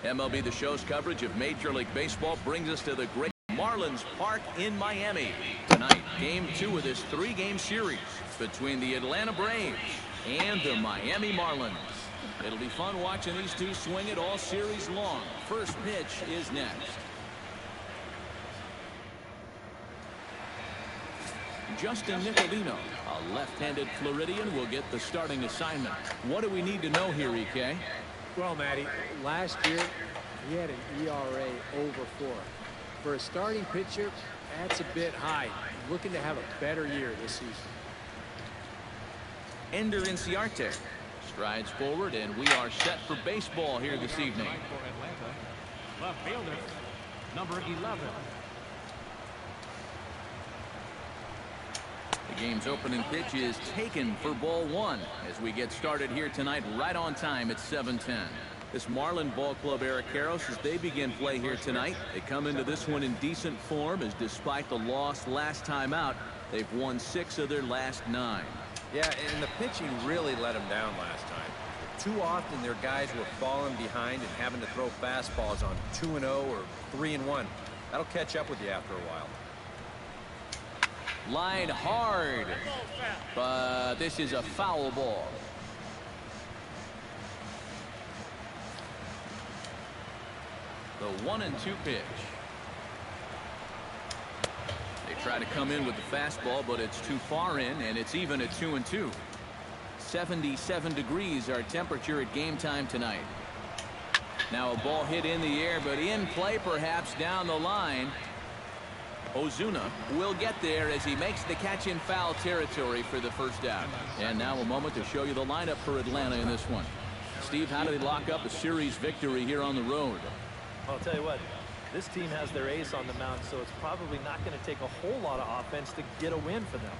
MLB The Show's coverage of Major League Baseball brings us to the great Marlins Park in Miami. Tonight, Game 2 of this 3-game series between the Atlanta Braves and the Miami Marlins. It'll be fun watching these two swing it all series long. First pitch is next. Justin Nicolino, a left-handed Floridian, will get the starting assignment. What do we need to know here, EK? Well, Matty, last year he had an ERA over 4. For a starting pitcher, that's a bit high. Looking to have a better year this season. Ender Inciarte strides forward, and we are set for baseball here this evening. For Atlanta, left fielder, number 11. The game's opening pitch is taken for ball 1 as we get started here tonight right on time at 7:10. This Marlin ball club, Eric Karros, as they begin play here tonight, they come into this one in decent form, as despite the loss last time out, they've won 6 of their last 9. Yeah, and the pitching really let them down last time. Too often their guys were falling behind and having to throw fastballs on 2-0 or 3-1. That'll catch up with you after a while. Line hard, but this is a foul ball. The 1-2 pitch. They try to come in with the fastball, but it's too far in, and it's even at 2-2. 77 degrees our temperature at game time tonight. Now a ball hit in the air, but in play perhaps down the line. Ozuna will get there as he makes the catch in foul territory for the first out. And now a moment to show you the lineup for Atlanta in this one. Steve, how do they lock up a series victory here on the road? I'll tell you what, this team has their ace on the mound, so it's probably not going to take a whole lot of offense to get a win for them.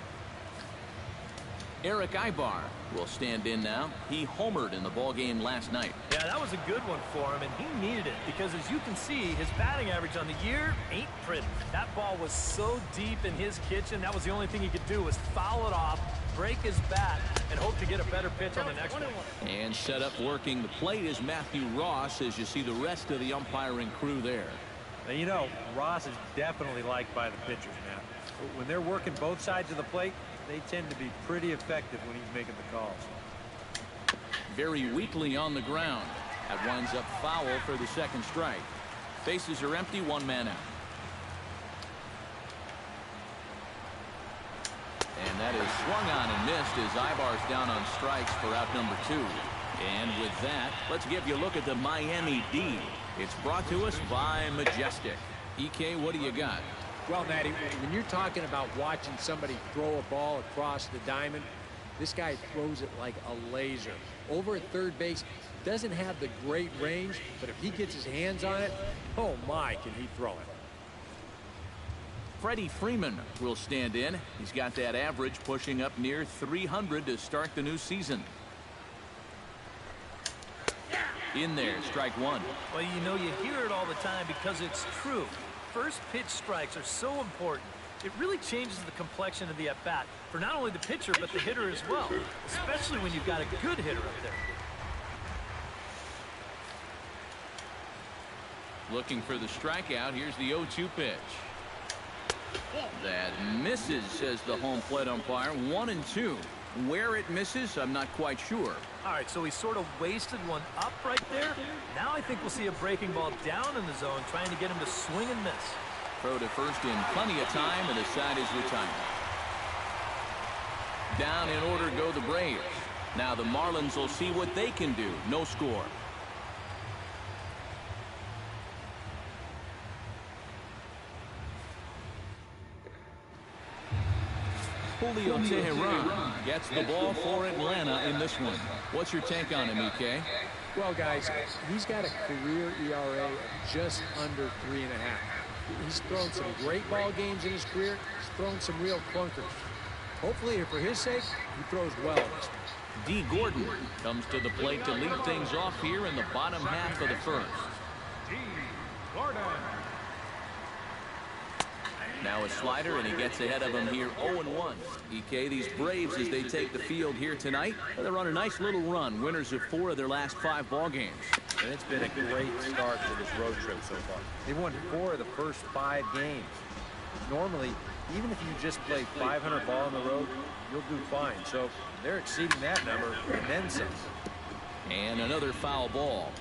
Eric Ibar will stand in now. He homered in the ball game last night. Yeah, that was a good one for him, and he needed it because, as you can see, his batting average on the year ain't pretty. That ball was so deep in his kitchen, that was the only thing he could do was foul it off, break his bat, and hope to get a better pitch on the next one. And set up working the plate is Matthew Ross, as you see the rest of the umpiring crew there. Now, you know, Ross is definitely liked by the pitchers now. When they're working both sides of the plate, they tend to be pretty effective when he's making the calls. Very weakly on the ground. That winds up foul for the second strike. Bases are empty, 1 man out. And that is swung on and missed as Ibar's down on strikes for out number 2. And with that, let's give you a look at the Miami D. It's brought to us by Majestic. EK, what do you got? Well, Matty, when you're talking about watching somebody throw a ball across the diamond, this guy throws it like a laser. Over at third base, doesn't have the great range, but if he gets his hands on it, oh my, can he throw it. Freddie Freeman will stand in. He's got that average pushing up near 300 to start the new season. In there, strike 1. Well, you know, you hear it all the time because it's true. First pitch strikes are so important. It really changes the complexion of the at-bat for not only the pitcher but the hitter as well, especially when you've got a good hitter up there. Looking for the strikeout. Here's the 0-2 pitch. That misses, says the home plate umpire. 1-2. Where it misses, I'm not quite sure. All right, so he sort of wasted one up right there. Now I think we'll see a breaking ball down in the zone, trying to get him to swing and miss. Throw to first in plenty of time, and the side is retired. Down in order go the Braves. Now the Marlins will see what they can do. No score. Julio Teheran gets the ball for Atlanta in this one. What's your take on him, EK? Well, guys, he's got a career ERA of just under 3.5. He's thrown some great ball games in his career. He's thrown some real clunkers. Hopefully, for his sake, he throws well. D. Gordon comes to the plate to lead things off here in the bottom half of the first. D. Gordon. Now a slider, and he gets ahead of him here 0-1. EK, these Braves, as they take the field here tonight, they're on a nice little run. Winners of 4 of their last 5 ball games. and it's been a great start to this road trip so far. They've won 4 of the first 5 games. Normally, even if you just play 500 ball on the road, you'll do fine. So they're exceeding that number and then some. And another foul ball.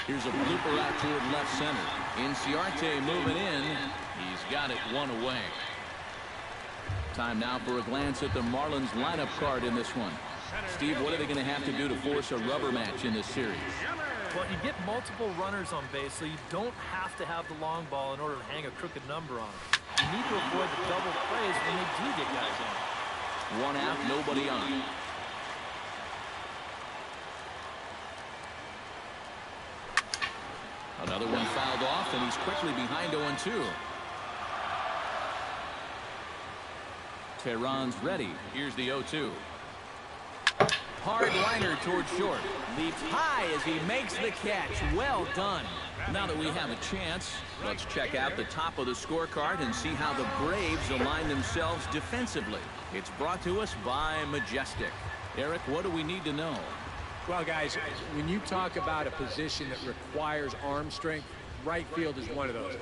Here's a blooper out toward left center. Inciarte moving in. He's got it one away. Time now for a glance at the Marlins lineup card in this one. Steve, what are they going to have to do to force a rubber match in this series? Well, you get multiple runners on base, so you don't have to have the long ball in order to hang a crooked number on them. You need to avoid the double plays when they do get guys on. One out, nobody on. Another one fouled off, and he's quickly behind 0-2. Tehran's ready. Here's the 0-2. Hard liner toward short. Leaps high as he makes the catch. Well done. Now that we have a chance, let's check out the top of the scorecard and see how the Braves align themselves defensively. It's brought to us by Majestic. Eric, what do we need to know? Well, guys, when you talk about a position that requires arm strength, right field is one of those.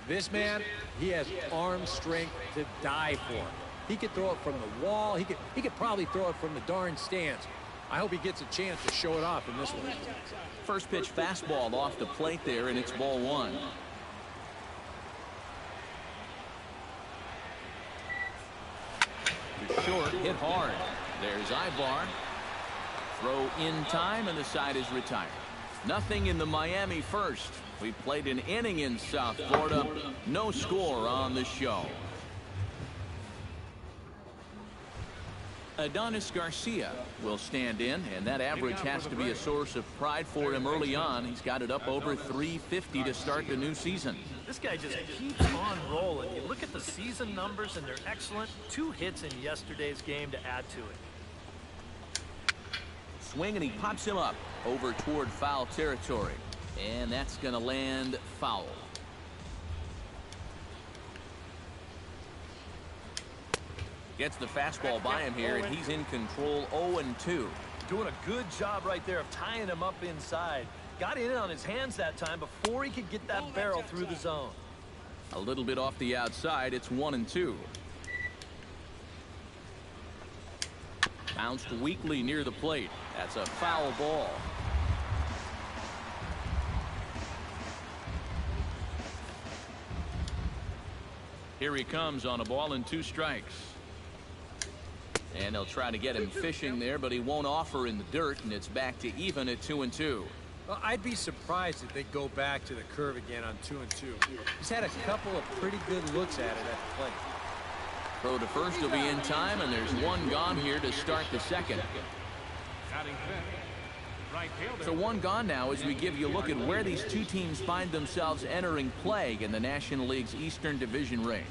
This man, he has arm strength to die for. He could throw it from the wall. He could probably throw it from the darn stands. I hope he gets a chance to show it off in this one. First pitch fastball off the plate there, and it's ball 1. Too short, hit hard. There's Ibar. Throw in time, and the side is retired. Nothing in the Miami first. We played an inning in South Florida. No score on the show. Adonis Garcia will stand in, and that average has to be a source of pride for him early on. He's got it up over 350 to start the new season. This guy just keeps on rolling. You look at the season numbers, and they're excellent. 2 hits in yesterday's game to add to it. Swing, and he pops him up over toward foul territory. And that's going to land foul. Gets the fastball by him here, and he's in control 0-2. Doing a good job right there of tying him up inside. Got in on his hands that time before he could get that barrel through the zone. A little bit off the outside. It's 1-2. Bounced weakly near the plate. That's a foul ball. Here he comes on a ball and 2 strikes. And they'll try to get him fishing there, but he won't offer in the dirt, and it's back to even at 2-2. Well, I'd be surprised if they go back to the curve again on 2-2. He's had a couple of pretty good looks at it at the plate. Throw to first will be in time, and there's 1 gone here to start the second. So 1 gone now as we give you a look at where these 2 teams find themselves entering play in the National League's Eastern Division race.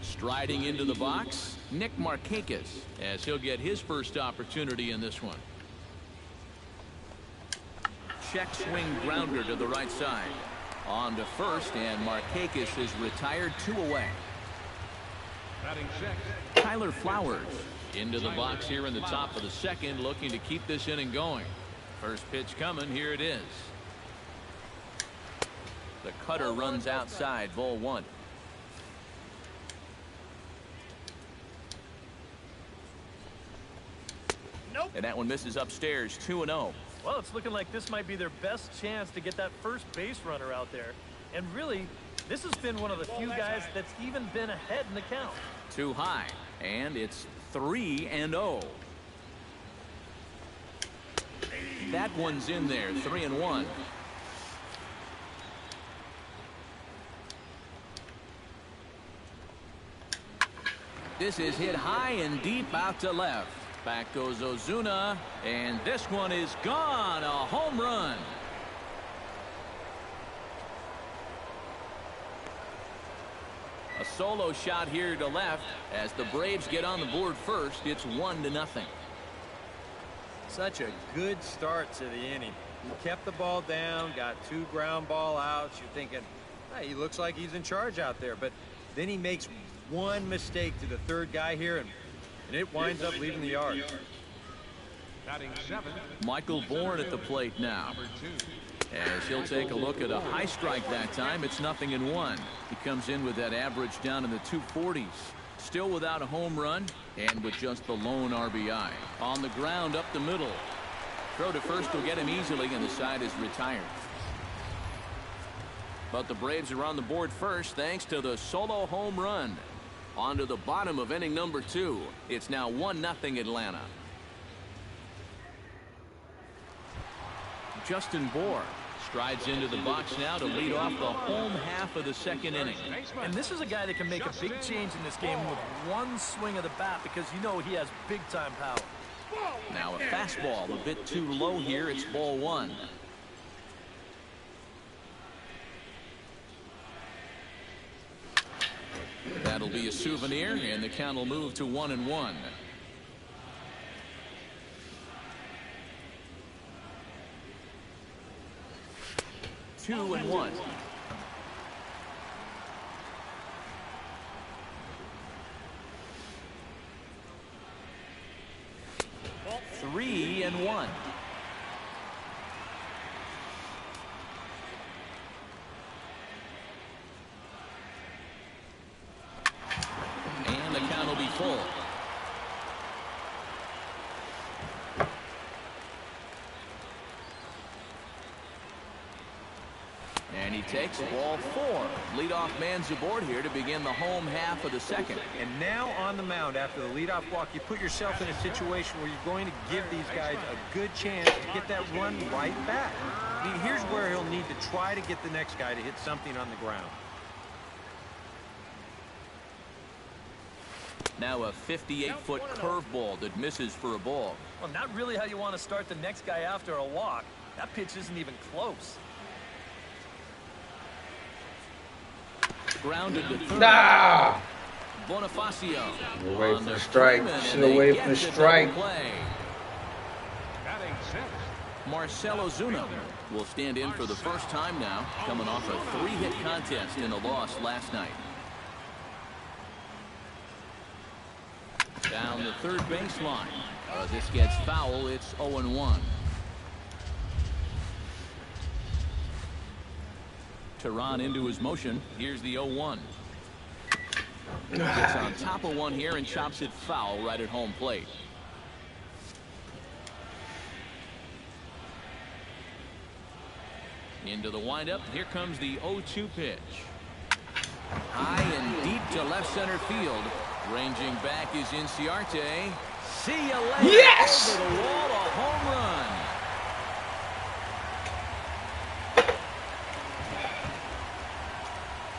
Striding into the box, Nick Markakis, as he'll get his first opportunity in this one. Check swing grounder to the right side. On to first, and Markakis is retired 2 away. Tyler Flowers into the box here in the top of the second, looking to keep this inning going. First pitch coming, here it is. The cutter runs outside, ball 1. And that one misses upstairs, 2-0. Well, it's looking like this might be their best chance to get that first base runner out there. And really, this has been one of the few guys that's even been ahead in the count. Too high, and it's 3-0. That one's in there, 3-1. This is hit high and deep out to left. Back goes Ozuna, and this one is gone. A home run. A solo shot here to left as the Braves get on the board first. It's 1-0. Such a good start to the inning. He kept the ball down, got 2 ground ball outs. You're thinking, hey, he looks like he's in charge out there. But then he makes one mistake to the third guy here, and it winds up leaving the yard. Batting 7. Michael Bourne at the plate now. As he'll take a look at a high strike that time, it's 0-1. He comes in with that average down in the 240s. Still without a home run and with just the lone RBI. On the ground up the middle. Throw to first will get him easily, and the side is retired. But the Braves are on the board first thanks to the solo home run. On to the bottom of inning number 2. It's now 1-0 Atlanta. Justin Bour strides into the box now to lead off the home half of the second inning. And this is a guy that can make a big change in this game with one swing of the bat, because you know he has big-time power. Now a fastball a bit too low here. It's ball 1. That'll be a souvenir, and the count will move to 1-1. Two and 1. Three and 1. And the count will be full. And he takes ball 4. Leadoff man's aboard here to begin the home half of the second. And now on the mound after the leadoff walk, you put yourself in a situation where you're going to give these guys a good chance to get that run right back. I mean, here's where he'll need to try to get the next guy to hit something on the ground. Now a 58-foot curveball that misses for a ball. Well, not really how you want to start the next guy after a walk. That pitch isn't even close. Grounded to third. Nah! Bonifacio. Away from the strike. Should have waited for the strike. Batting 6. Marcell Ozuna will stand in for the first time now, coming off a 3-hit contest in a loss last night. Down the third baseline. This gets foul. It's 0-1. Tehran into his motion. Here's the 0-1. Gets on top of one here and chops it foul right at home plate. Into the windup. Here comes the 0-2 pitch. High and deep to left center field. Ranging back is Inciarte. See you later. Yes! Over the wall, a home run.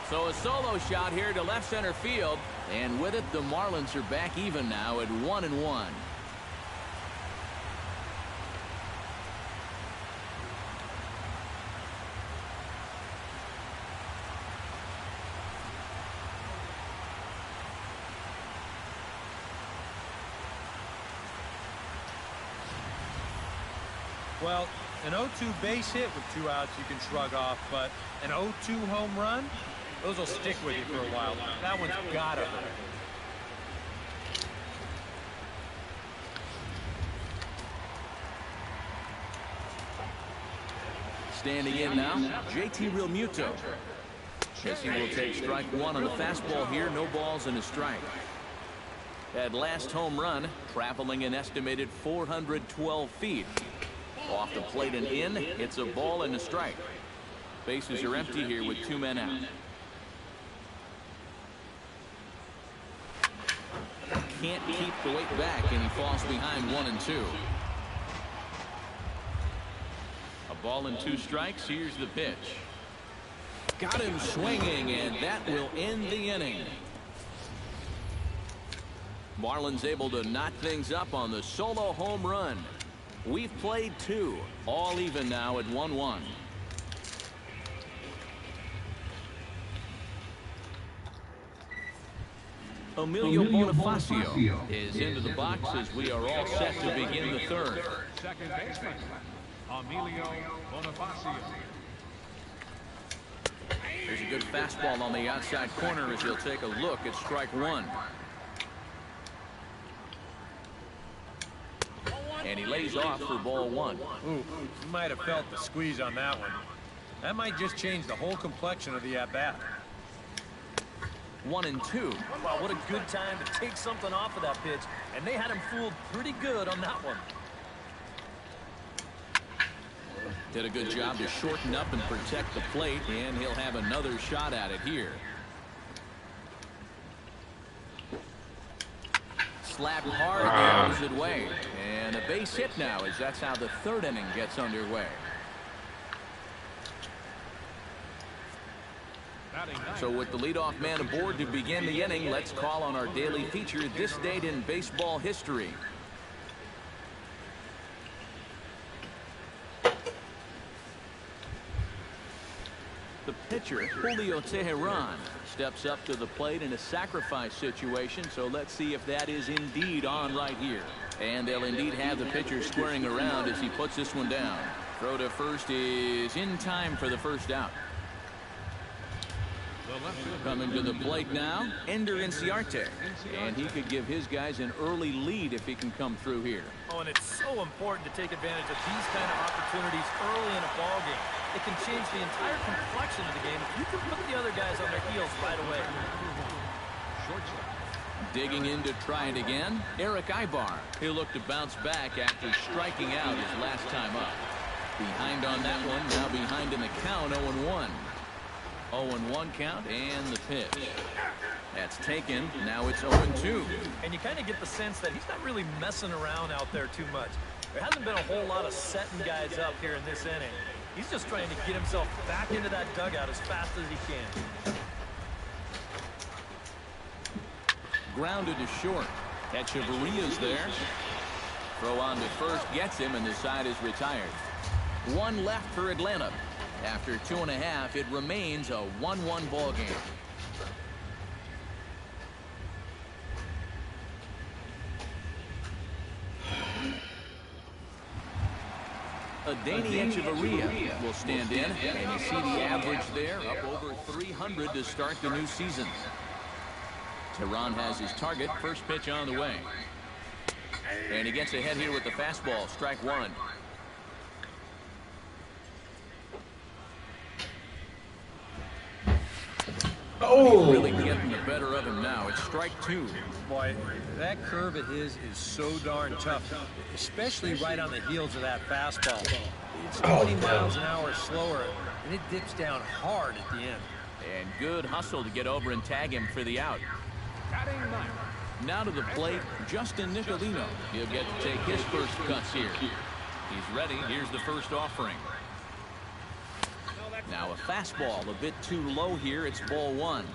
So a solo shot here to left center field, and with it the Marlins are back even now at 1-1. Well, an 0-2 base hit with 2 outs you can shrug off, but an 0-2 home run, those will stick with you for a while. That one's gotta hurt. Standing in now, JT Realmuto. As he will take strike 1 on the fastball here. No balls and a strike. That last home run traveling an estimated 412 feet. Off the plate and in. It's a ball and a strike. Bases are empty here with 2 men out. Can't keep the weight back, and he falls behind 1-2. A ball and 2 strikes. Here's the pitch. Got him swinging, and that will end the inning. Marlins able to knot things up on the solo home run. We've played 2, all even now at 1-1. Emilio Bonifacio is into the box as we are all set to begin the third. Second baseman, Emilio Bonifacio. There's a good fastball on the outside corner as he'll take a look at strike one. And he lays off for ball one. Ooh, you might have felt the squeeze on that one. That might just change the whole complexion of the at-bat. 1-2. Wow, what a good time to take something off of that pitch. And they had him fooled pretty good on that one. Did a good job to shorten up and protect the plate, and he'll have another shot at it here. Slapped hard the opposite way. And a base hit now, as that's how the third inning gets underway. So with the leadoff man aboard to begin the inning, let's call on our daily feature, this date in baseball history. The pitcher, Julio Teheran, steps up to the plate in a sacrifice situation, so let's see if that is indeed on right here. And they'll indeed have the pitcher squaring around as he puts this one down. Throw to first is in time for the first out. Coming to the plate now, Ender Inciarte. And he could give his guys an early lead if he can come through here. Oh, and it's so important to take advantage of these kind of opportunities early in a ball game. It can change the entire complexion of the game if you can put the other guys on their heels right away. Digging in to try it again, Eric Ibar. He'll look to bounce back after striking out his last time up. Behind on that one, now behind in the count, 0-1. 0-1 count and the pitch. That's taken. Now it's 0-2. And you kind of get the sense that he's not really messing around out there too much. There hasn't been a whole lot of setting guys up here in this inning. He's just trying to get himself back into that dugout as fast as he can. Grounded to short. Echeverria's there. Throw on to first gets him, and the side is retired. One left for Atlanta. After 2.5, it remains a 1-1 ball game. Adeiny Echeverria will stand in, and you see the average there, up over 300 to start the new season. Tehran has his target. First pitch on the way. And he gets ahead here with the fastball. Strike one. Oh, He's really getting the better of him now. It's strike two. Boy, that curve of his is so darn tough, especially right on the heels of that fastball. It's 20 miles an hour slower, and it dips down hard at the end. And good hustle to get over and tag him for the out. Now to the plate, Justin Nicolino. He'll get to take his first cuts here. He's ready. Here's the first offering. Now a fastball a bit too low here. It's ball one.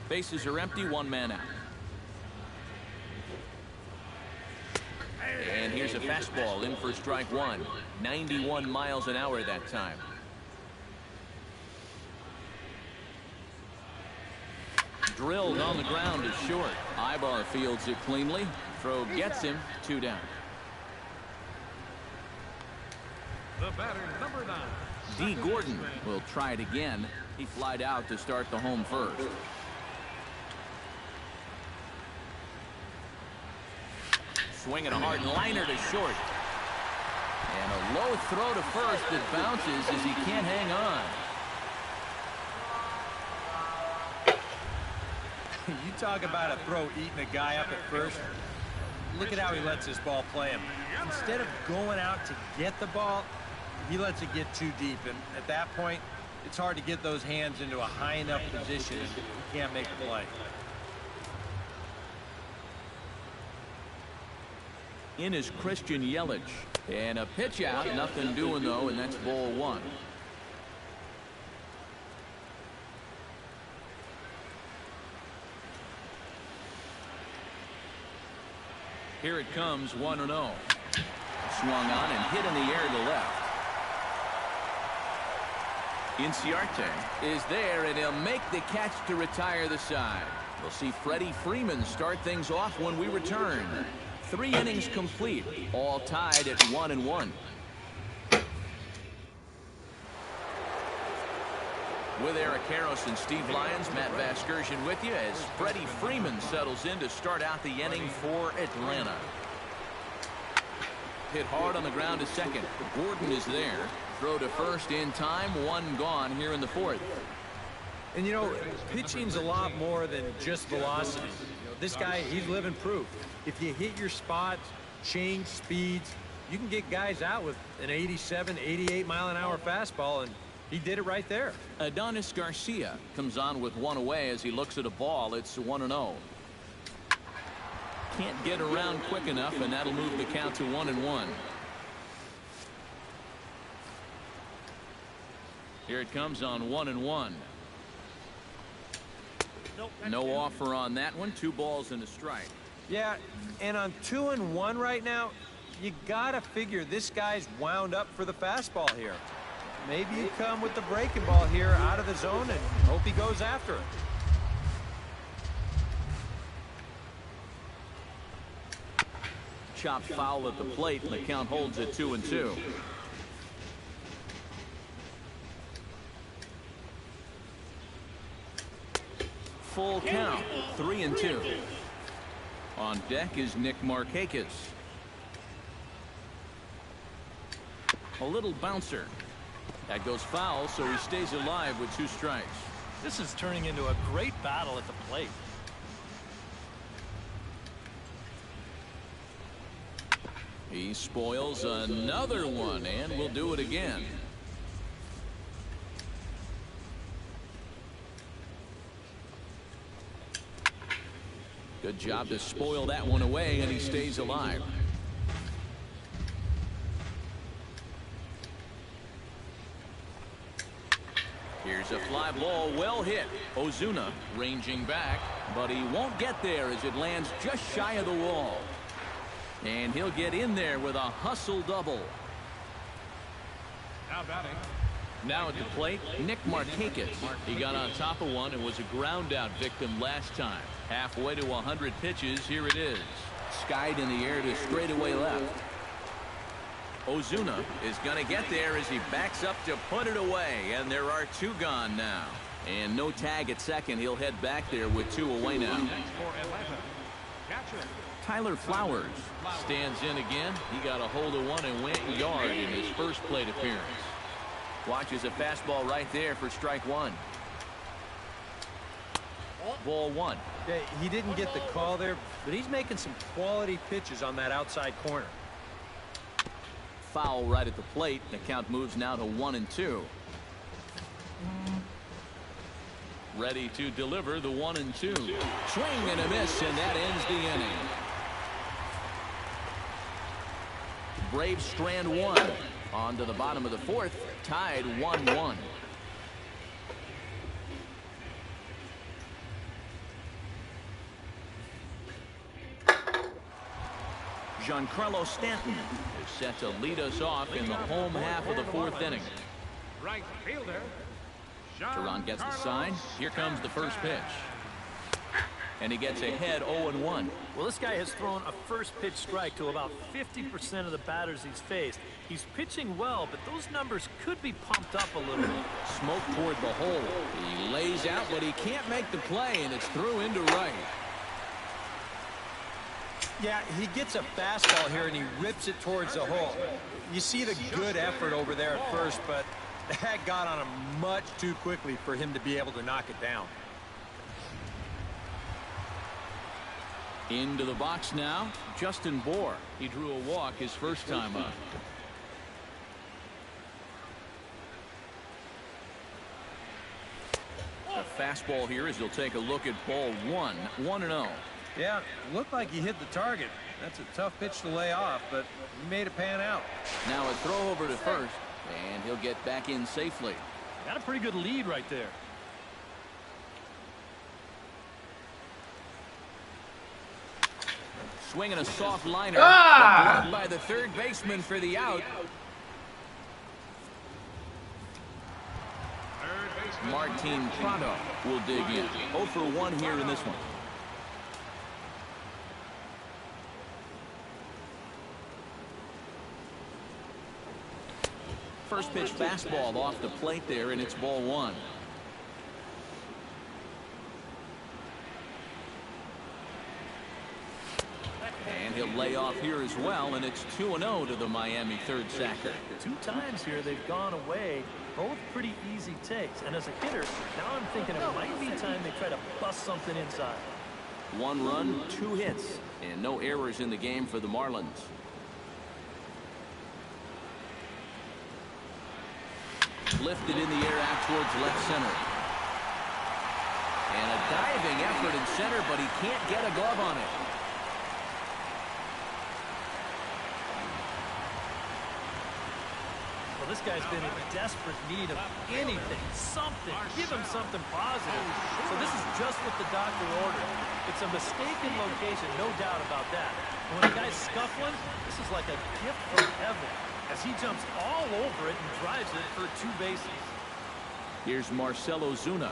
Bases are empty, one man out. And here's a fastball in for strike one. 91 miles an hour that time. Drilled on the ground to short. Ibar fields it cleanly. Throw gets him. Two down. The batter, number 9. D. Gordon will try it again. He flied out to start the home first. Swinging a hard liner to short. And a low throw to first that bounces as he can't hang on. You talk about a throw eating a guy up at first. Look at how he lets this ball play him. Instead of going out to get the ball, he lets it get too deep. And at that point, it's hard to get those hands into a high enough position. He can't make a play. In is Christian Yelich. And a pitch out. Nothing doing, though, and that's ball one. Here it comes, 1-0. Swung on and hit in the air to left. Inciarte is there, and he'll make the catch to retire the side. We'll see Freddie Freeman start things off when we return. 3 innings complete, all tied at 1-1. With Eric Harris and Steve Lyons, Matt Vasgersian with you as Freddie Freeman settles in to start out the inning for Atlanta. Hit hard on the ground to second. Gordon is there. Throw to first in time. One gone here in the fourth. And, you know, pitching's a lot more than just velocity. You know, this guy, he's living proof. If you hit your spots, change speeds, you can get guys out with an 87, 88 mile an hour fastball, and he did it right there. Adonis Garcia comes on with one away as he looks at a ball. It's 1-0. Can't get around quick enough, and that'll move the count to 1-1. Here it comes on 1-1. No offer on that one. 2 balls and a strike. Yeah, and on 2-1 right now, you gotta figure this guy's wound up for the fastball here. Maybe you come with the breaking ball here out of the zone and hope he goes after it. Chopped foul at the plate, and the count holds at 2-2. Full count, 3-2. On deck is Nick Markakis. A little bouncer. That goes foul, so he stays alive with 2 strikes. This is turning into a great battle at the plate. He spoils another one, and will do it again. Good job to spoil that one away, and he stays alive. Here's a fly ball, well hit. Ozuna ranging back, but he won't get there as it lands just shy of the wall. And he'll get in there with a hustle double. Now batting. Now at the plate, Nick Markakis. He got on top of one and was a ground out victim last time. Halfway to 100 pitches, here it is. Skied in the air to straightaway left. Ozuna is going to get there as he backs up to put it away, and there are 2 gone now. And no tag at second. He'll head back there with 2 away now. Next for Atlanta. Catcher. Tyler Flowers stands in again. He got a hold of one and went yard in his first plate appearance. Watches a fastball right there for strike 1. Ball 1. Yeah, he didn't get the call there, but he's making some quality pitches on that outside corner. Foul right at the plate. The count moves now to 1-2. Ready to deliver the 1-2. Swing and a miss, and that ends the inning. Braves strand 1. On to the bottom of the 4th. Tied 1-1. Giancarlo Stanton is set to lead us off in the home half of the 4th inning. Right fielder. Teron gets the sign. Here comes the first pitch. And he gets ahead 0-1. Well, this guy has thrown a first pitch strike to about 50% of the batters he's faced. He's pitching well, but those numbers could be pumped up a little bit. Smoke toward the hole. He lays out, but he can't make the play, and it's through into right. Yeah, he gets a fastball here, and he rips it towards the hole. You see the good effort over there at first, but that got on him much too quickly for him to be able to knock it down. Into the box now, Justin Bohr. He drew a walk his first time up. A fastball here as he'll take a look at ball 1. 1-0. Yeah, looked like he hit the target. That's a tough pitch to lay off, but he made it pan out. Now a throw over to first, and he'll get back in safely. Got a pretty good lead right there. Swinging a soft liner. Blocked by the third baseman for the out. Martin Prado will dig in. 0 for 1 here in this one. First pitch fastball off the plate there, and it's ball 1. he'll lay off here as well, and it's 2-0 to the Miami third sacker. 2 times here they've gone away, both pretty easy takes. And as a hitter, now I'm thinking it might be time they try to bust something inside. 1 run, 2 hits, and no errors in the game for the Marlins. Lifted in the air out towards left center. And a diving effort in center, but he can't get a glove on it. Well, this guy's been in desperate need of anything, something. Give him something positive. So this is just what the doctor ordered. It's a mistaken location, no doubt about that. And when the guy's scuffling, this is like a gift from heaven, as he jumps all over it and drives it for 2 bases. Here's Marcell Ozuna,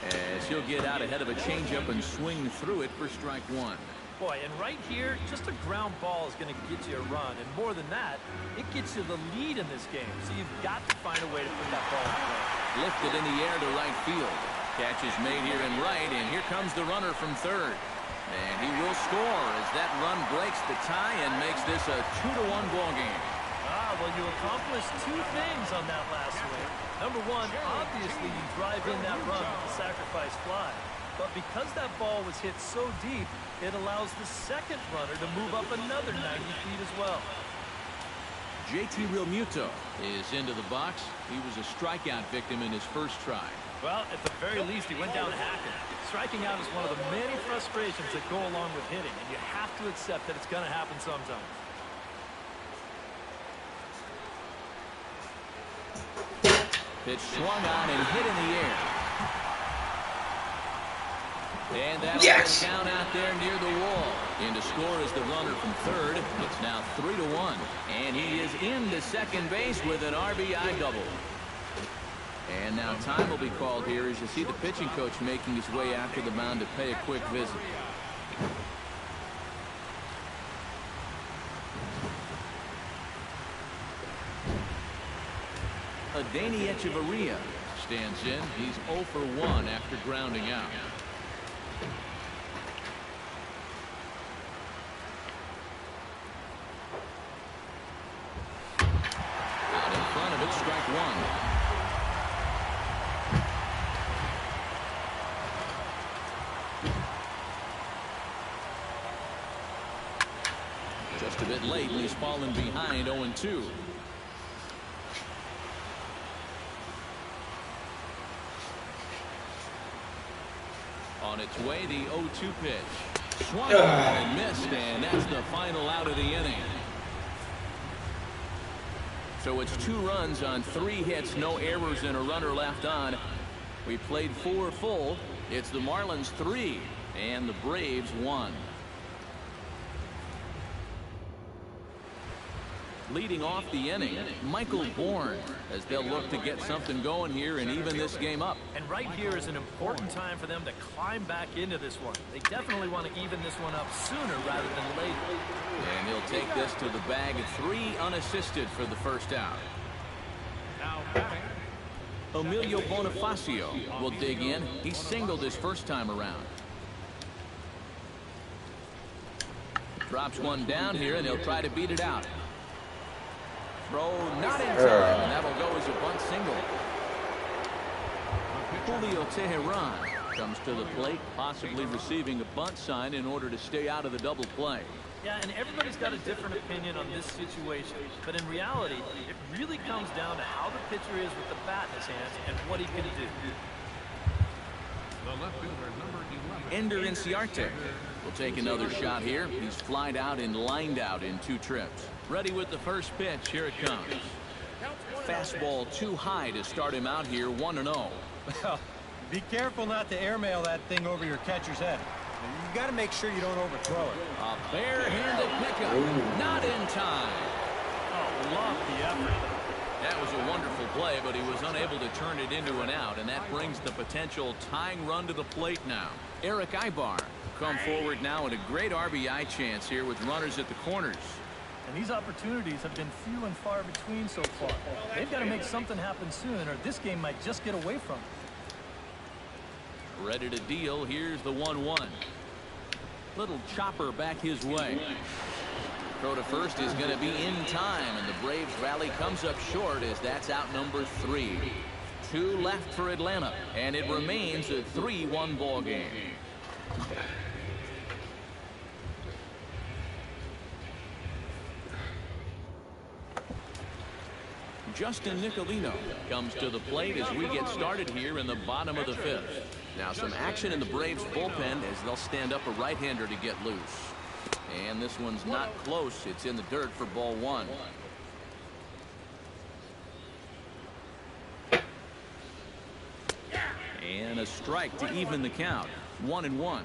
as he'll get out ahead of a changeup and swing through it for strike 1. Boy, and right here, just a ground ball is going to get you a run. And more than that, it gets you the lead in this game. So you've got to find a way to put that ball in play. Lifted in the air to right field. Catch is made here in right, and here comes the runner from third. And he will score as that run breaks the tie and makes this a 2-1 ball game. Well, you accomplished 2 things on that last swing. Number 1, obviously you drive in that run with the sacrifice fly. But because that ball was hit so deep, it allows the second runner to move up another 90 feet as well. JT Realmuto is into the box. He was a strikeout victim in his first try. Well, at the very least, he went down hacking. Striking out is one of the many frustrations that go along with hitting, and you have to accept that it's going to happen sometimes. Pitch swung on and hit in the air. And that'll count out there near the wall. In to score is the runner from third. It's now 3-1. And he is into second base with an RBI double. And now time will be called here as you see the pitching coach making his way out to the mound to pay a quick visit. Adeiny Echeverria stands in. He's 0 for 1 after grounding out. Out in front of it, strike 1. Just a bit late, and he's fallen behind 0-2. On its way, the 0-2 pitch. Swung and missed, and that's the final out of the inning. So it's 2 runs on 3 hits, no errors, and a runner left on. We played 4 full. It's the Marlins 3 and the Braves 1. Leading off the inning, Michael Bourne, as they'll look to get something going here and even this game up. And right here is an important time for them to climb back into this one. They definitely want to even this one up sooner rather than later. And he'll take this to the bag at 3 unassisted for the first out. Now batting, Emilio Bonifacio will dig in. He singled his first time around. Drops one down here, and he'll try to beat it out. Throw not in time, and that'll go as a bunt single. Julio Teheran comes to the plate, possibly receiving a bunt sign in order to stay out of the double play. Yeah, and everybody's got a different opinion on this situation. But in reality, it really comes down to how the pitcher is with the bat in his hands and what he can do. the left fielder, number 11. Ender Inciarte will take another shot here. He's flied out and lined out in 2 trips. Ready with the first pitch. Here it comes. Fastball too high to start him out here, 1-0. Well, be careful not to airmail that thing over your catcher's head. You got to make sure you don't overthrow it. A barehanded pickup. Not in time. Oh, love the effort. That was a wonderful play, but he was unable to turn it into an out, and that brings the potential tying run to the plate now. Eric Ibar come forward now, and a great RBI chance here with runners at the corners. And these opportunities have been few and far between so far. They've got to make something happen soon, or this game might just get away from them. Little chopper back his way. Throw to first is going to be in time, and the Braves rally comes up short as that's out number 3. 2 left for Atlanta, and it remains a 3-1 ball game. Justin Nicolino comes to the plate as we get started here in the bottom of the 5th. Now some action in the Braves bullpen as they'll stand up a right-hander to get loose. And this one's not close. It's in the dirt for ball 1. And a strike to even the count. 1-1.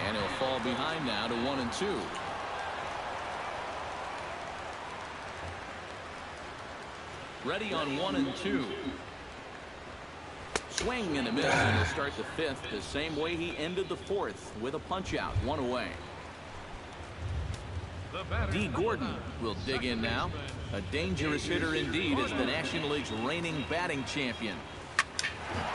And he'll fall behind now to 1-2. Ready on 1-2. Swing and a miss, and he'll start the 5th the same way he ended the 4th with a punch out, 1 away. D. Gordon will dig in now. A dangerous hitter indeed as the National League's reigning batting champion.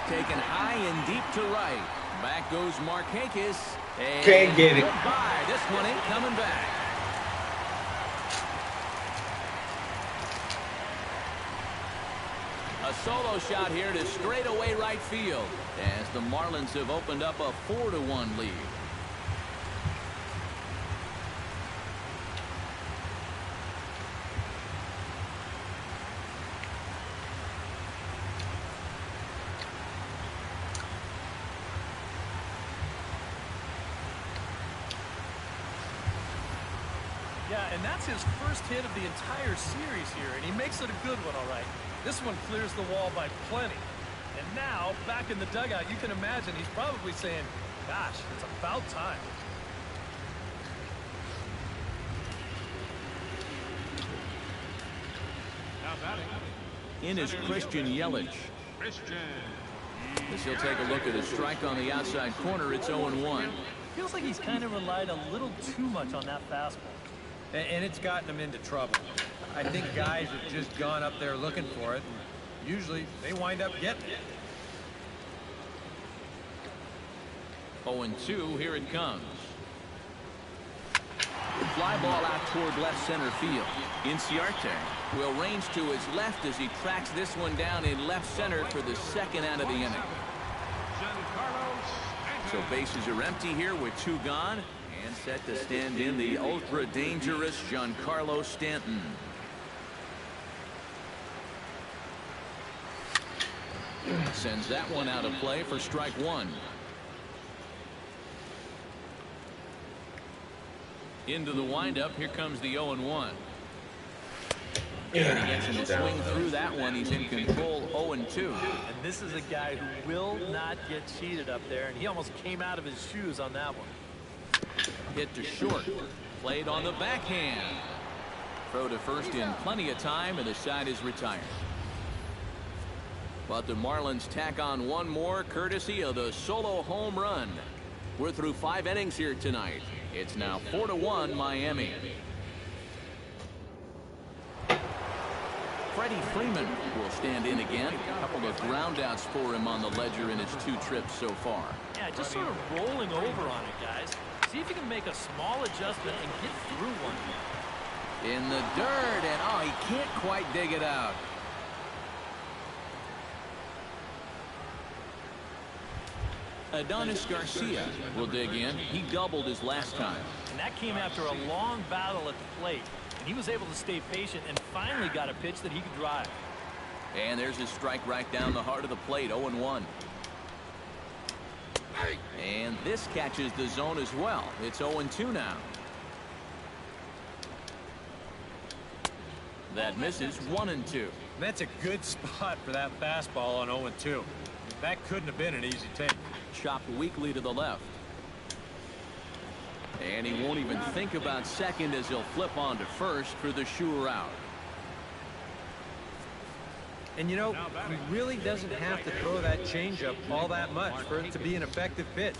Taken high and deep to right. Back goes Markakis. Can't get it. Goodbye. This one ain't coming back. A solo shot here to straightaway right field as the Marlins have opened up a 4-1 lead. Yeah, and that's his first hit of the entire series here, and he makes it a good one, all right. This one clears the wall by plenty. And now, back in the dugout, you can imagine he's probably saying, gosh, it's about time. In is Christian Yelich. As he'll take a look at a strike on the outside corner, it's 0-1. Feels like he's kind of relied a little too much on that fastball. And it's gotten him into trouble. I think guys have just gone up there looking for it, and usually they wind up getting it. 0-2, here it comes. Fly ball out toward left center field. Inciarte will range to his left as he tracks this one down in left center for the 2nd out of the inning. So bases are empty here with 2 gone. And set to stand in the ultra-dangerous Giancarlo Stanton. Sends that one out of play for strike 1. Into the windup. Here comes the 0-1. And he gets him to swing through that one. He's in control, 0-2. And this is a guy who will not get cheated up there, and he almost came out of his shoes on that one. Hit to short. Played on the backhand. Throw to first in plenty of time, and the side is retired. But the Marlins tack on one more courtesy of the solo home run. We're through 5 innings here tonight. It's now 4-1 Miami. Freddie Freeman will stand in again. A couple of groundouts for him on the ledger in his 2 trips so far. Yeah, just sort of rolling over on it, guys. See if you can make a small adjustment and get through one. In the dirt, and oh, he can't quite dig it out. Adonis Garcia will dig in. He doubled his last time. And that came after a long battle at the plate. And he was able to stay patient and finally got a pitch that he could drive. And there's his strike right down the heart of the plate, 0-1. And this catches the zone as well. It's 0-2 now. That misses, 1-2. That's a good spot for that fastball on 0-2. That couldn't have been an easy take. Chopped weakly to the left. And he won't even think about second as he'll flip on to first for the sure out. And you know, he really doesn't have to throw that changeup all that much for it to be an effective pitch.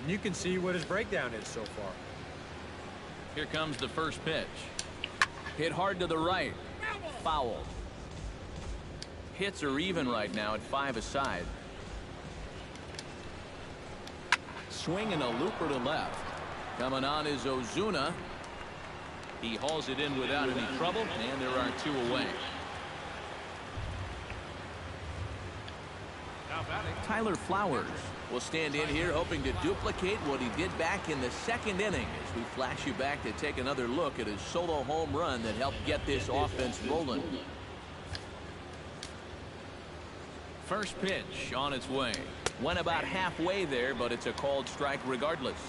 And you can see what his breakdown is so far. Here comes the first pitch. Hit hard to the right. Foul. Hits are even right now at 5 aside. Swinging a looper to left. Coming on is Ozuna. He hauls it in without any trouble, and there are 2 away. Tyler Flowers will stand in here hoping to duplicate what he did back in the 2nd inning as we flash you back to take another look at his solo home run that helped get this offense rolling. First pitch on its way. Went about halfway there, but it's a called strike regardless.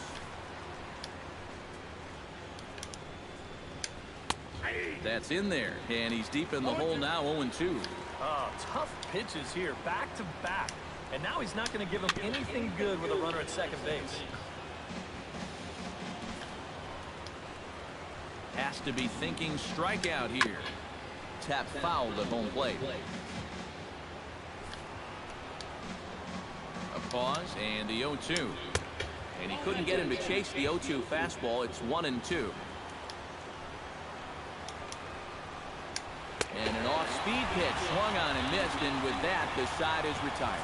That's in there, and he's deep in the hole now, 0-2. Oh, tough pitches here, back to back. And now he's not going to give him anything good with a runner at second base. Has to be thinking strikeout here. Tap fouled at home plate. A pause and the 0-2. And he couldn't get him to chase the 0-2 fastball. It's 1-2. And an off-speed pitch swung on and missed, and with that, the side is retired.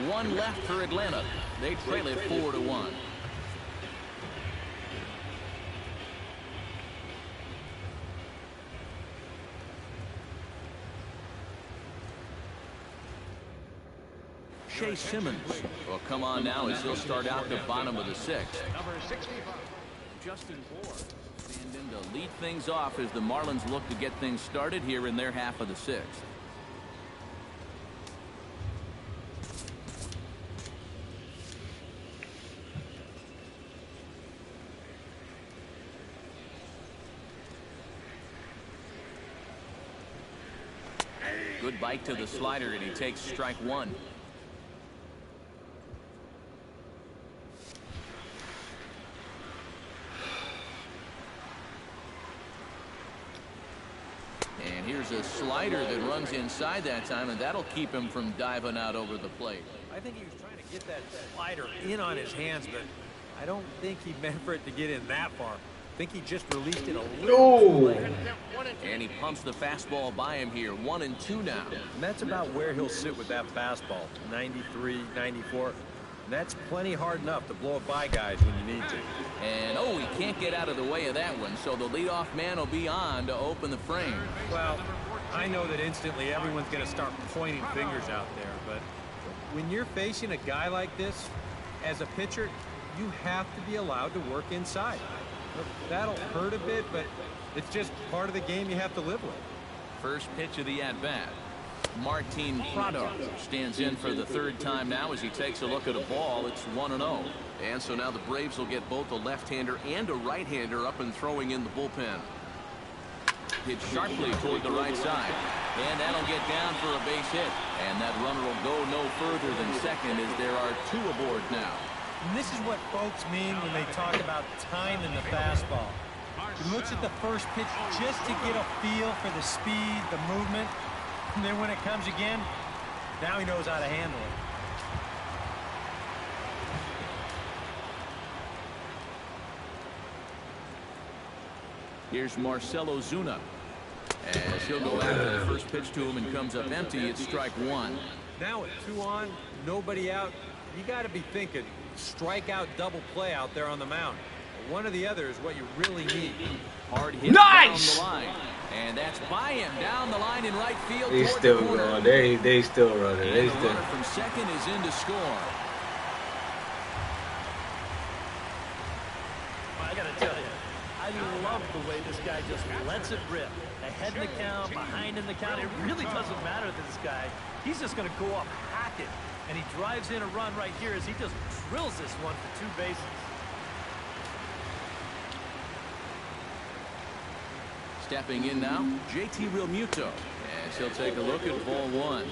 1 left for Atlanta. They trail it 4-1. Shea Simmons will come on now as he'll start out the bottom of the 6th. Number 65. Justin Bohr stand in to lead things off as the Marlins look to get things started here in their half of the 6th. Good bite to the slider, and he takes strike 1. And here's a slider that runs inside that time, and that'll keep him from diving out over the plate. I think he was trying to get that slider in on his hands, but I don't think he meant for it to get in that far. I think he just released it a little too late. And he pumps the fastball by him here. 1-2 now. And that's about where he'll sit with that fastball. 93, 94. And that's plenty hard enough to blow it by guys when you need to. And, oh, he can't get out of the way of that one, so the leadoff man will be on to open the frame. Well, I know that instantly everyone's going to start pointing fingers out there, but when you're facing a guy like this, as a pitcher, you have to be allowed to work inside. That'll hurt a bit, but it's just part of the game you have to live with. First pitch of the at-bat. Martin Prado stands in for the 3rd time now as he takes a look at a ball. It's 1-0. And so now the Braves will get both a left-hander and a right-hander up and throwing in the bullpen. Hit sharply toward the right side. And that'll get down for a base hit. And that runner will go no further than second as there are 2 aboard now. And this is what folks mean when they talk about time in the fastball. He looks at the first pitch just to get a feel for the speed, the movement, and then when it comes again, now he knows how to handle it. Here's Marcell Ozuna as he'll go after the first pitch to him and comes up empty. It's strike 1. Now with 2 on, nobody out, you got to be thinking strikeout double play out there on the mound. One or the other is what you really need. Hard hit Nice! down the line. And that's by him down the line in right field. They still going. They still running. And They the still. runner from second is in to score. I got to tell you, I love the way this guy just lets it rip. Ahead in the count, behind in the count. It really doesn't matter to this guy. He's just going to go up, hack it. And he drives in a run right here as he just drills this one for 2 bases. Stepping in now, JT Realmuto, as he'll take a look at ball 1.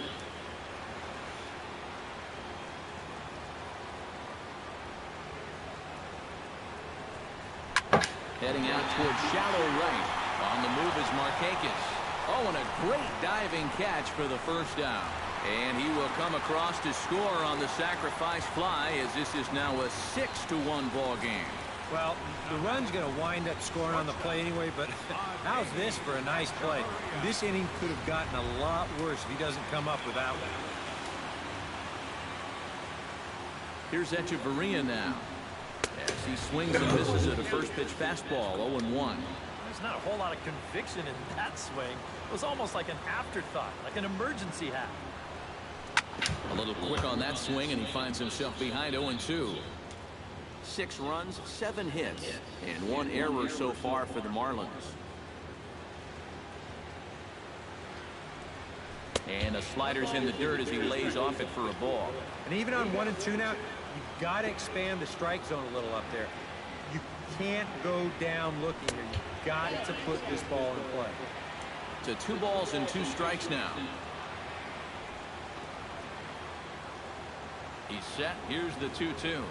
Heading out towards shallow right. On the move is Markakis. Oh, and a great diving catch for the first down. And he will come across to score on the sacrifice fly as this is now a 6-1 ball game. Well, the run's going to wind up scoring on the play anyway, but how's this for a nice play? This inning could have gotten a lot worse if he doesn't come up with that one. Here's Echeverria now. As he swings and misses at a first pitch fastball, 0-1. There's not a whole lot of conviction in that swing. It was almost like an afterthought, like an emergency hack. A little quick on that swing, and he finds himself behind 0-2. 6 runs, 7 hits, and 1 error so far for the Marlins. And a slider's in the dirt as he lays off it for a ball. And even on 1 and 2 now, you've got to expand the strike zone a little up there. You can't go down looking here. You've got to put this ball in play. To 2 balls and 2 strikes now. He's set. Here's the 2-2.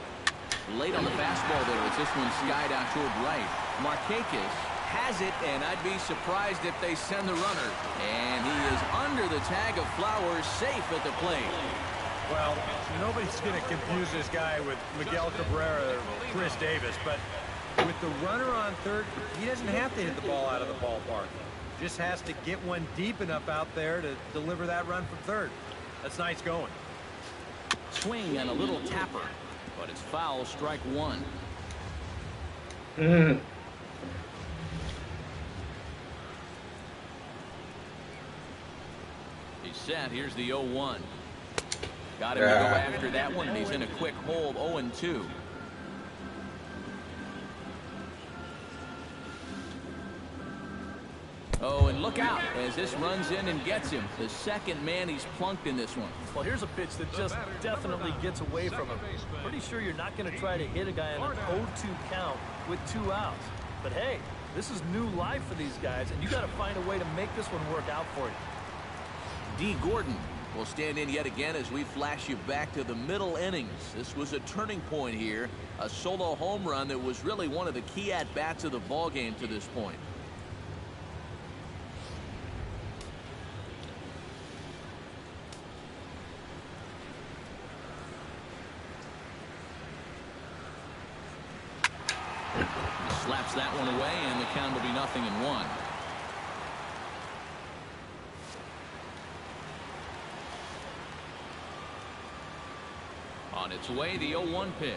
Late on the fastball there as this one skied out toward right. Markakis has it, and I'd be surprised if they send the runner. And he is under the tag of Flowers, safe at the plate. Well, nobody's going to confuse this guy with Miguel Cabrera or Chris Davis, but with the runner on third, he doesn't have to hit the ball out of the ballpark. Just has to get one deep enough out there to deliver that run from third. That's nice going. Swing and a little tapper, but it's foul, strike 1. He's set. Here's the 0-1. Got him to go after that one, and he's in a quick hold, 0-2. Oh, and look out as this runs in and gets him. The second man he's plunked in this one. Well, here's a pitch that just definitely gets away from him. Pretty sure you're not going to try to hit a guy on an 0-2 count with 2 outs. But hey, this is new life for these guys, and you got to find a way to make this one work out for you. D. Gordon will stand in yet again as we flash you back to the middle innings. This was a turning point here, a solo home run that was really one of the key at-bats of the ballgame to this point. Slaps that one away, and the count will be 0-1. On its way, the 0-1 pitch.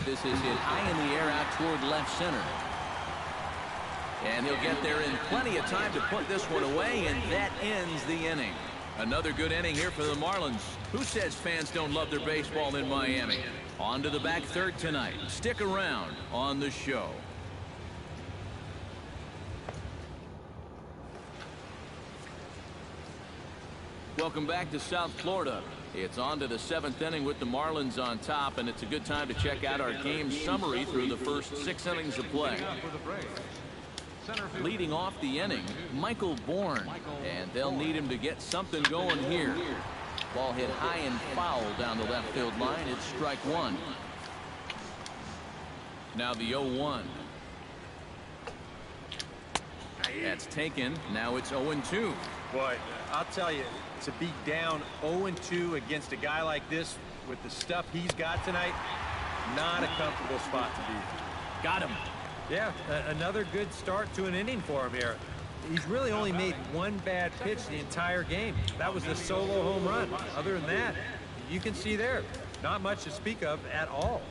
This is hit high in the air out toward left center. And he'll get there in plenty of time to put this one away, and that ends the inning. Another good inning here for the Marlins. Who says fans don't love their baseball in Miami? On to the back third tonight. Stick around on the show. Welcome back to South Florida. It's on to the 7th inning with the Marlins on top, and it's a good time to check out our game summary through the first 6 innings of play. Leading off the inning, Michael Bourne, and they'll need him to get something going here. Ball hit high and foul down the left field line. It's strike 1. Now the 0-1. That's taken. Now it's 0-2. Boy, I'll tell you, to be down 0-2 against a guy like this with the stuff he's got tonight, not a comfortable spot to be. Got him. Yeah, another good start to an inning for him here. He's really only made one bad pitch the entire game. That was the solo home run. Other than that, you can see there, not much to speak of at all.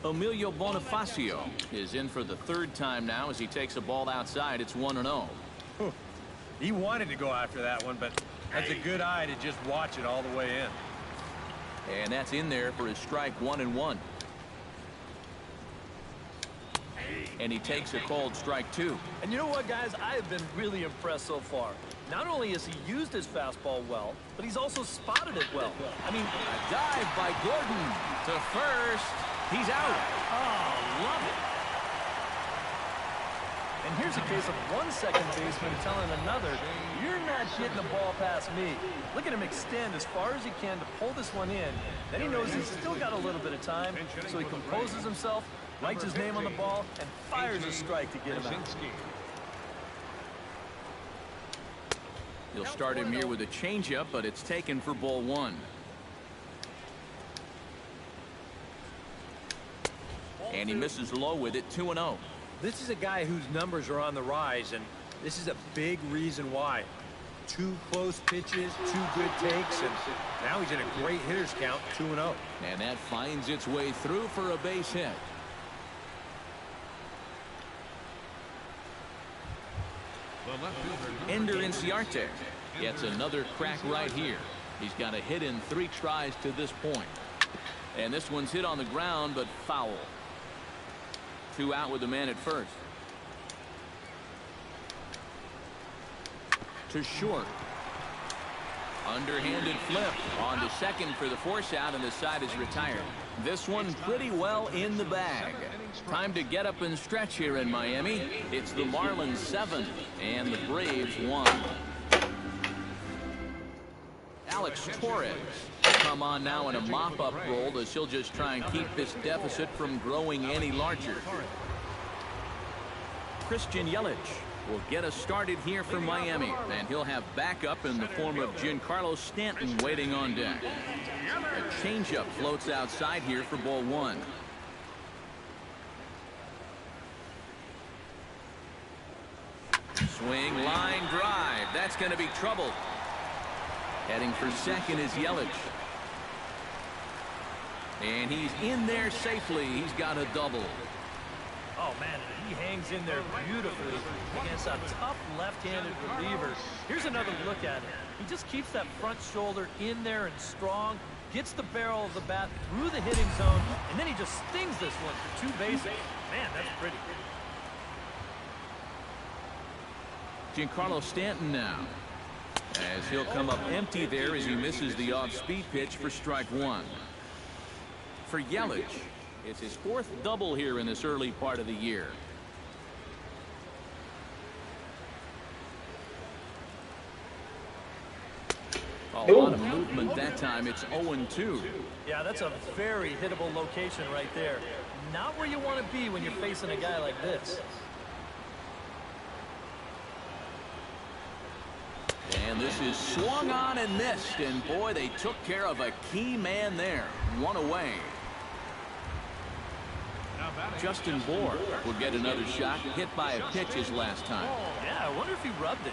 Emilio Bonifacio is in for the 3rd time now as he takes a ball outside. It's 1-0. He wanted to go after that one, but that's a good eye to just watch it all the way in. And that's in there for his strike 1-1. And he takes a called strike 2. And you know what, guys? I have been really impressed so far. Not only has he used his fastball well, but he's also spotted it well. I mean, A dive by Gordon to first. He's out. oh, love it. And here's a case of one second baseman telling another, you're not getting the ball past me. Look at him extend as far as he can to pull this one in. Then he knows he's still got a little bit of time, so he composes himself, writes his name on the ball, and fires a strike to get him out. He'll start him here with a changeup, but it's taken for ball 1. and he misses low with it. 2-0. This is a guy whose numbers are on the rise, and this is a big reason why. 2 close pitches, 2 good takes, and now he's in a great hitter's count, 2-0. And that finds its way through for a base hit. Ender Inciarte gets another crack right here. He's got a hit in 3 tries to this point. And this one's hit on the ground, but foul. 2 out with the man at first. To short. Underhanded flip on to second for the force out, and the side is retired. This one pretty well in the bag. Time to get up and stretch here in Miami. It's the Marlins 7 and the Braves 1. Alex Torres will come on now in a mop-up role as he'll just try and keep this deficit from growing any larger. Christian Yelich will get us started here for Miami, and he'll have backup in the form of Giancarlo Stanton waiting on deck. A changeup floats outside here for ball 1. Swing, line, drive. That's going to be trouble. Heading for second is Yelich. And he's in there safely. He's got a double. Oh, man, he hangs in there beautifully against a tough left-handed reliever. Here's another look at it. He just keeps that front shoulder in there and strong, gets the barrel of the bat through the hitting zone, and then he just stings this one for 2 bases. Man, that's pretty. Giancarlo Stanton now, as he'll come up empty there as he misses the off-speed pitch for strike 1. For Yelich, it's his 4th double here in this early part of the year. A lot of movement that time. It's 0-2. Yeah, that's a very hittable location right there. Not where you want to be when you're facing a guy like this. And this is swung on and missed. And boy, they took care of a key man there. 1 away. Justin Bour will get another shot, hit by a pitch his last time. Yeah, I wonder if he rubbed it.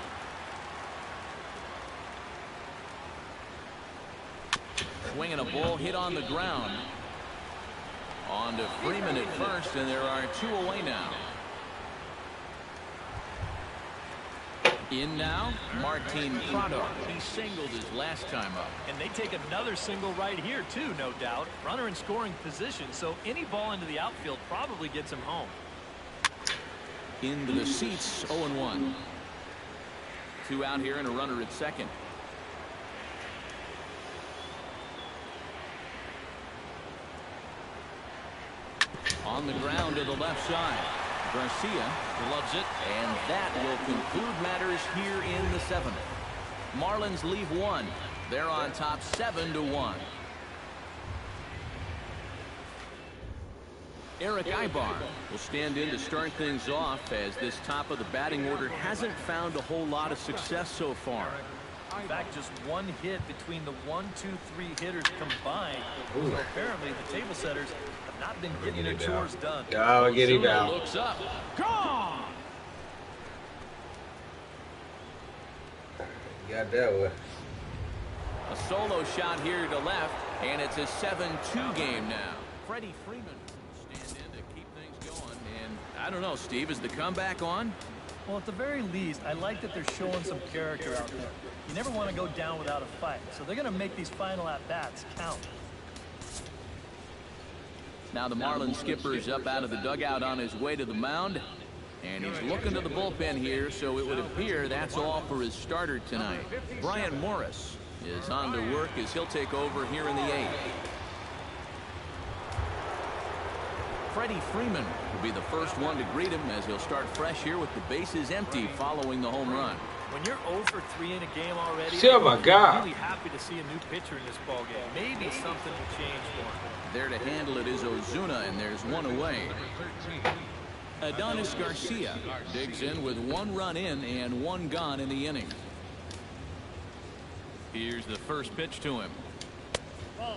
Swinging a ball hit on the ground. On to Freeman at first, and there are 2 away now. In now, Martin Prado. He singled his last time up. And they take another single right here, too, no doubt. Runner in scoring position, so any ball into the outfield probably gets him home. Into the seats, 0-1. 2 out here and a runner at second. On the ground to the left side. Garcia loves it, and that will conclude matters here in the 7th. Marlins leave 1. They're on top 7-1. Eric Ibar will stand in to start things off, as this top of the batting order hasn't found a whole lot of success so far. In fact, just 1 hit between the 1, 2, 3 hitters combined. So apparently the table setters have not been getting their chores done. Oh, get him out. Looks up. Gone! Got that one. A solo shot here to left, and it's a 7-2 game now. Freddie Freeman will stand in to keep things going. And I don't know, Steve, is the comeback on? Well, at the very least, I like that they're showing some character out there. You never want to go down without a fight, so they're going to make these final at-bats count. Now the Marlins skipper is up out of the dugout on his way to the mound, and he's looking to the bullpen here, so it would appear that's all for his starter tonight. Brian Morris is on to work as he'll take over here in the 8th. Freddie Freeman will be the first one to greet him, as he'll start fresh here with the bases empty following the home run. When you're 0 for 3 in a game already, Oh my God. I'm really happy to see a new pitcher in this ballgame. Maybe something will change for him. There to handle it is Ozuna, and there's 1 away. Adonis Garcia digs in with 1 run in and 1 gone in the inning. Here's the first pitch to him.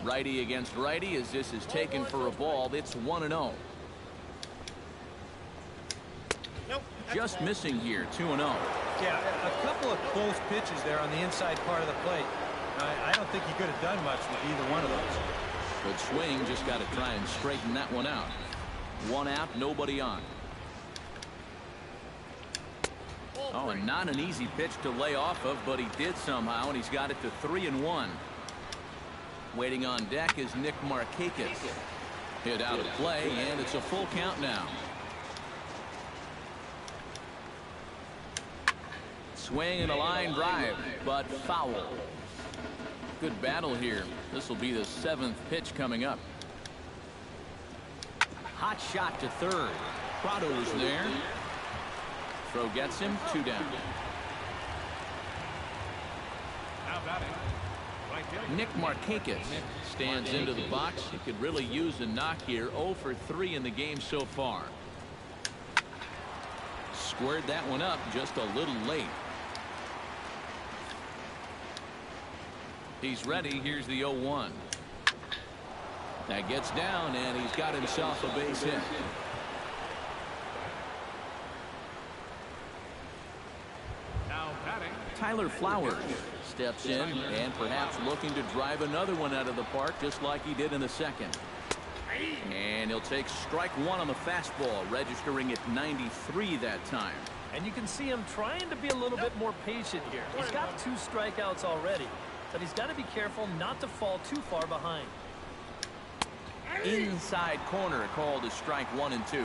Righty against righty, as this is taken for a ball. It's 1-0. just missing here, 2-0. Yeah, a couple of close pitches there on the inside part of the plate. I don't think he could have done much with either one of those. Good swing, just got to try and straighten that one out. 1 out, nobody on. Oh, and not an easy pitch to lay off of, but he did somehow, and he's got it to 3-1. Waiting on deck is Nick Markakis. Hit out of play, and it's a full count now. Swing and a line drive, but foul. Good battle here. This will be the 7th pitch coming up. Hot shot to third. Prado's there. Throw gets him, 2 down. Now batting. Right fielder. Nick Markakis stands into the box. He could really use a knock here. 0 for 3 in the game so far. Squared that one up just a little late. He's ready. Here's the 0-1. That gets down, and he's got himself a base hit. Now batting. Tyler Flowers steps in and perhaps looking to drive another one out of the park just like he did in the second. And he'll take strike 1 on the fastball, registering at 93 that time. And you can see him trying to be a little bit more patient here. He's got 2 strikeouts already, but he's got to be careful not to fall too far behind. Inside corner called as strike 1 and 2.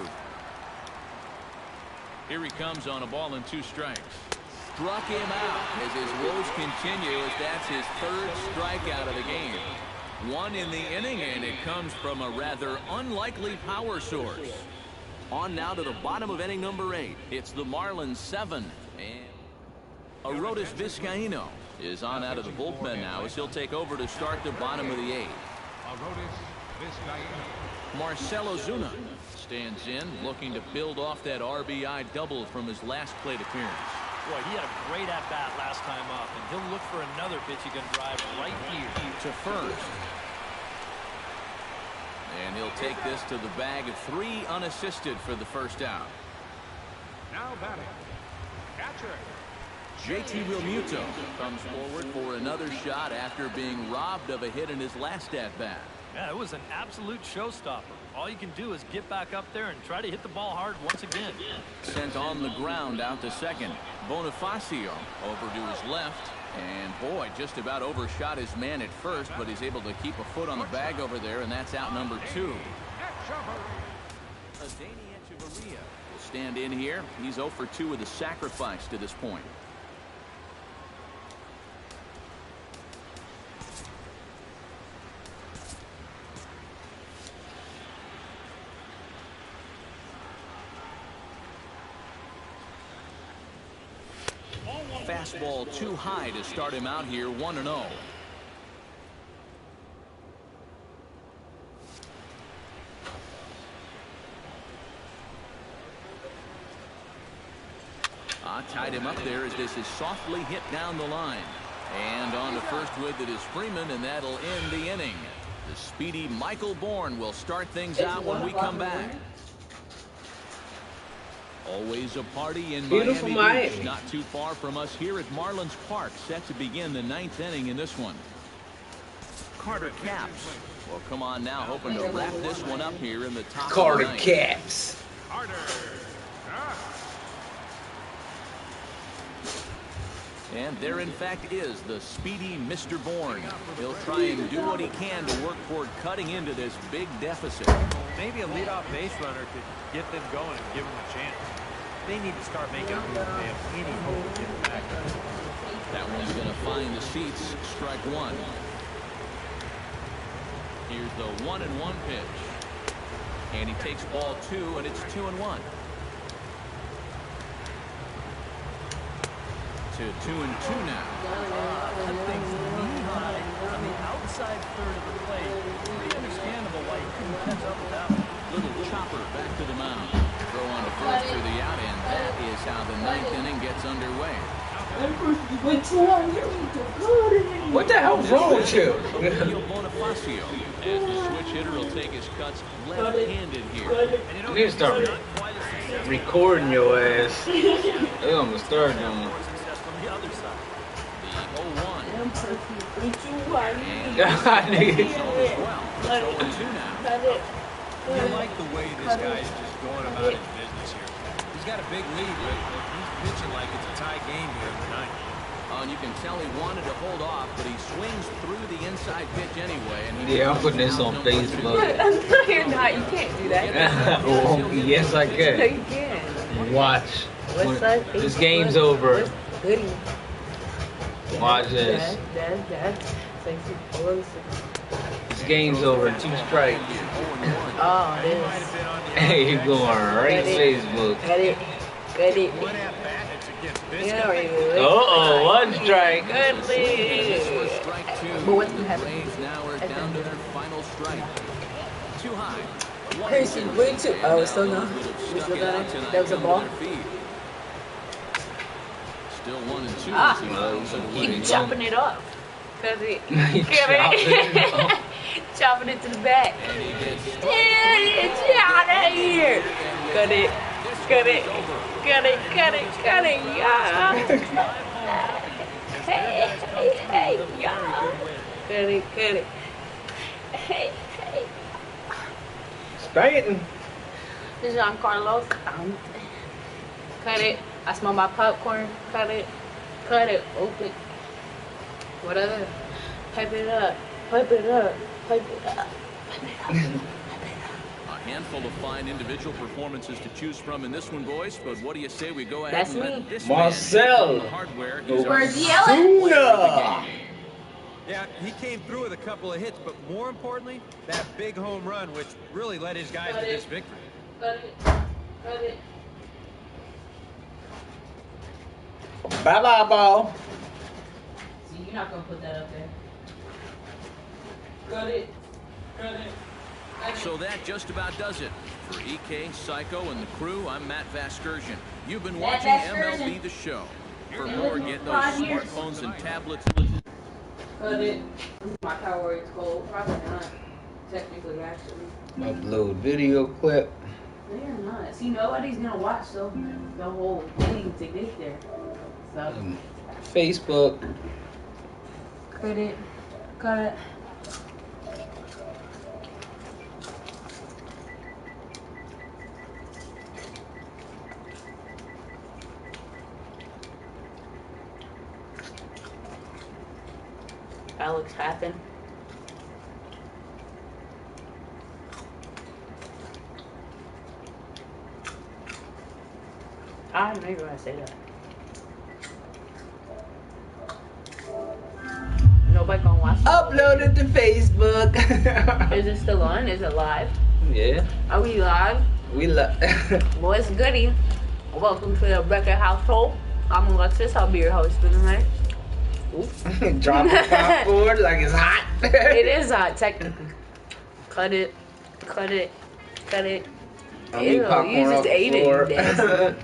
Here he comes on a ball and 2 strikes. Struck him out as his woes continue, as that's his 3rd strikeout of the game. 1 in the inning, and it comes from a rather unlikely power source. On now to the bottom of inning number 8. It's the Marlins 7. And Arodys Vizcaíno is on out of the bullpen now as he'll take over to start the bottom of the 8th. Arodys Vizcaíno. Marcell Ozuna stands in, looking to build off that RBI double from his last plate appearance. Boy, he had a great at-bat last time up, and he'll look for another pitch he can drive right here. To first. And he'll take this to the bag of 3 unassisted for the first out. Now batting. Catcher. JT Realmuto comes forward for another shot after being robbed of a hit in his last at-bat. Yeah, it was an absolute showstopper. All you can do is get back up there and try to hit the ball hard once again. Sent on the ground out to second. Bonifacio over to his left. And boy, just about overshot his man at first, but he's able to keep a foot on the bag over there, and that's out number 2. Adeiny Echeverria will stand in here. He's 0 for 2 with a sacrifice to this point. Fastball too high to start him out here, 1-0. Tied him up there as this is softly hit down the line. And on to first with it is Freeman, and that'll end the inning. The speedy Michael Bourne will start things out when we come back. Always a party in Miami Beach, not too far from us here at Marlins Park, set to begin the 9th inning in this one. Carter Capps will come on now, hoping to wrap this one up here in the top of the 9th. Carter Capps. Carter. And there, in fact, is the speedy Mr. Bourne. He'll try and do what he can to work toward cutting into this big deficit. Maybe a leadoff base runner could get them going and give them a chance. They need to start making a move if they have any hope of getting back. That one's going to find the seats. Strike 1. Here's the 1-1 pitch. And he takes ball 2, and it's 2-1. To 2-2 now. That thing's knee-high on the outside third of the plate. Pretty understandable why he couldn't catch up with that one. Little chopper back to the mound. Throw on to first for the out, and that is how the 9th inning gets underway. What the hell's wrong with you? Bonifacio As the switch hitter will take his cuts left-handed here. You need to start recording your ass. They're gonna start doing. The 0-1. And You like the way this guy is just going about his business here. He's got a big lead, but he's pitching like it's a tie game here in the ninth. And you can tell he wanted to hold off, but he swings through the inside pitch anyway. And he Yeah, I'm putting this on Facebook. No, you're not. You can't do that. Oh, yes, I No, can. you can. Watch. What's When that? this game's over. Goodie. Watch this. Dad. This game's over. 2 strikes. Oh, this. Hey, you're going right to Facebook. Got it. One at bat, it's against this Yeah, guy. Uh-oh, 1 strike. Good lead. But what's gonna happen? Braves now are down to their final strike. Too high. Crazy, way too. Oh, it's still not. We still got it. That was a ball. Still 1 and 2. Ah, So keep chopping it off. Cause it. Chopping it off. Chopping it to the back. And he gets Get out of here. Cut it. Yeah. Hey, y'all. Cut it. Hey. Spanking. This is John Carlos. Cut it. I smell my popcorn. Cut it. Open. What other? Pipe it up. a handful of fine individual performances to choose from in this one, boys. But what do you say we go ahead That's and me. let this Marcel. man take the hardware? He's our Ozuna. Yeah, he came through with a couple of hits, but more importantly, that big home run, which really led his guys to this victory. Cut it. Bye-bye, ball. See, you're not gonna put that up there. Cut it. So that just about does it. For EK, Psycho, and the crew, I'm Matt Vasgersian. You've been watching MLB The Show. For more, get those smartphones and tablets. Cut it. My power is cold. Probably not. Technically, actually. Upload video clip. They're not. See, nobody's gonna watch the whole thing to get there. So. Facebook. Cut it. Alex Happen. I know you're gonna say that. Nobody gonna watch it. Upload it to Facebook. Is it still on? Is it live? Yeah. Are we live? We love. Well, it's goody. Welcome to the Becker household. I'm Alexis. I'll be your host for tonight. Drop the popcorn like it's hot. It is hot, technically. Cut it. I mean, popcorn you off just the ate floor. it. Nasty.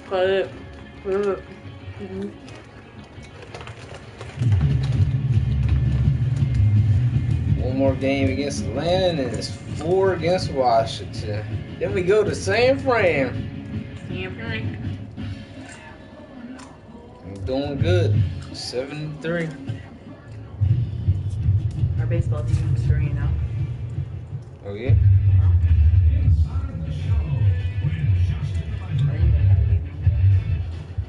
Cut it. One more game against Atlanta and it's 4 against Washington. Then we go to San Fran. I'm doing good. 7-3. Our baseball team is 3-0. Oh yeah.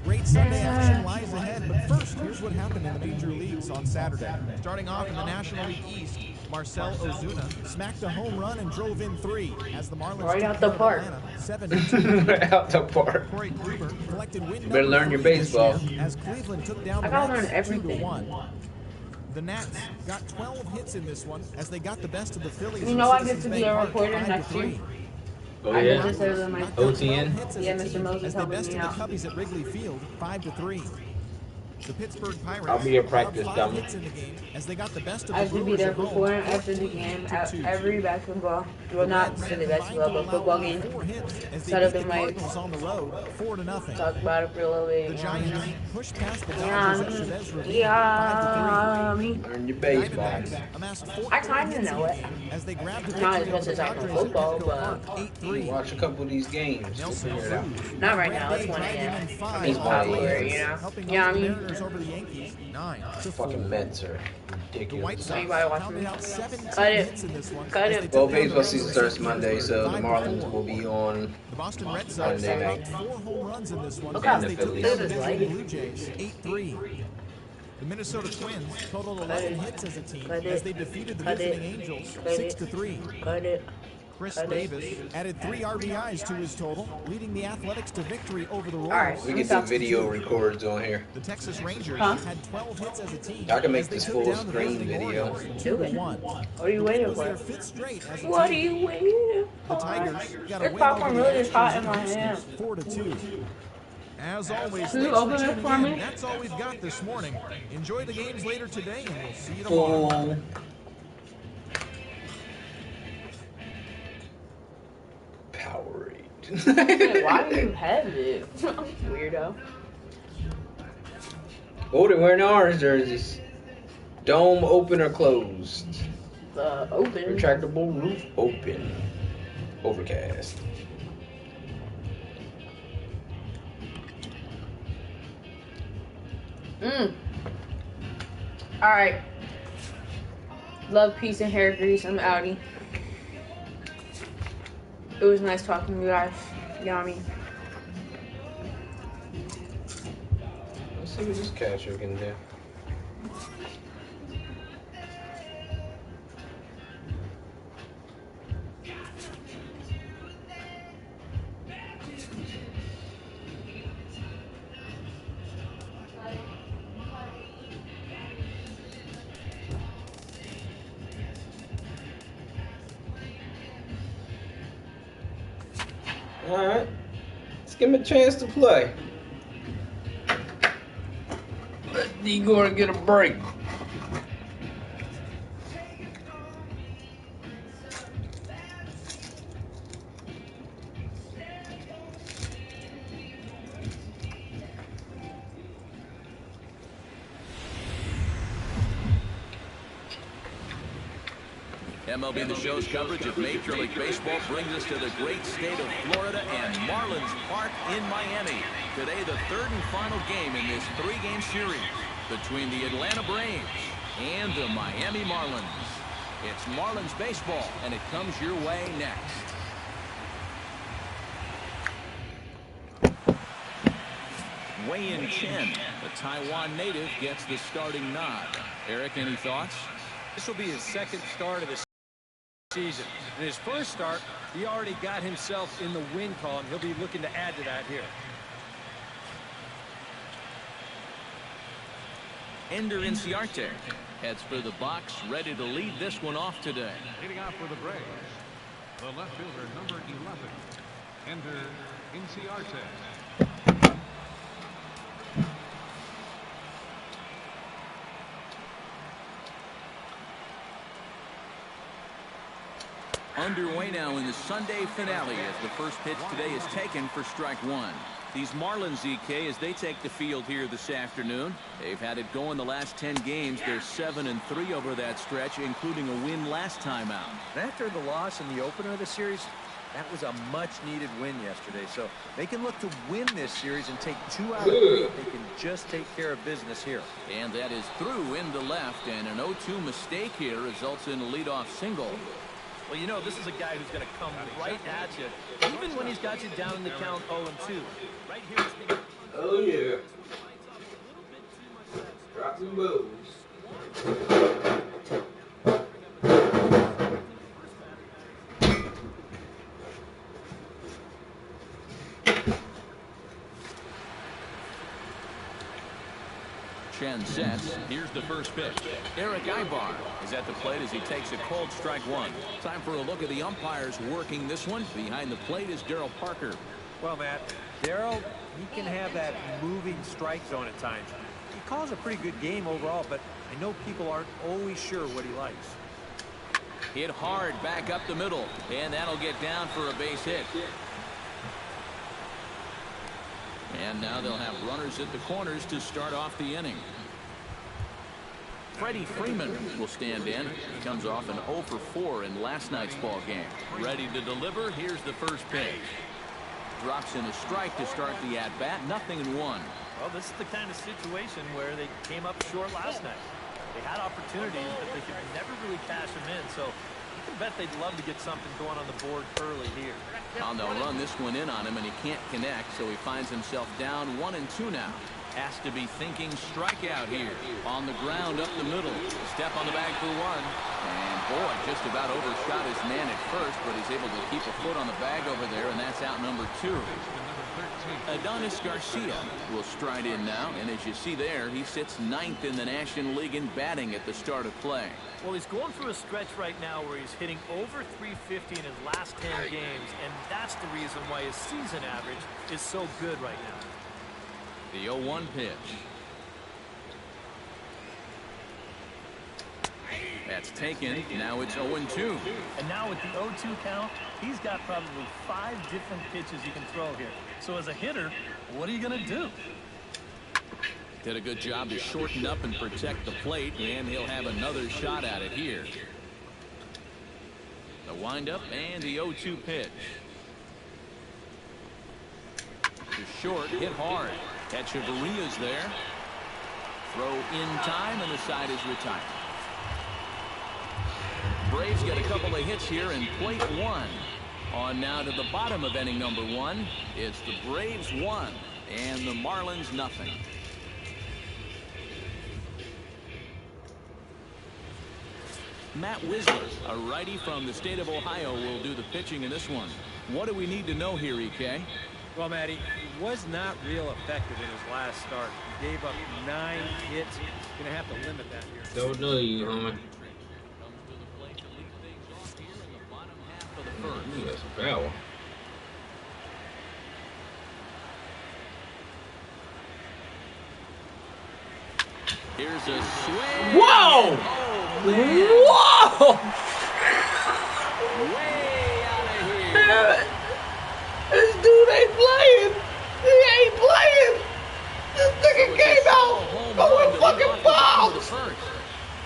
Great Sunday action lies ahead, but first, here's what happened in the major leagues on Saturday. Starting off in the National League East, Marcel Ozuna smacked a home run and drove in 3 as the Marlins Right out the park. 7-2. Out the park. Corey Kluber collected win Better learn your baseball. as Cleveland took down I the gotta Mets learn everything. 2-1. The Nats got 12 hits in this one as they got the best of the Phillies. You in know I get Citizens to be Bank a Park, reporter 5-3. next year. Oh I yeah. did this over my OTN? Hits as Yeah, a Mr. team Moses as they helping bested me the out. Cubbies at Wrigley Field 5-3. The Pittsburgh Pirates I'll be a allowed practice 5 dummy. hits in the game as they got the best of I the have to be Brewers there at home, before and after the game at 14-2. every basketball. Well, not really basketball, but football game. 4 hits as they Set up beat in the my Cardinals on the road 4-0. talk about it for a little bit. The Giants pushed past the Yeah, Dodgers at Chavez Ravine yeah, 5-3. me. Learn your The base Diamondbacks box. amassed I 14 kinda hits in know the it. game as they grabbed a Not victory as much over as the I know Padres at football, Petco but Park 8-3. Watch a couple of these games. You'll Nelson figure it out. Cruz Not right had a now. bad It's day, 1 dragging a.m. in 5 It's on popular, offense, you know? helping Yeah, I the mean, Mariners over the Yankees 9-4. Fucking Mets are The White ridiculous. Sox Anybody watch pounded me? out 17 Cut it. hits in this one. Cut as it. they took Well, down the baseball Rays season in starts St. Monday, so the 5-4. Marlins will be on The Boston Red Sox Monday allowed night. 4 home runs in this one Look as how they took Phillies. down the this is visiting light. Blue Jays 8-3. The Minnesota Twins totaled Cut 11 it. hits as a team Cut as it. they defeated the Cut visiting it. Angels Cut it. 6-3. Cut it. Chris Cut it. Davis added 3 RBIs to his total, leading the Athletics to victory over the Royals. Alright, We can do video records on here. The Texas Rangers Huh? had 12 hits as a team. I can make as they this took full down the screen visiting video. Orioles Do it. 2-1. What are you The win waiting was for? their 5th straight as a What are team. you waiting The for? Tigers got a This win popcorn over the really is hot Astros in my Houston, hand. 4-2. As always, Can you thanks for open it tuning for in. me? That's all we've got this morning. Enjoy the games later today, and we'll see you tomorrow. Full Powerade. Why do you have it? Weirdo. Oh, they're wearing orange jerseys. Dome open or closed? Open. Retractable roof open. Overcast. Alright. Love, peace, and hair grease. I'm outie. It was nice talking to you guys. Yummy. Let's see what this catcher can do. Alright. Let's give him a chance to play. Let D Gordon get a break. MLB The Show's coverage of Major League Baseball brings us to the great state of Florida and Marlins Park in Miami. Today, the third and final game in this 3-game series between the Atlanta Braves and the Miami Marlins. It's Marlins baseball, and it comes your way next. Wei-Yin Chen, the Taiwan native, gets the starting nod. Eric, any thoughts? This will be his second start of the season. In his first start, he already got himself in the win column. He'll be looking to add to that here. Ender Inciarte heads for the box, ready to lead this one off today. Leading off for the Braves, the left fielder, number 11, Ender Inciarte. Underway now in the Sunday finale as the first pitch today is taken for strike one. These Marlins, EK, as they take the field here this afternoon, they've had it going the last 10 games. They're 7-3 over that stretch, including a win last time out. After the loss in the opener of the series, that was a much-needed win yesterday. So they can look to win this series and take 2 out of 3 if they can just take care of business here. And that is through into left, and an 0-2 mistake here results in a leadoff single. Well, you know, this is a guy who's going to come right at you, even when he's got you down in the count 0-2. Right here, it's been... Oh, yeah. Drop some bows. Chen sets. Here's the first pitch. Eric Ibar is at the plate as he takes a cold strike one. Time for a look at the umpires working this one. Behind the plate is Darryl Parker. Well, Matt, Darryl, he can have that moving strike zone at times. You calls a pretty good game overall, but I know people aren't always sure what he likes. Hit hard back up the middle, and that'll get down for a base hit. And now they'll have runners at the corners to start off the inning. Freddie Freeman will stand in. He comes off an 0 for 4 in last night's ball game. Ready to deliver. Here's the first pitch. Drops in a strike to start the at-bat. 0-1. Well, this is the kind of situation where they came up short last night. They had opportunities, but they could never really cash them in. So you can bet they'd love to get something going on the board early here. Well, they'll run this one in on him, and he can't connect, so he finds himself down 1-2 now. Has to be thinking strikeout here. On the ground up the middle. Step on the bag for one. And boy, just about overshot his man at first, but he's able to keep a foot on the bag over there, and that's out number 2. Adonis Garcia will stride in now, and as you see there, he sits 9th in the National League in batting at the start of play. Well, he's going through a stretch right now where he's hitting over 350 in his last 10 games, and that's the reason why his season average is so good right now. The 0-1 pitch. That's taken. Now it's 0-2. And now with the 0-2 count, he's got probably 5 different pitches he can throw here. So as a hitter, what are you going to do? Did a good job to shorten up and protect the plate, and he'll have another shot at it here. The windup and the 0-2 pitch. To short, hit hard. Echeverria's there. Throw in time, and the side is retired. Braves get a couple of hits here in plate 1. On now to the bottom of inning number 1. It's the Braves 1 and the Marlins 0. Matt Wisler, a righty from the state of Ohio, will do the pitching in this one. What do we need to know here, EK? Well, Matty, he was not real effective in his last start. He gave up 9 hits. Going to have to limit that here. Don't know you, homie. That's a bad one. Here's a swing. Whoa! Oh, whoa! Way out of here. This dude ain't playing. He ain't playing. This nigga came out going fucking balls.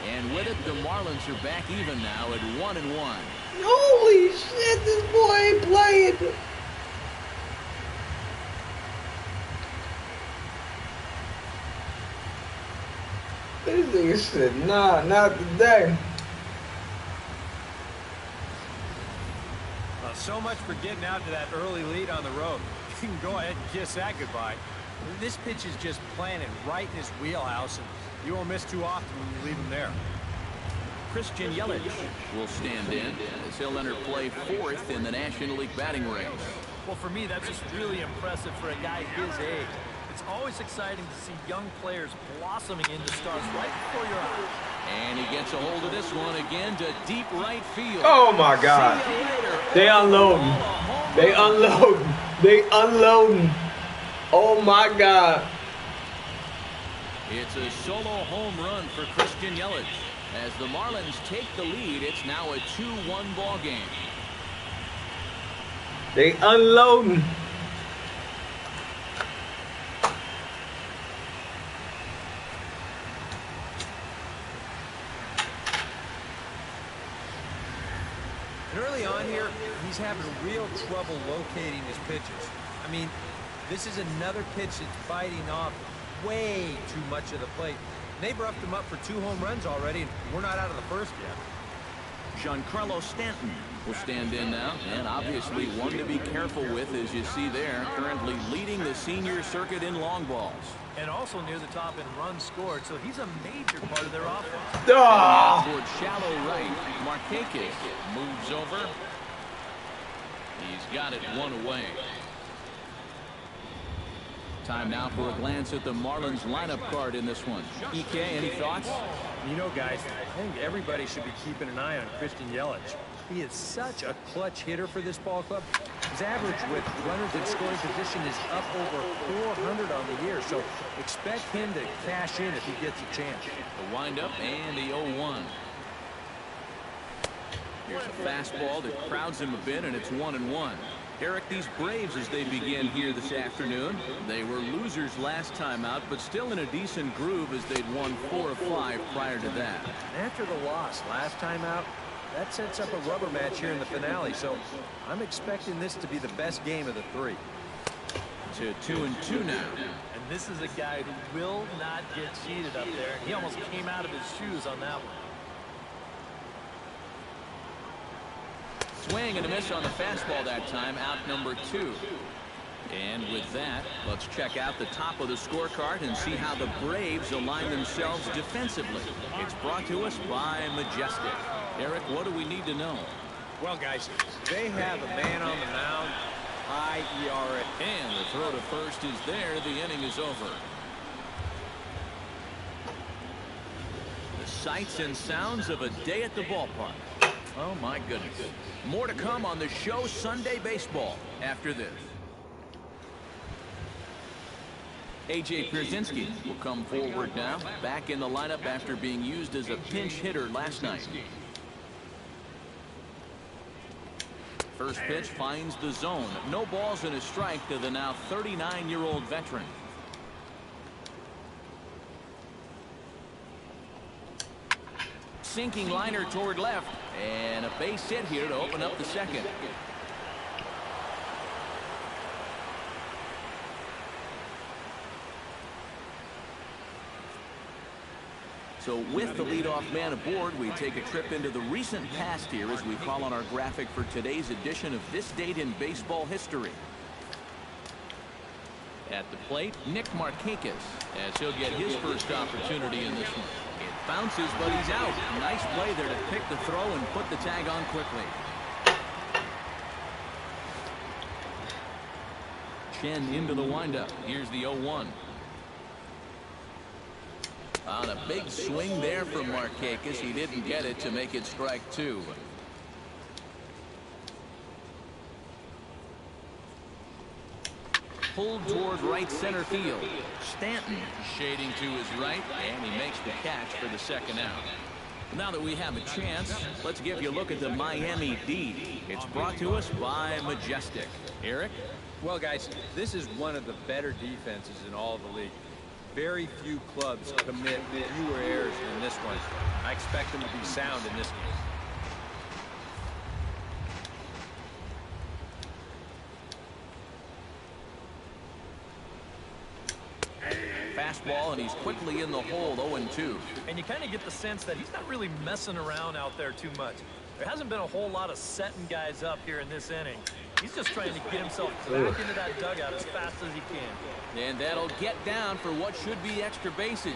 And with it, the Marlins are back even now at 1-1. Holy shit, this boy ain't playing. This nigga said, nah, not today. Well, so much for getting out to that early lead on the road. You can go ahead and kiss that goodbye. This pitch is just planted right in his wheelhouse, and you won't miss too often when you leave him there. Christian Yelich will stand in as he'll enter play 4th in the National League batting range. Well, for me, that's just really impressive for a guy his age. It's always exciting to see young players blossoming into stars right before your eyes. And he gets a hold of this one again to deep right field. Oh my God. They unloading. They unloading. They unloading. Oh my God. It's a solo home run for Christian Yelich. As the Marlins take the lead, it's now a 2-1 ball game. They unloading. And early on here, he's having real trouble locating his pitches. I mean, this is another pitch that's biting off way too much of the plate. They've roughed him up for 2 home runs already, and we're not out of the first yet. Giancarlo Stanton will stand in now, and obviously one to be careful with, as you see there, currently leading the senior circuit in long balls. And also near the top in runs scored, so he's a major part of their offense. Toward shallow right, Marquez moves over. He's got it 1 away. Time now for a glance at the Marlins lineup card in this one. EK, any thoughts? You know, guys, I think everybody should be keeping an eye on Christian Yelich. He is such a clutch hitter for this ball club. His average with runners in scoring position is up over 400 on the year, so expect him to cash in if he gets a chance. The windup and the 0-1. Here's a fastball that crowds him a bit, and it's 1-1. Eric, these Braves, as they begin here this afternoon, they were losers last time out, but still in a decent groove as they'd won 4 of 5 prior to that. After the loss last time out, that sets up a rubber match here in the finale, so I'm expecting this to be the best game of the 3. To 2-2 now. And this is a guy who will not get cheated up there. He almost came out of his shoes on that one. Swing and a miss on the fastball that time, out number 2. And with that, let's check out the top of the scorecard and see how the Braves align themselves defensively. It's brought to us by Majestic. Eric, what do we need to know? Well, guys, they have a man on the mound, high ERA. And the throw to first is there. The inning is over. The sights and sounds of a day at the ballpark. Oh, my goodness. More to come on the show Sunday Baseball after this. A.J. Pierzynski will come forward now, back in the lineup after being used as a pinch hitter last night. First pitch finds the zone. No balls and a strike to the now 39-year-old veteran. Sinking liner toward left, and a base hit here to open up the second. So with the leadoff man aboard, we take a trip into the recent past here as we call on our graphic for today's edition of This Date in Baseball History. At the plate, Nick Markakis, as he'll get his first opportunity in this one. It bounces, but he's out. Nice play there to pick the throw and put the tag on quickly. Chen into the windup. Here's the 0-1. On a big swing there from Markakis. He didn't get it to make it strike 2. Pulled toward right center field. Stanton shading to his right, and he makes the catch for the second out. Now that we have a chance, let's give you a look at the Miami D. It's brought to us by Majestic. Eric? Well, guys, this is one of the better defenses in all of the league. Very few clubs commit fewer errors than this one. I expect them to be sound in this game. Fastball, and he's quickly in the hole, 0-2. And you kind of get the sense that he's not really messing around out there too much. There hasn't been a whole lot of setting guys up here in this inning. He's just trying to get himself back into that dugout as fast as he can. And that'll get down for what should be extra bases.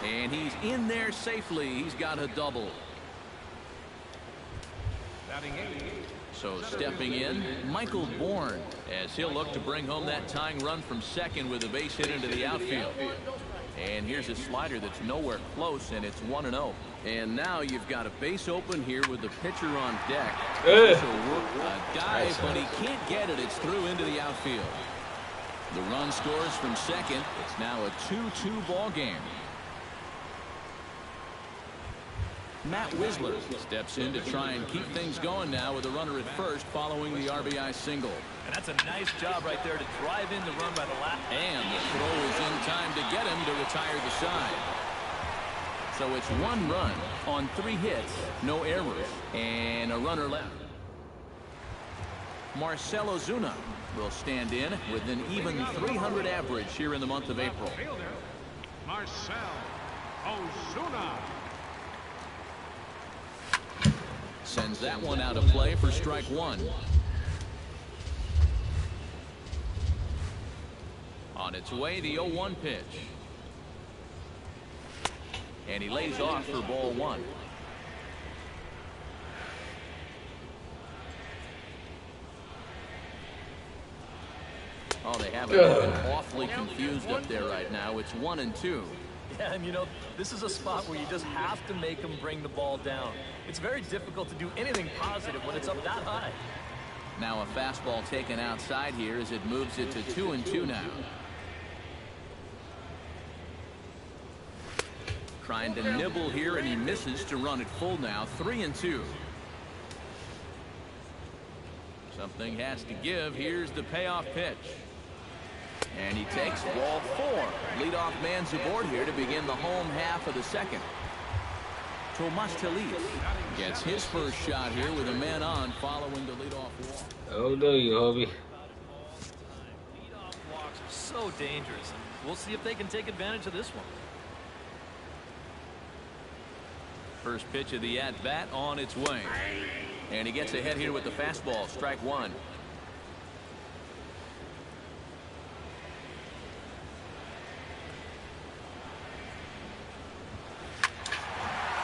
And he's in there safely. He's got a double. So stepping in, Michael Bourne, as he'll look to bring home that tying run from second with a base hit into the outfield. And here's a slider that's nowhere close, and it's 1-0. And now you've got a base open here with the pitcher on deck. This will work a dive, but he can't get it. It's through into the outfield. The run scores from second. It's now a 2-2 ball game. Matt Wisler steps in to try and keep things going now with a runner at first following the RBI single. And that's a nice job right there to drive in the run by the last. And the throw is in time to get him to retire the side. So it's 1 run on 3 hits, no errors, and a runner left. Marcell Ozuna will stand in with an even 300 average here in the month of April. Marcell Ozuna. Sends that one out of play for strike 1. On its way, the 0-1 pitch. And he lays off for ball 1. Oh, they have it awfully confused up there right now. It's 1-2. Yeah, and you know, this is a spot where you just have to make them bring the ball down. It's very difficult to do anything positive when it's up that high. Now a fastball taken outside here as it moves it to 2-2 now. Trying to nibble here, and he misses to run it full now. 3-2. Something has to give. Here's the payoff pitch. And he takes ball 4. Leadoff man's aboard here to begin the home half of the second. Tomas Telis gets his first shot here with a man on following the leadoff walk. Oh, do you, Hobie? Leadoff walks are so dangerous, and we'll see if they can take advantage of this one. First pitch of the at-bat on its way. And he gets ahead here with the fastball. Strike 1.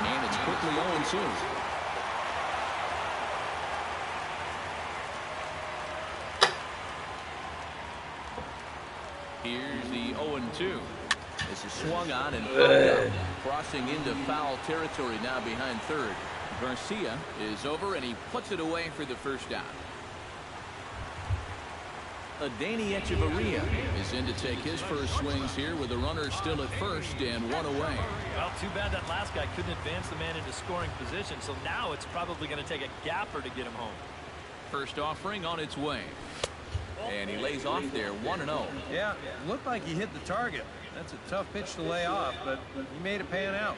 And it's quickly 0-2. Here's the 0-2. This is swung on and up, crossing into foul territory now behind third. Garcia is over, and he puts it away for the first out. Adani Echeverria is in to take his first swings here with the runner still at first and one away. Well, too bad that last guy couldn't advance the man into scoring position, so now it's probably going to take a gapper to get him home. First offering on its way. And he lays off there, 1-0. Yeah, it looked like he hit the target. That's a tough pitch to lay off, but he made it pan out.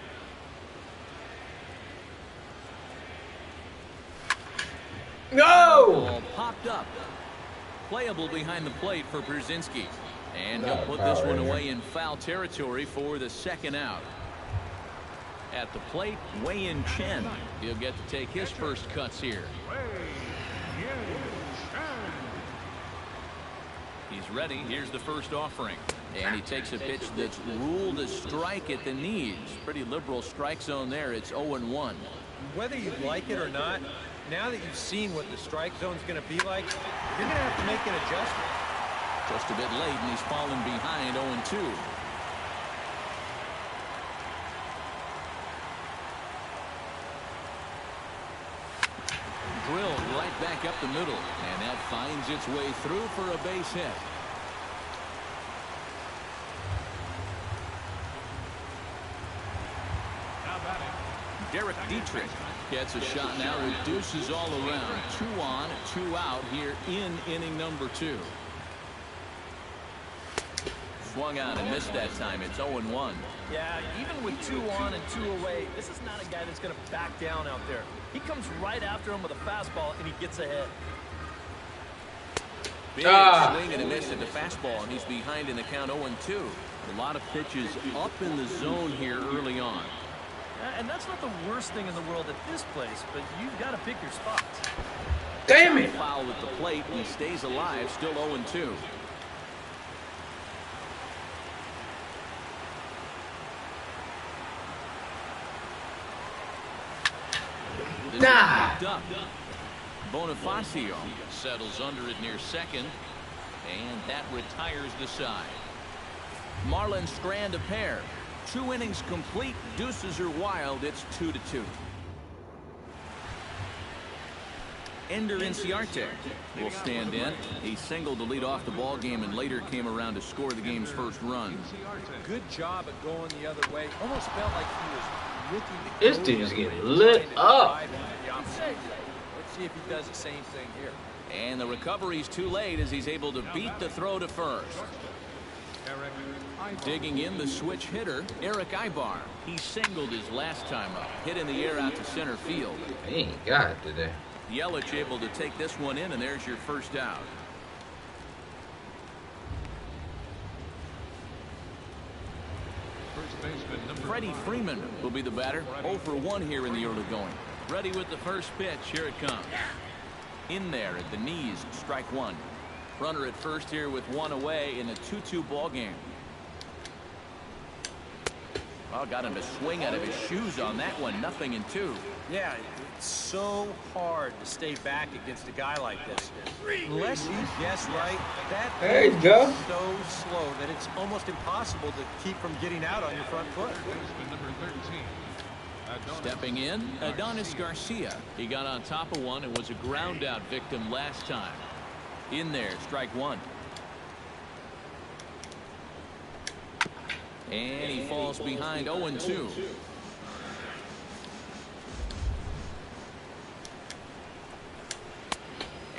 No! Ball popped up. Playable behind the plate for Brzezinski. And he'll put this one away in foul territory for the second out. At the plate, Wei-Yin Chen. He'll get to take his first cuts here. He's ready. Here's the first offering. And he takes a pitch that's ruled a strike at the knees. Pretty liberal strike zone there. It's 0-1. Whether you like it or not, now that you've seen what the strike zone's going to be like, you're going to have to make an adjustment. Just a bit late, and he's fallen behind 0-2. Drilled right back up the middle, and that finds its way through for a base hit. Derek Dietrich gets a shot now, reduces all around. 2 on, 2 out here in inning number 2. Swung out and missed that time. It's 0-1. Yeah, even with 2 on and 2 away, this is not a guy that's going to back down out there. He comes right after him with a fastball, and he gets ahead. Big swing and a miss at the fastball, and he's behind in the count 0-2. A lot of pitches up in the zone here early on. And that's not the worst thing in the world at this place, but you've got to pick your spots. Damn it! Foul at the plate, and he stays alive, still 0-2. Up. Bonifacio settles under it near second, and that retires the side. Marlon Strand a pair. 2 innings complete. Deuces are wild. It's 2-2. Ender Inciarte will stand in. He singled to lead off the ball game and later came around to score the game's first run. Good job at going the other way. Almost felt like he was looking to This dude's getting lit up. Let's see if he does the same thing here. And the recovery's too late as he's able to beat the throw to first. Digging in the switch hitter, Eric Ibar. He singled his last time up, hit in the air out to center field. He ain't got it today. Yelich able to take this one in, and there's your first out. Freddie Freeman will be the batter. 0 for 1 here in the early going. Ready with the first pitch. Here it comes. In there at the knees, strike 1. Runner at first here with 1 away in a 2-2 ball game. Oh, got him to swing out of his shoes on that one. 0-2. Yeah, it's so hard to stay back against a guy like this. Unless you guess right, that There you pitch go. is so slow that it's almost impossible to keep from getting out on your front foot. Number 13. Stepping in, Adonis Garcia. He got on top of one and was a ground out victim last time. In there, strike one. And he falls behind 0-2.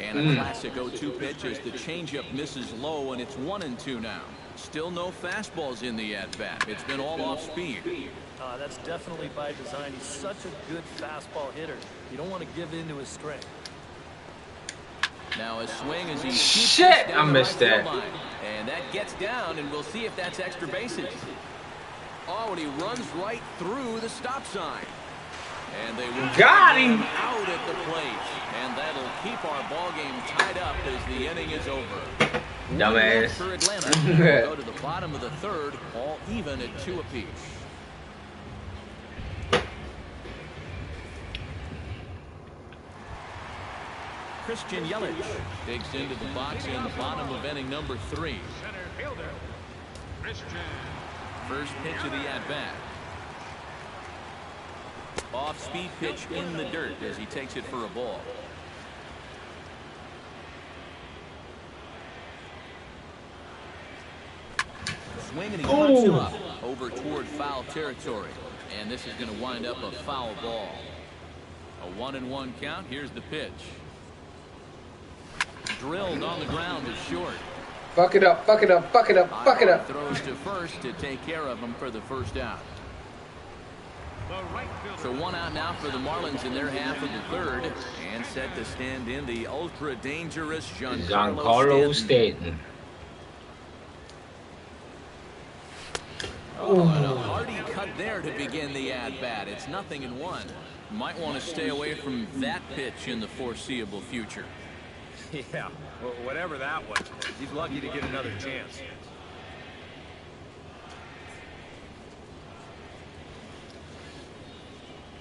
And a classic 0-2 pitch as the changeup misses low, and it's 1-2 now. Still no fastballs in the at-bat. It's been all off speed. That's definitely by design. He's such a good fastball hitter. You don't want to give in to his strength. Now a swing as he Shit, I missed that. And that gets down, and we'll see if that's extra bases. Oh, and he runs right through the stop sign. And they will got him out at the plate. And that'll keep our ball game tied up as the inning is over. Dumbass. For Atlanta, go to the bottom of the third, all even at 2 apiece. Christian Yelich digs into the box in the bottom of inning number 3. Center fielder, Christian. First pitch of the at-bat. Off-speed pitch in the dirt as he takes it for a ball. Swing and he punches him up over toward foul territory. And this is going to wind up a foul ball. A 1-1 count. Here's the pitch. Drilled on the ground is short. Fuck it up, fuck it up, fuck it up, fuck it up. Throws to first to take care of him for the first out. So 1 out now for the Marlins in their half of the third. And set to stand in the ultra-dangerous Giancarlo Stanton. Oh, and a hearty cut there to begin the at-bat. It's 0-1. Might want to stay away from that pitch in the foreseeable future. Yeah, well, whatever that was, he's lucky to get another chance.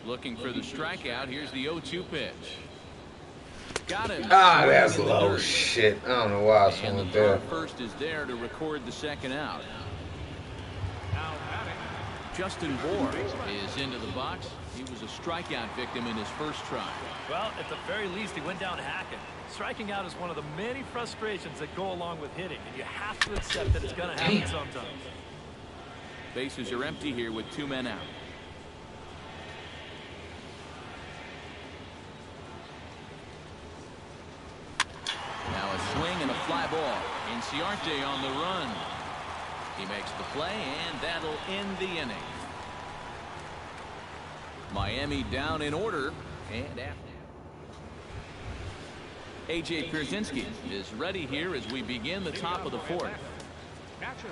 Looking for the strikeout. Here's the 0-2 pitch. Got him. Ah, that's low shit. I don't know why I was And the with that. first is there to record the second out. Justin Bohr is into the box. He was a strikeout victim in his first try. Well, at the very least, he went down hacking. Striking out is one of the many frustrations that go along with hitting, and you have to accept that it's going to happen sometimes. Bases are empty here with 2 men out. Now a swing and a fly ball. Inciarte on the run. He makes the play, and that'll end the inning. Miami down in order, and after. A.J. Pierzynski is ready here as we begin the top of the fourth. Catcher,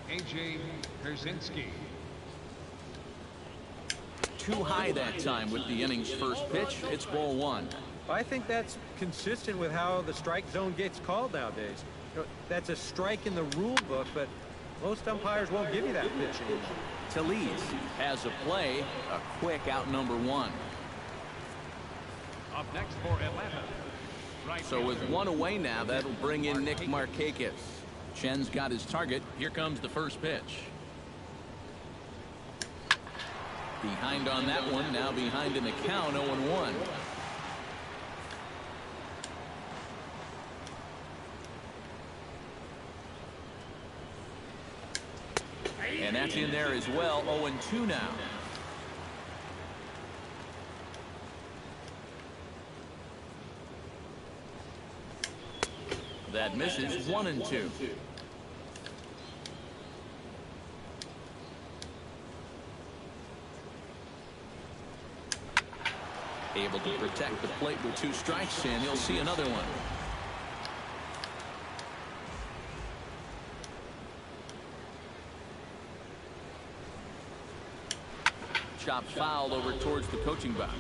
A.J. Pierzynski. Too high that time with the inning's first pitch. It's ball 1. I think that's consistent with how the strike zone gets called nowadays. You know, that's a strike in the rule book, but most umpires won't give you that pitch anymore. Tellez has a play, a quick out number 1. Up next for Atlanta. Right So with 1 away now, that'll bring in Nick Markakis. Chen's got his target. Here comes the first pitch. Behind on that one, now behind in the count, 0-1. And that's in there as well, 0-2 now. That misses, 1-2. Able to protect the plate with 2 strikes, and you'll see another one. Chop fouled over towards the coaching box.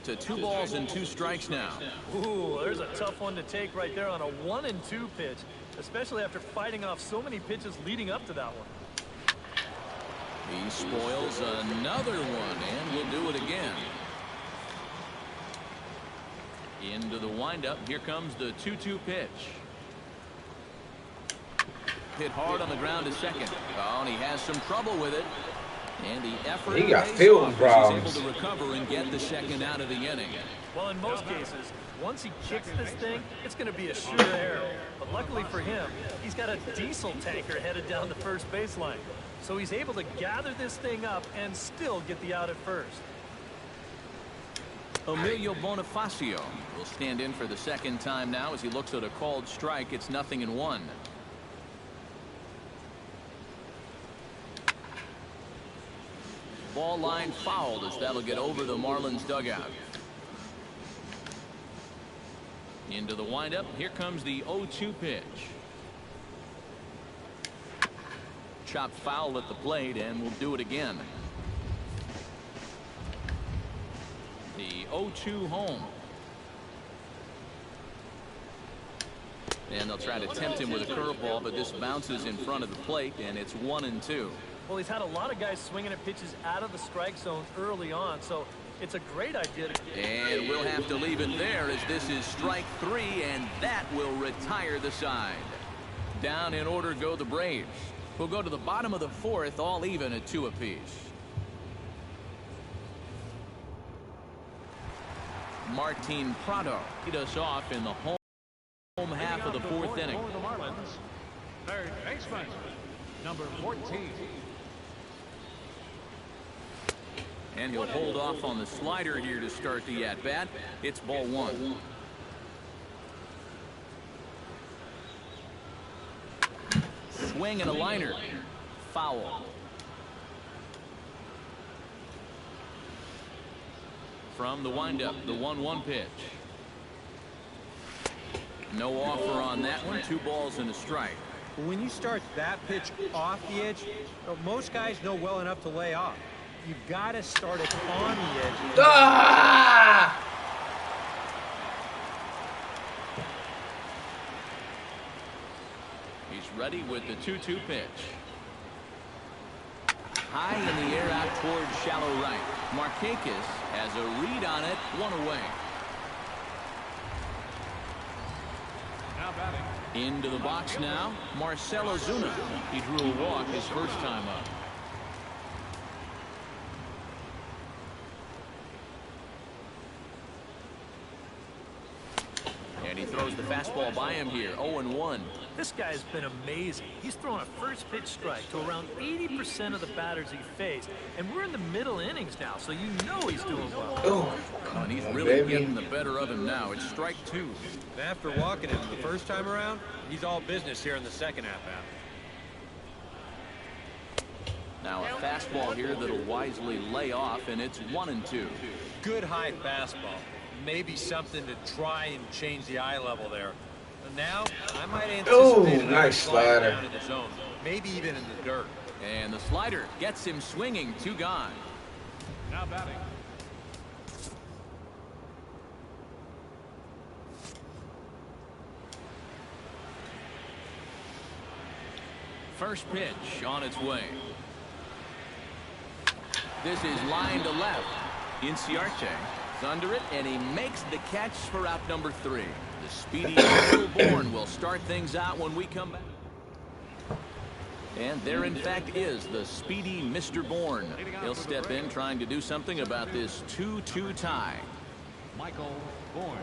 to 2 balls and 2 strikes now. Ooh, there's a tough one to take right there on a 1-2 pitch, especially after fighting off so many pitches leading up to that one. He spoils another one, and will do it again. Into the windup. Here comes the 2-2 pitch. Hit hard on the ground to second. Oh, and he has some trouble with it. And the effort. He got fielding problems. He's able to recover and get the second out of the inning. Well, in most cases, once he kicks this thing, it's going to be a sure error. But luckily for him, he's got a diesel tanker headed down the first baseline. So he's able to gather this thing up and still get the out at first. Emilio Bonifacio will stand in for the second time now as he looks at a called strike. It's 0-1. Ball line fouled as that'll get over the Marlins dugout. Into the windup. Here comes the 0-2 pitch. Chopped foul at the plate, and we'll do it again. The 0-2 home. And they'll try to tempt him with a curveball, but this bounces in front of the plate, and it's 1-2. Well, he's had a lot of guys swinging at pitches out of the strike zone early on, so it's a great idea. And we'll have to leave it there as this is strike 3, and that will retire the side. Down in order go the Braves. We'll go to the bottom of the 4th, all even at 2 apiece. Martin Prado lead us off in the home half of the 4th inning. For the Marlins, third baseman, number 14. And he'll hold off on the slider here to start the at-bat. It's ball 1. Swing and a liner. Foul. From the windup, the 1-1 pitch. No offer on that one. 2 balls and a strike. When you start that pitch off the edge, most guys know well enough to lay off. You've got to start it on the edge. Ah! He's ready with the 2-2 pitch. High in the air out towards shallow right. Markakis has a read on it. 1 away. Now batting. Into the box now. Marcell Ozuna. He drew a walk his first time up. And he throws the fastball by him here. 0-1. This guy's been amazing. He's thrown a first pitch strike to around 80% of the batters he faced. And we're in the middle innings now, so you know he's doing well. Oh, And he's really getting the better of him now. It's strike 2. And after walking him the first time around, he's all business here in the second at-bat. Now a fastball here that'll wisely lay off, and it's 1-2. Good high fastball. Maybe something to try and change the eye level there. But now, I might anticipate nice slider. down in the zone, maybe even in the dirt. And the slider gets him swinging. 2 gone. Now batting. First pitch on its way. This is line to left. Inciarte is under it, and he makes the catch for out number 3. The speedy Mr. Bourne will start things out when we come back. And there, in fact, is the speedy Mr. Bourne. He'll step in trying to do something about this 2-2 tie. Michael Bourne.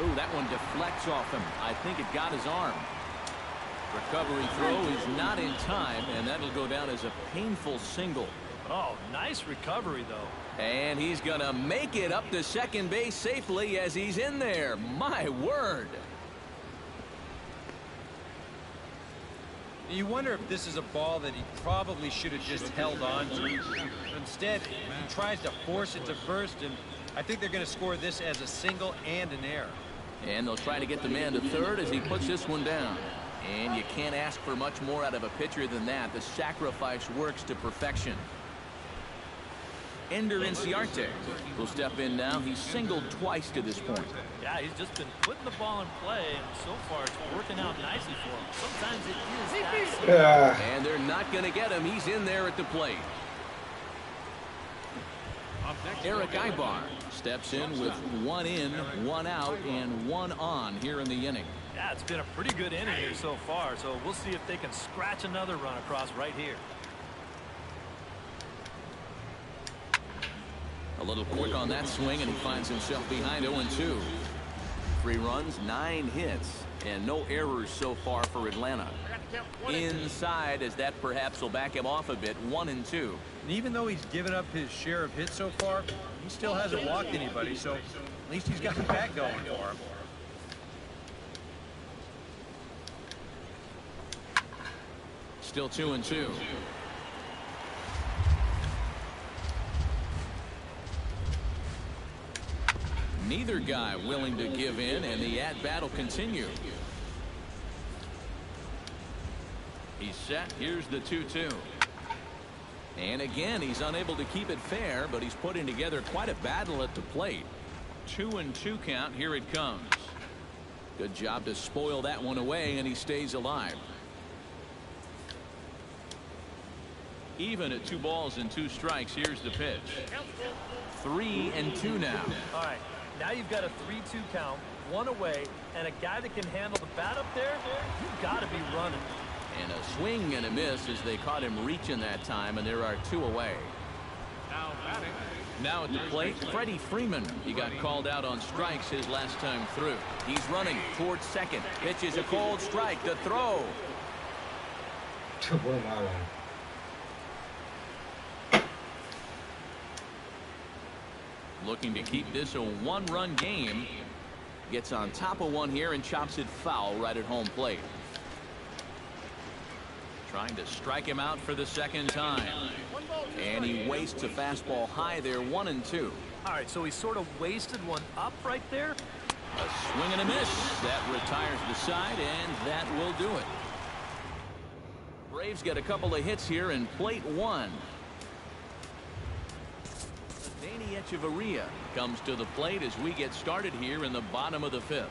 Ooh, that one deflects off him. I think it got his arm. Recovery throw is not in time, and that'll go down as a painful single. Oh, nice recovery, though. And he's going to make it up to second base safely as he's in there. My word. You wonder if this is a ball that he probably should have just held on to. Instead, he tries to force it to first, and I think they're going to score this as a single and an error. And they'll try to get the man to third as he puts this one down. And you can't ask for much more out of a pitcher than that. The sacrifice works to perfection. Ender Inciarte will step in now. He's singled twice to this point. Yeah, he's just been putting the ball in play, and so far it's working out nicely for him. Sometimes it is that simple. And they're not going to get him. He's in there at the plate. Eric Ibar steps in with 1 in, 1 out, and 1 on here in the inning. Yeah, it's been a pretty good inning here so far, so we'll see if they can scratch another run across right here. A little quick on that swing, and he finds himself behind 0-2. 3 runs, 9 hits, and no errors so far for Atlanta. Inside, as that perhaps will back him off a bit, 1-2. And even though he's given up his share of hits so far, he still hasn't walked anybody, so at least he's got that going for him. Still 2-2. Neither guy willing to give in, and the at-bat will continue. He's set. Here's the 2-2. And again, he's unable to keep it fair, but he's putting together quite a battle at the plate. 2-2 count. Here it comes. Good job to spoil that one away, and he stays alive. Even at 2 balls and 2 strikes. Here's the pitch. 3-2 now. All right. Now you've got a 3-2 count, 1 away, and a guy that can handle the bat up there, you've got to be running. And a swing and a miss as they caught him reaching that time, and there are 2 away. Now batting. Now at the plate, Freddie Freeman. He got called out on strikes his last time through. He's running towards second. Pitch is a cold strike. The throw. What am I on? Looking to keep this a 1-run game. Gets on top of one here and chops it foul right at home plate. Trying to strike him out for the second time. And he wastes a fastball high there, 1-2. All right, so he sort of wasted one up right there. A swing and a miss. That retires the side, and that will do it. Braves get a couple of hits here in plate 1. Danny Echeverria comes to the plate as we get started here in the bottom of the 5th.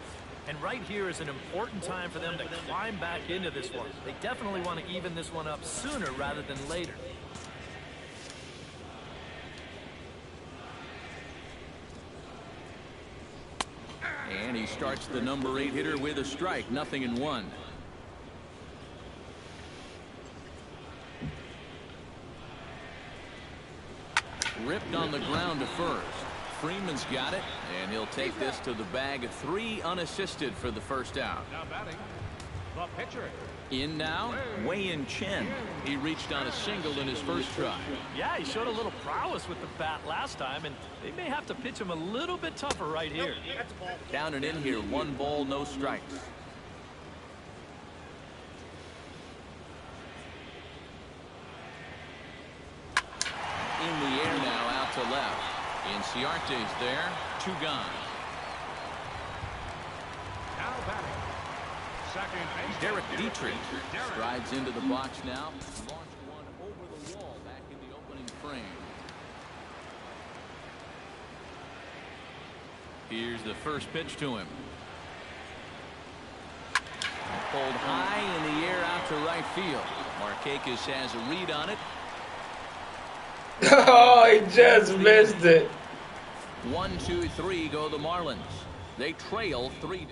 And right here is an important time for them to climb back into this one. They definitely want to even this one up sooner rather than later. And he starts the number 8 hitter with a strike. 0-1. Ripped on the ground to first. Freeman's got it, and he'll take this to the bag. 3 unassisted for the first out. Now batting. The pitcher. In now, Wei-Yin Chen. He reached on a single in his first try. Yeah, he showed a little prowess with the bat last time, and they may have to pitch him a little bit tougher right here. Down and in here, 1 ball, no strikes. In the air now, out to left. Inciarte's there, 2 gone. Now batting. Second base. Derek Dietrich strides into the box now. Launched one over the wall back in the opening frame. Here's the first pitch to him. Pulled high in the air out to right field. Markakis has a read on it. Oh, he just missed it. 1, 2, 3 go the Marlins. They trail 3.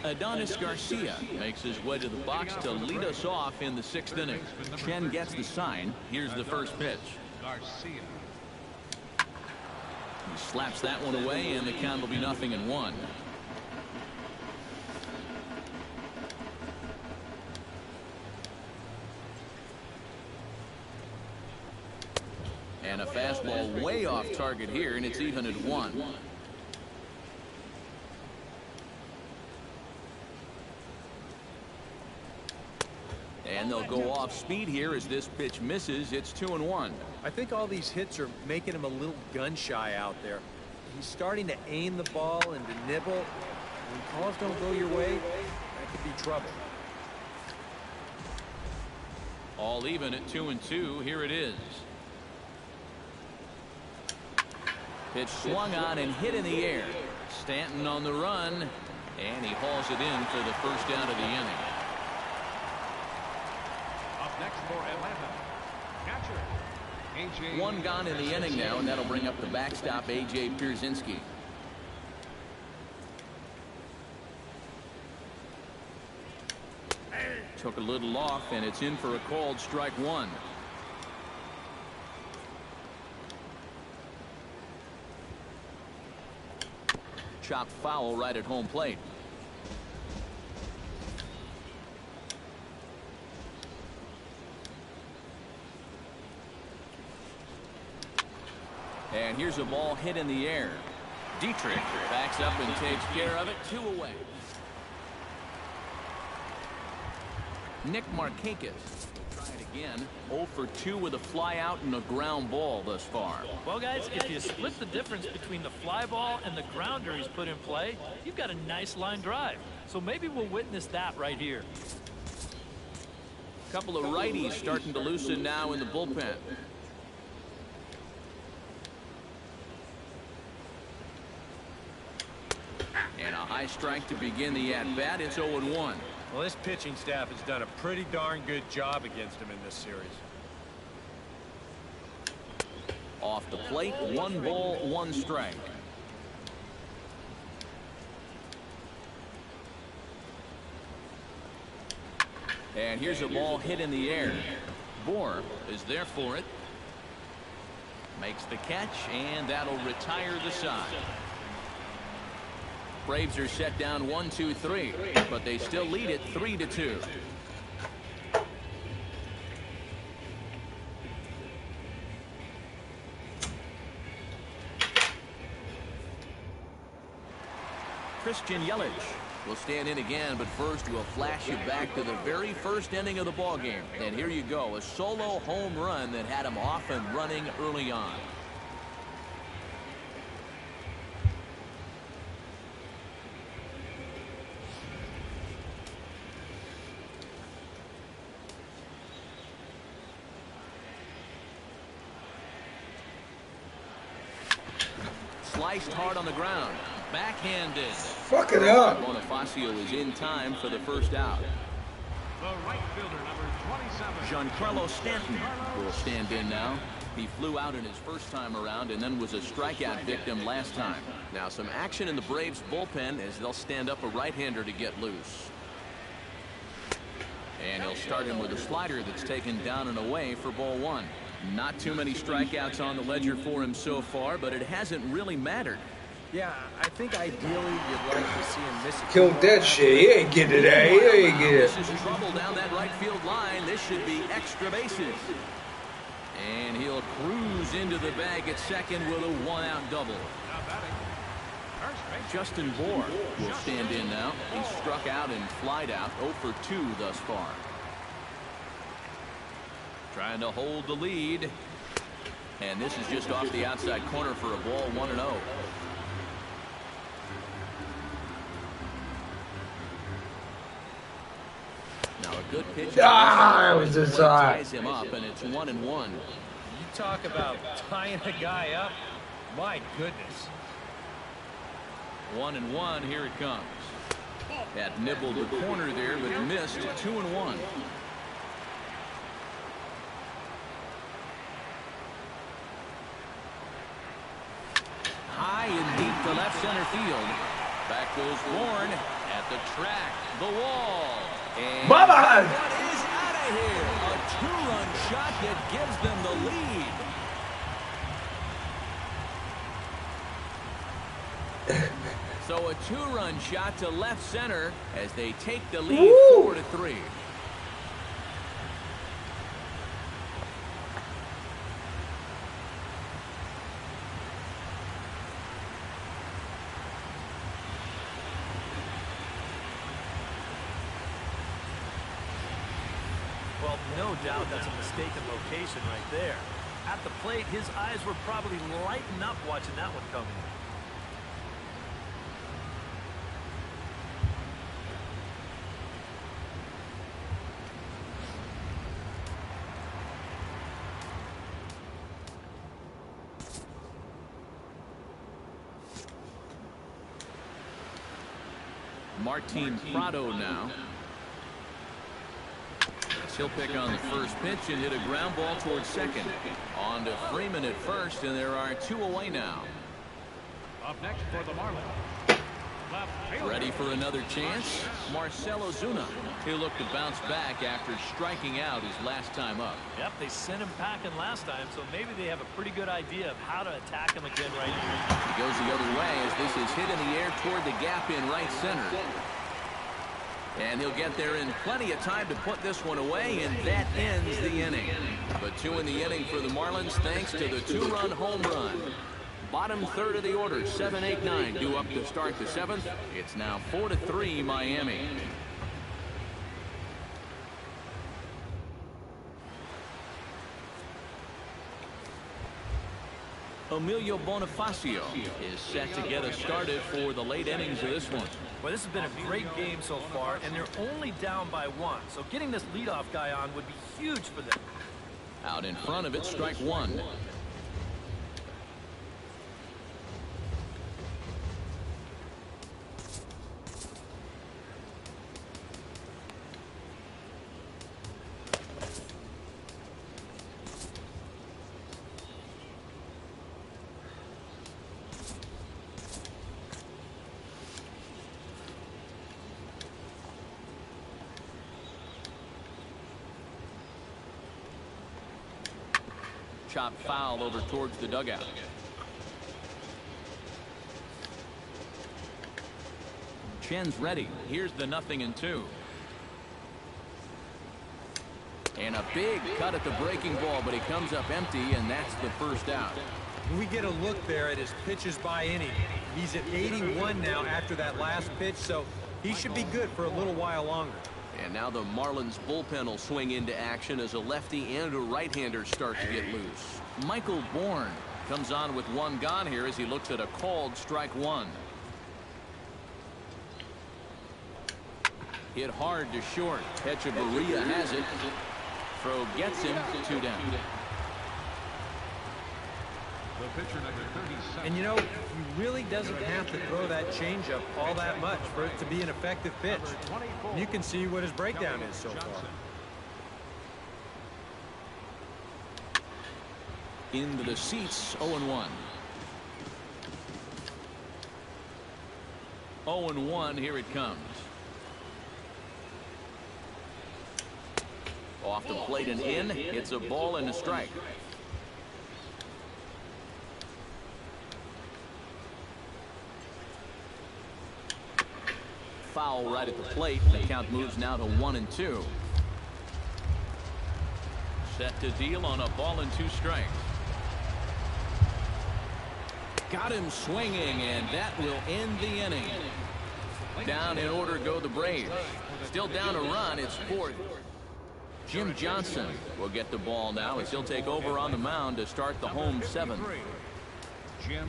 Adonis Garcia makes his way to the box to lead us off in the 6th inning. Chen gets the sign. Here's the first pitch. Garcia. He slaps that one away, and the count will be 0-1. And a fastball way off target here, and it's even at 1. And they'll go off speed here as this pitch misses. It's 2-1. I think all these hits are making him a little gun shy out there. He's starting to aim the ball and to nibble. When calls don't go your way, that could be trouble. All even at 2-2. Here it is. Pitch swung on and hit in the air. Stanton on the run, and he hauls it in for the first out of the inning. Up next for Atlanta, catcher A.J. One gone in the inning now, and that'll bring up the backstop, A.J. Pierzynski. Took a little off, and it's in for a called strike one. Chopped foul right at home plate. And here's a ball hit in the air. Dietrich backs up and takes care of it. 2 away. Nick Markakis will try it again. 0 for 2 with a fly out and a ground ball thus far. Well, guys, if you split the difference between the fly ball and the grounder he's put in play, you've got a nice line drive. So maybe we'll witness that right here. A couple of righties starting to loosen now in the bullpen. And a high strike to begin the at-bat. It's 0-1. Well, this pitching staff has done a pretty darn good job against him in this series. Off the plate, 1 ball, 1 strike. And here's a ball hit in the air. Bohr is there for it. Makes the catch, and that'll retire the side. Braves are set down 1-2-3, but they still lead it 3-2. Christian Yelich will stand in again, but first we'll flash you back to the very first inning of the ballgame. And here you go, a solo home run that had him off and running early on. Sliced hard on the ground. Backhanded. Fuck it up. Bonifacio is in time for the first out. The right fielder, number 27. Giancarlo Stanton will stand in now. He flew out in his first time around and then was a strikeout victim last time. Now some action in the Braves bullpen as they'll stand up a right-hander to get loose. And he'll start him with a slider that's taken down and away for ball 1. Not too many strikeouts on the ledger for him so far, but it hasn't really mattered. Yeah, I think ideally you'd like to see him miss it. Killed that shit. He ain't get it, eh? He ain't get it. This is trouble down that right field line. This should be extra bases. And he'll cruise into the bag at second with a 1-out double. Justin Bohr will stand in now. He struck out and flied out. 0 for 2 thus far. Trying to hold the lead. And this is just off the outside corner for a ball, 1-0. Now a good pitch. That was inside. Ties him up, and it's 1-1. You talk about tying a guy up. My goodness. 1-1. Here it comes. That nibbled the corner there, but missed. 2-1. High and deep to left center field. Back goes Bourne at the track, the wall. And Bye-bye. what is out of here? A 2-run shot that gives them the lead. So a 2-run shot to left center as they take the lead. 4-3. Well, no doubt that's a mistaken location right there. At the plate, his eyes were probably lighting up watching that one coming. Martin Prado now. He'll pick on the first pitch and hit a ground ball towards second. On to Freeman at first, and there are 2 away now. Up next for the Marlins. Ready for another chance? Marcell Ozuna. He'll look to bounce back after striking out his last time up. Yep, they sent him packing last time, so maybe they have a pretty good idea of how to attack him again right here. He goes the other way as this is hit in the air toward the gap in right center. And he'll get there in plenty of time to put this one away, and that ends the inning. But 2 in the inning for the Marlins thanks to the 2-run home run. Bottom third of the order, 7-8-9 due up to start the 7th. It's now 4-3 Miami. Emilio Bonifacio is set to get us started for the late innings of this one. Well, this has been a great game so far, and they're only down by 1. So getting this leadoff guy on would be huge for them. Out in front of it, strike 1. Chop foul over towards the dugout. Chen's ready. Here's the 0-2. And a big cut at the breaking ball, but he comes up empty, and that's the first out. We get a look there at his pitches by inning. He's at 81 now after that last pitch, so he should be good for a little while longer. And now the Marlins bullpen will swing into action as a lefty and a right-hander start to get loose. Michael Bourne comes on with 1 gone here as he looks at a called strike 1. Hit hard to short. Echeverria has it. Throw gets him, 2 down. The pitcher number 37. And you know, he really doesn't have to throw that changeup all that much for it to be an effective pitch. And you can see what his breakdown is so far. Into the seats, 0-1. 0-1, here it comes. Off the plate and in. It's a ball and a strike. Foul right at the plate. The count moves now to 1-2. Set to deal on a ball and 2 strikes. Got him swinging, and that will end the inning. Down in order go the Braves. Still down a run. It's 4th. Jim Johnson will get the ball now as he'll take over on the mound to start the home 7th. Jim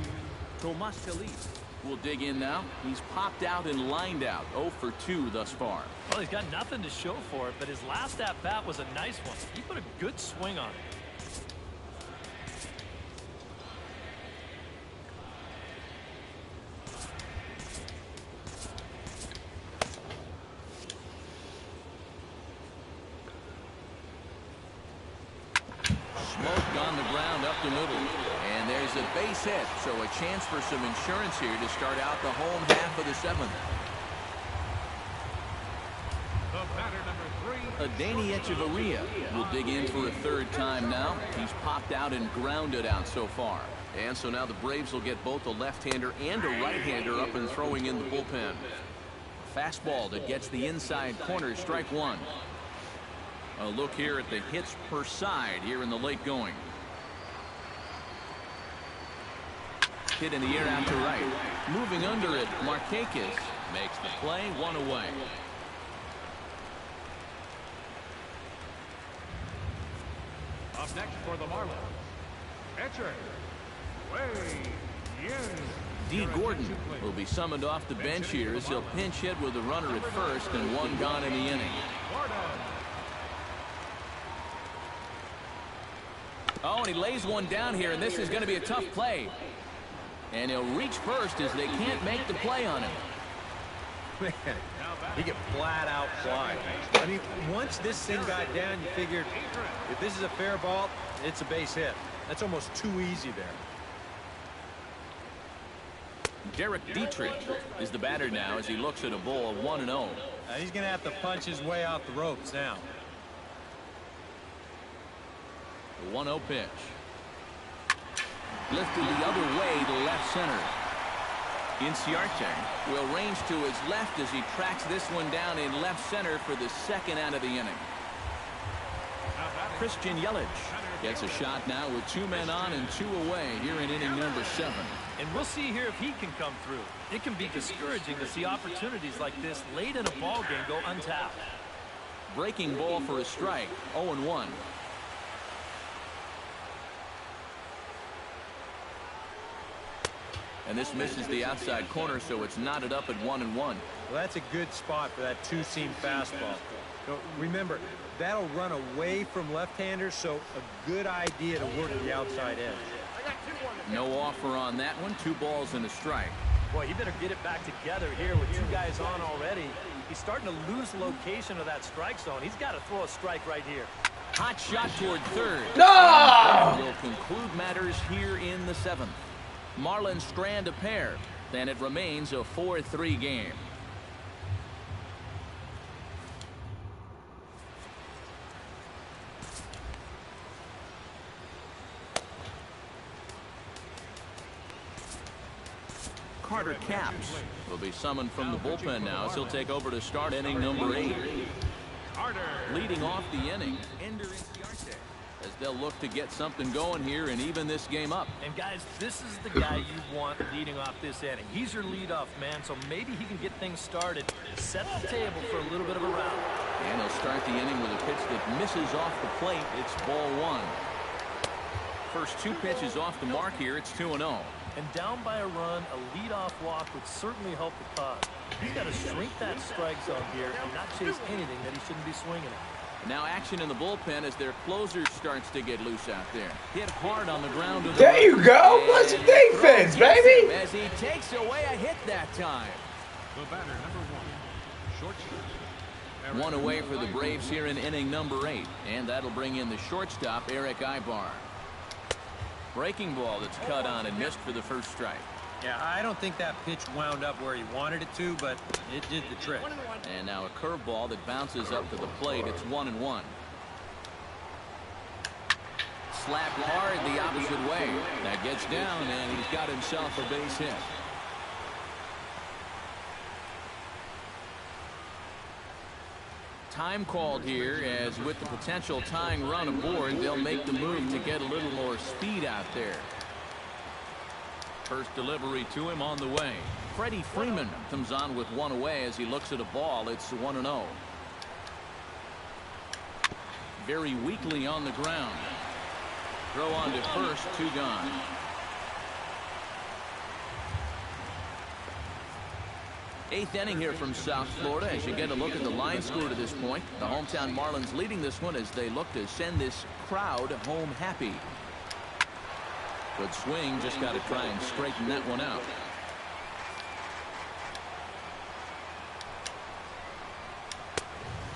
Tomas Feliz will dig in now. He's popped out and lined out. 0 for 2 thus far. Well, he's got nothing to show for it, but his last at-bat was a nice one. He put a good swing on it. Smoke on the ground up the middle. And there's a base hit, so a chance for some insurance here to start out the home half of the 7th. The batter number 3. Adeiny Echeverria will dig in for a 3rd time now. He's popped out and grounded out so far. And so now the Braves will get both a left-hander and a right-hander up and throwing in the bullpen. Fastball that gets the inside corner, strike 1. A look here at the hits per side here in the late going. Hit in the air out to right. Moving under it, Markakis makes the play, 1 away. Up next for the Marlins. Pitcher. D. Gordon will be summoned off the bench here as he'll pinch hit with a runner at first and 1 gone in the inning. Oh, and he lays one down here, and this is going to be a tough play. And he'll reach first as they can't make the play on him. Man, he could flat out fly. I mean, once this thing got down, you figured if this is a fair ball, it's a base hit. That's almost too easy there. Derek Dietrich is the batter now as he looks at a ball of 1-0. He's going to have to punch his way off the ropes now. The 1-0 pitch. Lifted the other way to left center. Inciarte will range to his left as he tracks this one down in left center for the second out of the inning. Christian Yelich gets a shot now with 2 men on and 2 away here in inning number 7. And we'll see here if he can come through. It can be discouraging to see opportunities like this late in a ball game go untapped. Breaking ball for a strike. 0-1. And this misses the outside corner, so it's knotted up at 1-1. Well, that's a good spot for that two-seam fastball. Now, remember, that'll run away from left-handers, so a good idea to work the outside edge. No offer on that one. 2 balls and a strike. Boy, he better get it back together here with 2 guys on already. He's starting to lose location of that strike zone. He's got to throw a strike right here. Hot shot toward third. No! Will conclude matters here in the 7th. Marlins strand a pair. Then it remains a 4-3 game. Carter Capps will be summoned from the bullpen now as he'll take over to start inning number 8. Leading off the inning, Ender Inciarte, as they'll look to get something going here and even this game up. And guys, this is the guy you want leading off this inning. He's your leadoff man, so maybe he can get things started, set the table for a little bit of a round. And he'll start the inning with a pitch that misses off the plate. It's ball 1. First 2 pitches off the mark here. It's 2-0. And down by a run, a leadoff walk would certainly help the cause. He's got to shrink that strike zone here and not chase anything that he shouldn't be swinging at. Now action in the bullpen as their closer starts to get loose out there. Hit hard on the ground. There you go. What's the defense, baby? As he takes away a hit that time. The batter, number 1, shortstop. 1 away for the Braves here in inning number 8. And that'll bring in the shortstop, Eric Ibar. Breaking ball that's cut on and missed for the first strike. Yeah, I don't think that pitch wound up where he wanted it to, but it did the trick. And now a curveball that bounces up to the plate. It's 1-1. Slapped hard the opposite way. That gets down, and he's got himself a base hit. Time called here, as with the potential tying run aboard, they'll make the move to get a little more speed out there. First delivery to him on the way. Freddie Freeman comes on with 1 away as he looks at a ball. It's 1-0. Very weakly on the ground. Throw on to first, 2 gone. Eighth inning here from South Florida as you get a look at the line score to this point. The hometown Marlins leading this one as they look to send this crowd home happy. Good swing, just got to try and straighten that one out.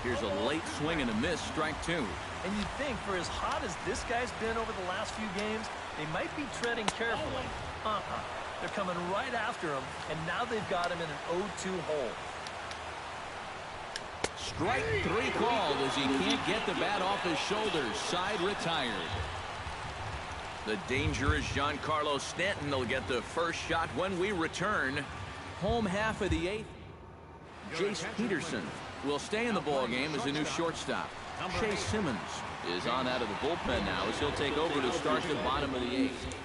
Here's a late swing and a miss, strike 2. And you'd think for as hot as this guy's been over the last few games, they might be treading carefully. They're coming right after him, and now they've got him in an 0-2 hole. Strike 3 called as he can't get the bat off his shoulders. Side retired. The dangerous Giancarlo Stanton will get the first shot when we return. Home half of the 8th. Jace Peterson will stay in the ball game as a new shortstop. Chase Simmons is on out of the bullpen now as he'll take over to start the bottom of the 8th.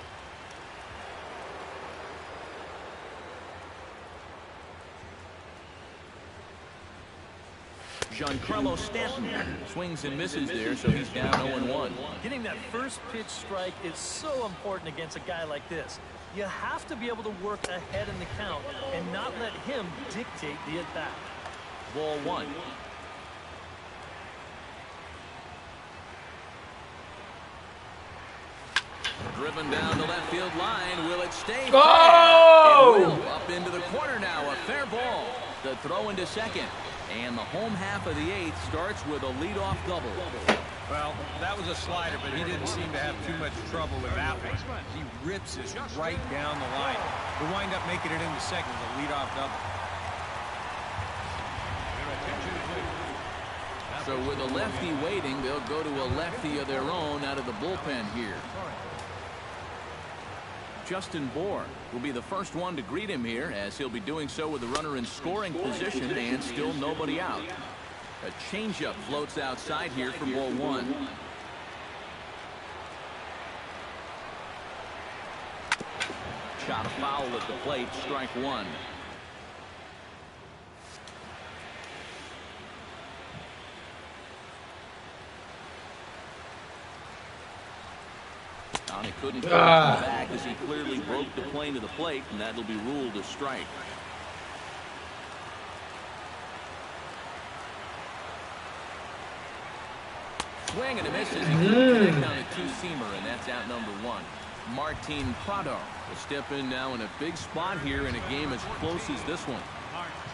Giancarlo Stanton swings and misses there, so he's down 0-1. Getting that first pitch strike is so important against a guy like this. You have to be able to work ahead in the count and not let him dictate the at-bat. Ball 1. Driven down the left field line. Will it stay? Oh! It will. Up into the corner now. A fair ball. The throw into second. And the home half of the eighth starts with a leadoff double. Well, that was a slider, but he didn't seem to have too much trouble with that one. He rips this right down the line. He'll wind up making it into second with a leadoff double. So with a lefty waiting, they'll go to a lefty of their own out of the bullpen here. Justin Bohr will be the first one to greet him here, as he'll be doing so with the runner in scoring position and still nobody out. A changeup floats outside here for ball one. Shot foul at the plate, strike one. He couldn't come back as he clearly broke the plane to the plate, and that'll be ruled a strike. Swing and a miss as he couldn't connect on a two-seamer, and that's out number one. Martin Prado will step in now in a big spot here in a game as close as this one.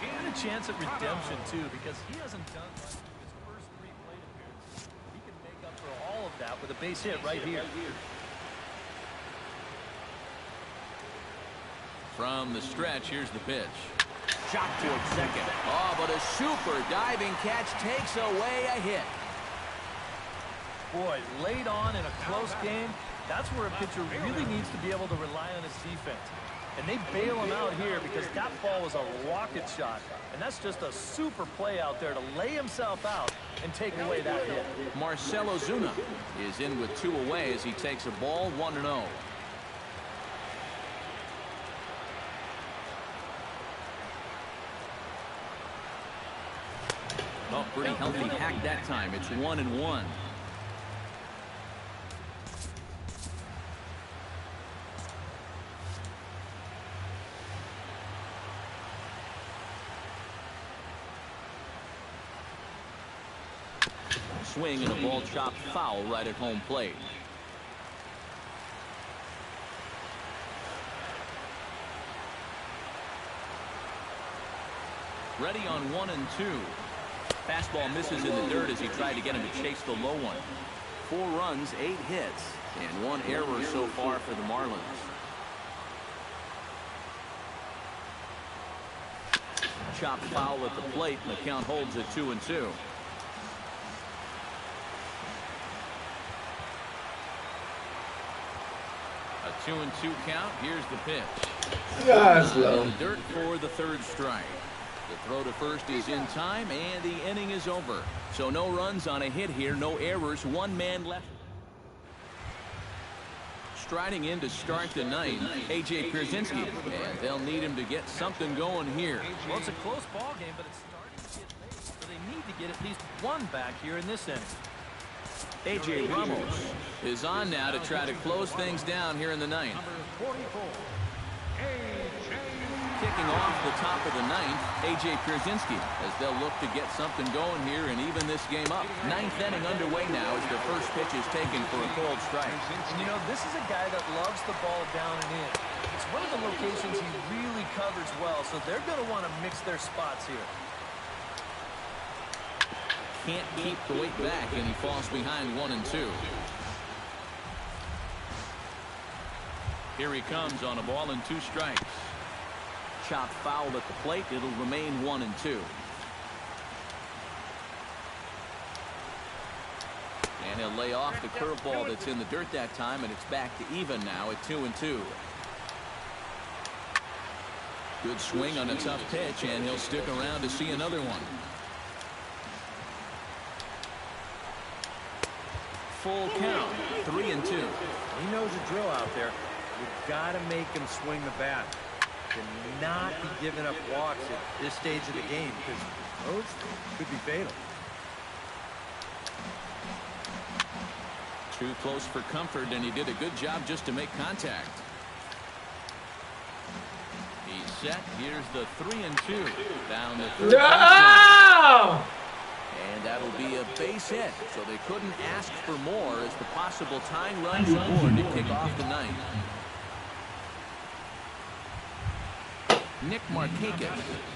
He had a chance at redemption, too, because he hasn't done much in his first three plate appearances. He can make up for all of that with a base hit right here. From the stretch, here's the pitch. Shot towards second. Oh, but a super diving catch takes away a hit. Boy, late on in a close game, that's where a pitcher really needs to be able to rely on his defense. And they bail him out here because that ball was a rocket shot. And that's just a super play out there to lay himself out and take away that hit. Marcell Ozuna is in with two away as he takes a ball 1-0. Oh, pretty healthy hack that time. It's 1-1. Swing and a ball chopped foul right at home plate. Ready on 1-2. Fastball misses in the dirt as he tried to get him to chase the low one. 4 runs, 8 hits, and 1 error so far for the Marlins. Chopped foul at the plate, and the count holds at 2-2. A 2-2 count. Here's the pitch. That's low. In the dirt for the third strike. The throw to first is in time, and the inning is over. So no runs on a hit here, no errors, 1 man left. Striding in to start the ninth, A.J. Pierzynski, and they'll need him to get something going here. Well, it's a close ball game, but it's starting to get late, so they need to get at least 1 back here in this inning. A.J. Ramos is on now to try to close things down here in the ninth. Kicking off the top of the ninth, A.J. Pierzynski, as they'll look to get something going here and even this game up. 9th inning underway now as the first pitch is taken for a cold strike. And you know, this is a guy that loves the ball down and in. It's one of the locations he really covers well, so they're going to want to mix their spots here. Can't keep the weight back, and he falls behind 1-2. Here he comes on a ball and 2 strikes. Chopped foul at the plate. It'll remain 1-2. And he'll lay off the curveball that's in the dirt that time, and it's back to even now at 2-2. Good swing on a tough pitch, and he'll stick around to see another one. Full count, 3-2. He knows the drill out there. You've got to make him swing the bat. Cannot be giving up walks at this stage of the game because those could be fatal. Too close for comfort, and he did a good job just to make contact. He's set. Here's the 3-2 down the third baseline. And that'll be a base hit, so they couldn't ask for more as the possible tying runs aboard to kick off the ninth. Nick Markakis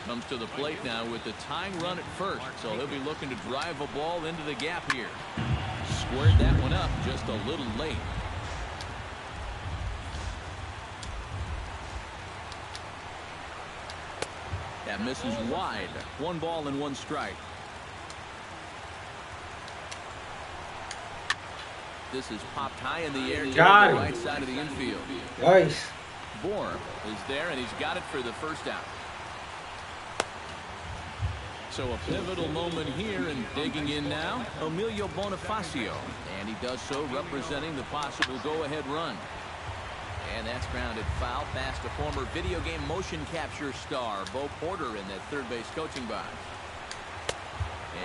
comes to the plate now with the tying run at first, so he'll be looking to drive a ball into the gap here. Squared that one up just a little late. That misses wide. 1 ball and 1 strike. This is popped high in the air to the right side of the infield. Nice. Bohr is there, and he's got it for the first out. So a pivotal moment here, and digging in now, Emilio Bonifacio. And he does so representing the possible go-ahead run. And that's grounded foul past a former video game motion capture star, Bo Porter, in that third base coaching box.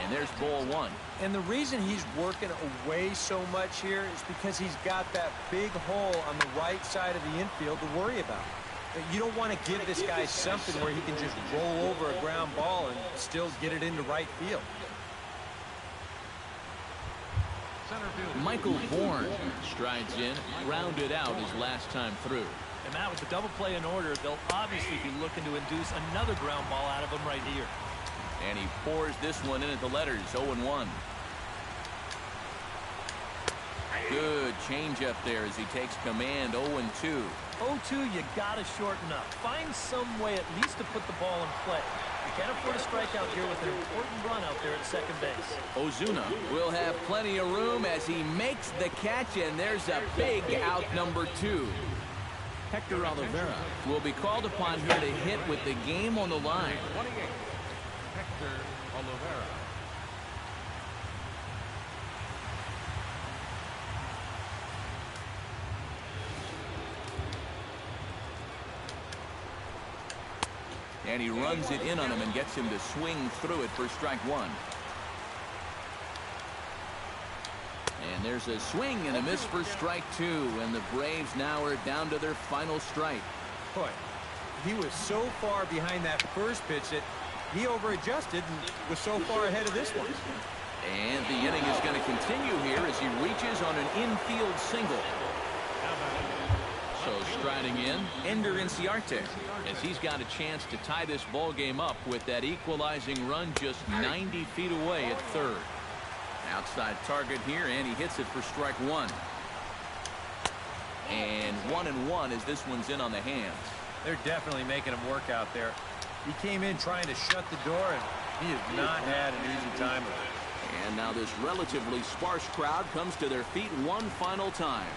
And there's ball 1. And the reason he's working away so much here is because he's got that big hole on the right side of the infield to worry about. You don't want to give this guy something where he can just roll over a ground ball and still get it into right field. Michael Bourne strides in, grounded out his last time through. And Matt, with the double play in order, they'll obviously be looking to induce another ground ball out of him right here. And he pours this one in at the letters, 0-1. Good changeup there as he takes command, 0-2. 0-2, you got to shorten up. Find some way at least to put the ball in play. You can't afford a strikeout here with an important run out there at second base. Ozuna will have plenty of room as he makes the catch, and there's a big out, number 2. Hector Oliveira will be called upon here to hit with the game on the line. 28, Hector Oliveira. And he runs it in on him and gets him to swing through it for strike 1. And there's a swing and a miss for strike 2. And the Braves now are down to their final strike. Boy, he was so far behind that first pitch that he overadjusted and was so far ahead of this one. And the inning is going to continue here as he reaches on an infield single. So striding in, Ender Inciarte, as he's got a chance to tie this ball game up with that equalizing run just 90 feet away at third. Outside target here, and he hits it for strike 1. And 1-1 as this one's in on the hands. They're definitely making him work out there. He came in trying to shut the door, and he has not had an easy time with it. And now this relatively sparse crowd comes to their feet one final time.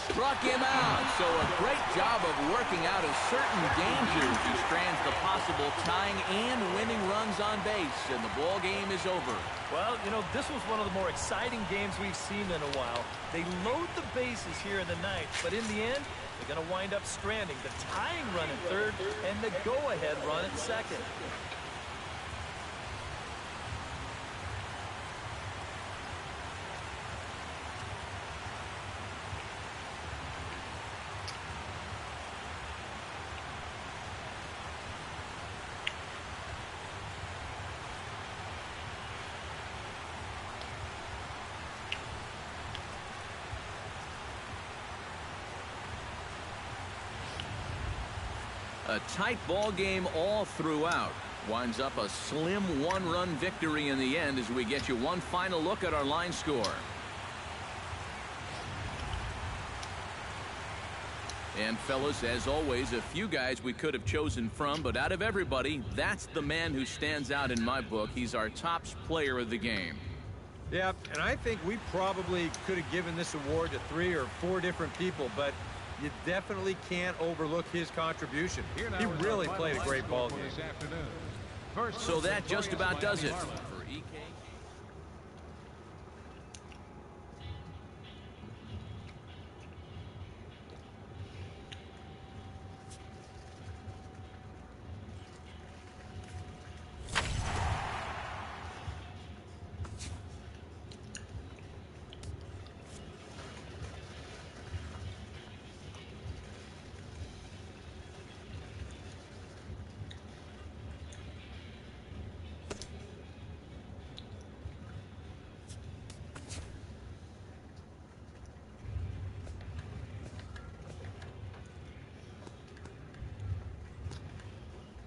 Struck him out. So a great job of working out of certain dangers. He strands the possible tying and winning runs on base, and the ball game is over. Well, you know, this was one of the more exciting games we've seen in a while. They load the bases here in the ninth, but in the end, they're going to wind up stranding the tying run at third and the go-ahead run at second. A tight ball game all throughout. Winds up a slim 1-run victory in the end as we get you one final look at our line score. And fellas, as always, a few guys we could have chosen from, but out of everybody, that's the man who stands out in my book. He's our top player of the game. Yeah, and I think we probably could have given this award to 3 or 4 different people, but you definitely can't overlook his contribution. He really played a great ball game. So that just about does it for EK.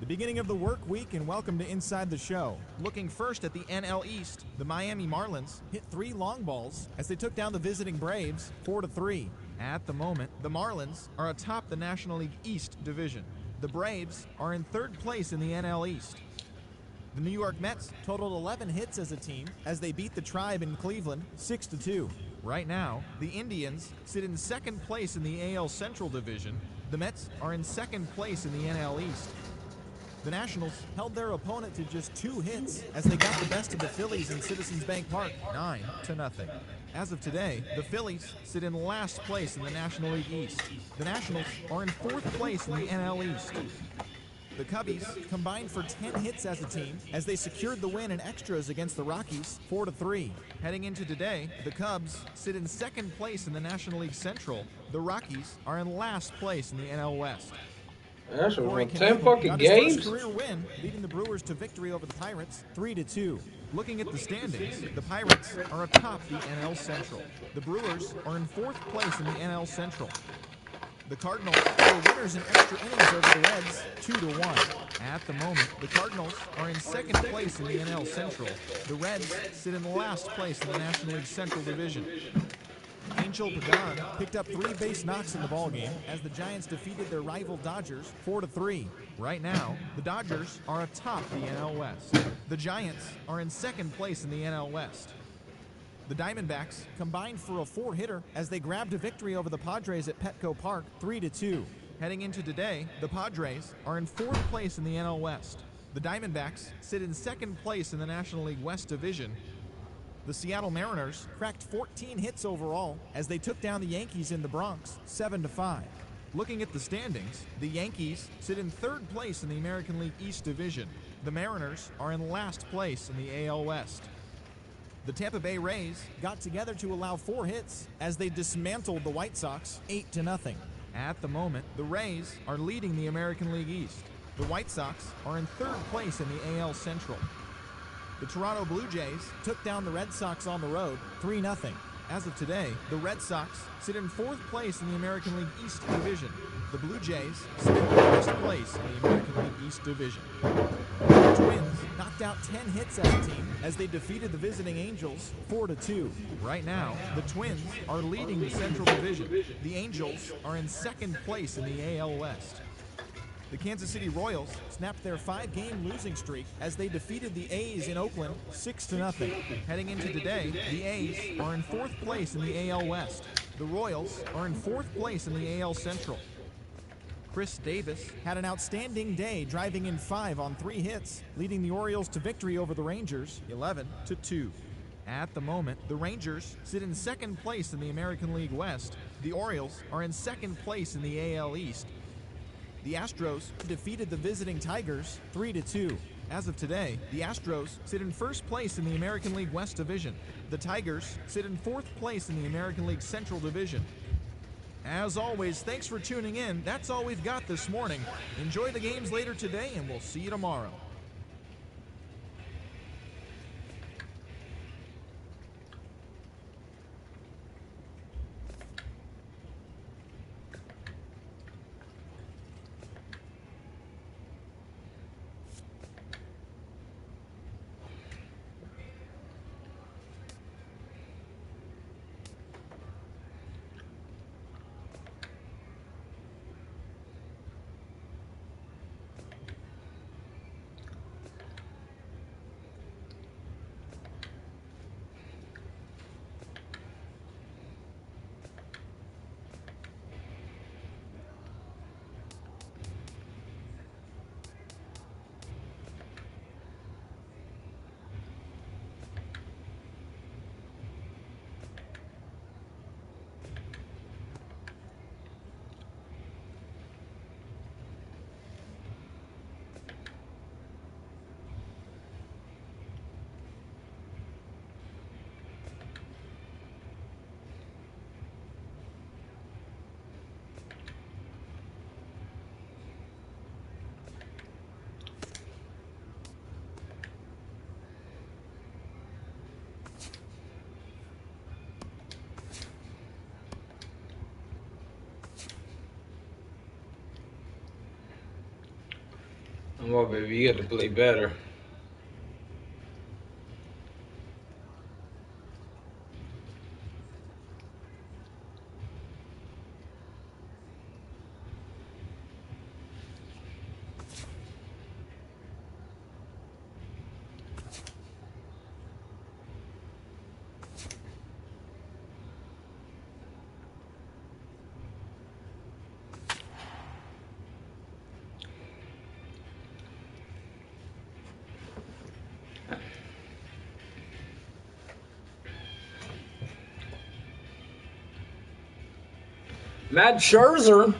The beginning of the work week, and welcome to Inside the Show. Looking first at the NL East, the Miami Marlins hit 3 long balls as they took down the visiting Braves 4-3. At the moment, the Marlins are atop the National League East division. The Braves are in 3rd place in the NL East. The New York Mets totaled 11 hits as a team as they beat the Tribe in Cleveland 6-2. Right now, the Indians sit in 2nd place in the AL Central Division. The Mets are in 2nd place in the NL East. The Nationals held their opponent to just 2 hits as they got the best of the Phillies in Citizens Bank Park 9-0. As of today, the Phillies sit in last place in the National League East. The Nationals are in 4th place in the NL East. The Cubbies combined for 10 hits as a team as they secured the win in extras against the Rockies 4-3. Heading into today, the Cubs sit in 2nd place in the National League Central. The Rockies are in last place in the NL West. That's Corey 10 Knebel fucking got his games. first career win, leading the Brewers to victory over the Pirates 3-2. Looking at the standings, the Pirates are atop the NL Central. The Brewers are in 4th place in the NL Central. The Cardinals were winners in extra innings over the Reds 2-1. At the moment, the Cardinals are in 2nd place in the NL Central. The Reds sit in last place in the National League Central Division. Angel Pagan picked up 3 base knocks in the ballgame as the Giants defeated their rival Dodgers 4-3. Right now, the Dodgers are atop the NL West. The Giants are in 2nd place in the NL West. The Diamondbacks combined for a 4-hitter as they grabbed a victory over the Padres at Petco Park 3-2. Heading into today, the Padres are in 4th place in the NL West. The Diamondbacks sit in 2nd place in the National League West Division. The Seattle Mariners cracked 14 hits overall as they took down the Yankees in the Bronx 7-5. Looking at the standings, the Yankees sit in 3rd place in the American League East Division. The Mariners are in last place in the AL West. The Tampa Bay Rays got together to allow 4 hits as they dismantled the White Sox 8-0. At the moment, the Rays are leading the American League East. The White Sox are in 3rd place in the AL Central. The Toronto Blue Jays took down the Red Sox on the road 3-0. As of today, the Red Sox sit in 4th place in the American League East Division. The Blue Jays sit in 1st place in the American League East Division. The Twins knocked out 10 hits as a team as they defeated the visiting Angels 4-2. Right now, the Twins are leading the Central Division. The Angels are in 2nd place in the AL West. The Kansas City Royals snapped their 5-game losing streak as they defeated the A's in Oakland 6-0. Heading into today, the A's are in 4th place in the AL West. The Royals are in 4th place in the AL Central. Chris Davis had an outstanding day, driving in 5 on 3 hits, leading the Orioles to victory over the Rangers 11-2. At the moment, the Rangers sit in 2nd place in the American League West. The Orioles are in 2nd place in the AL East. The Astros defeated the visiting Tigers 3-2. As of today, the Astros sit in 1st place in the American League West Division. The Tigers sit in 4th place in the American League Central Division. As always, thanks for tuning in. That's all we've got this morning. Enjoy the games later today, and we'll see you tomorrow. Come on, baby. You got to play better. Matt Scherzer.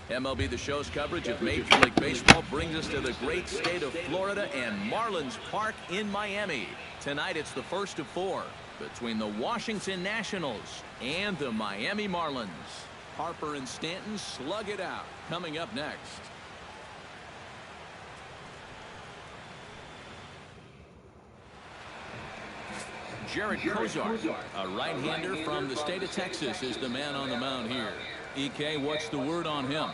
MLB The Show's coverage of Major League Baseball brings us to the great state of Florida and Marlins Park in Miami. Tonight it's the first of 4 between the Washington Nationals and the Miami Marlins. Harper and Stanton slug it out. Coming up next. Jared Kozar, a right-hander from the state of Texas, is the man on the mound here. EK, what's the word on him?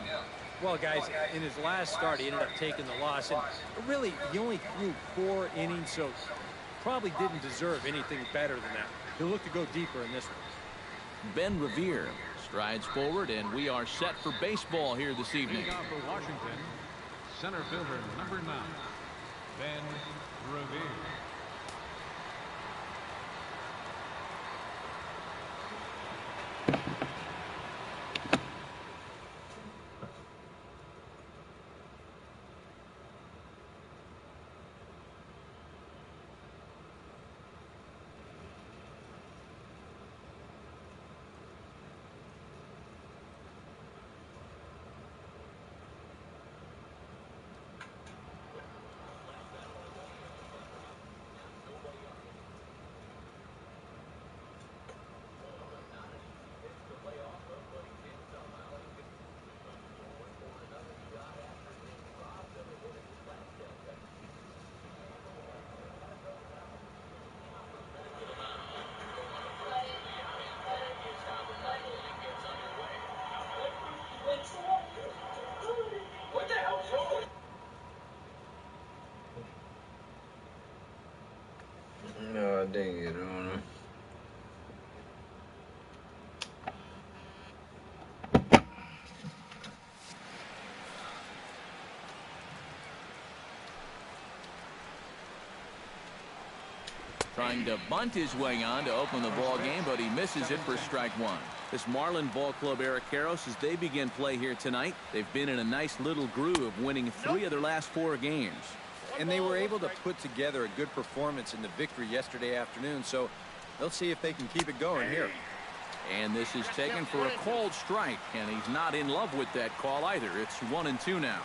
Well, guys, in his last start, he ended up taking the loss. And really, he only threw 4 innings, so probably didn't deserve anything better than that. He'll look to go deeper in this one. Ben Revere strides forward, and we are set for baseball here this evening. Leading off for Washington, center fielder number 9, Ben Revere. No, I didn't get on him. Trying to bunt his way on to open the ball game, but he misses it for strike 1. This Marlin Ball Club, Eric Karros, as they begin play here tonight, they've been in a nice little groove, winning 3 of their last 4 games. And they were able to put together a good performance in the victory yesterday afternoon, so they'll see if they can keep it going here. And this is taken for a called strike, and he's not in love with that call either. It's 1-2 now.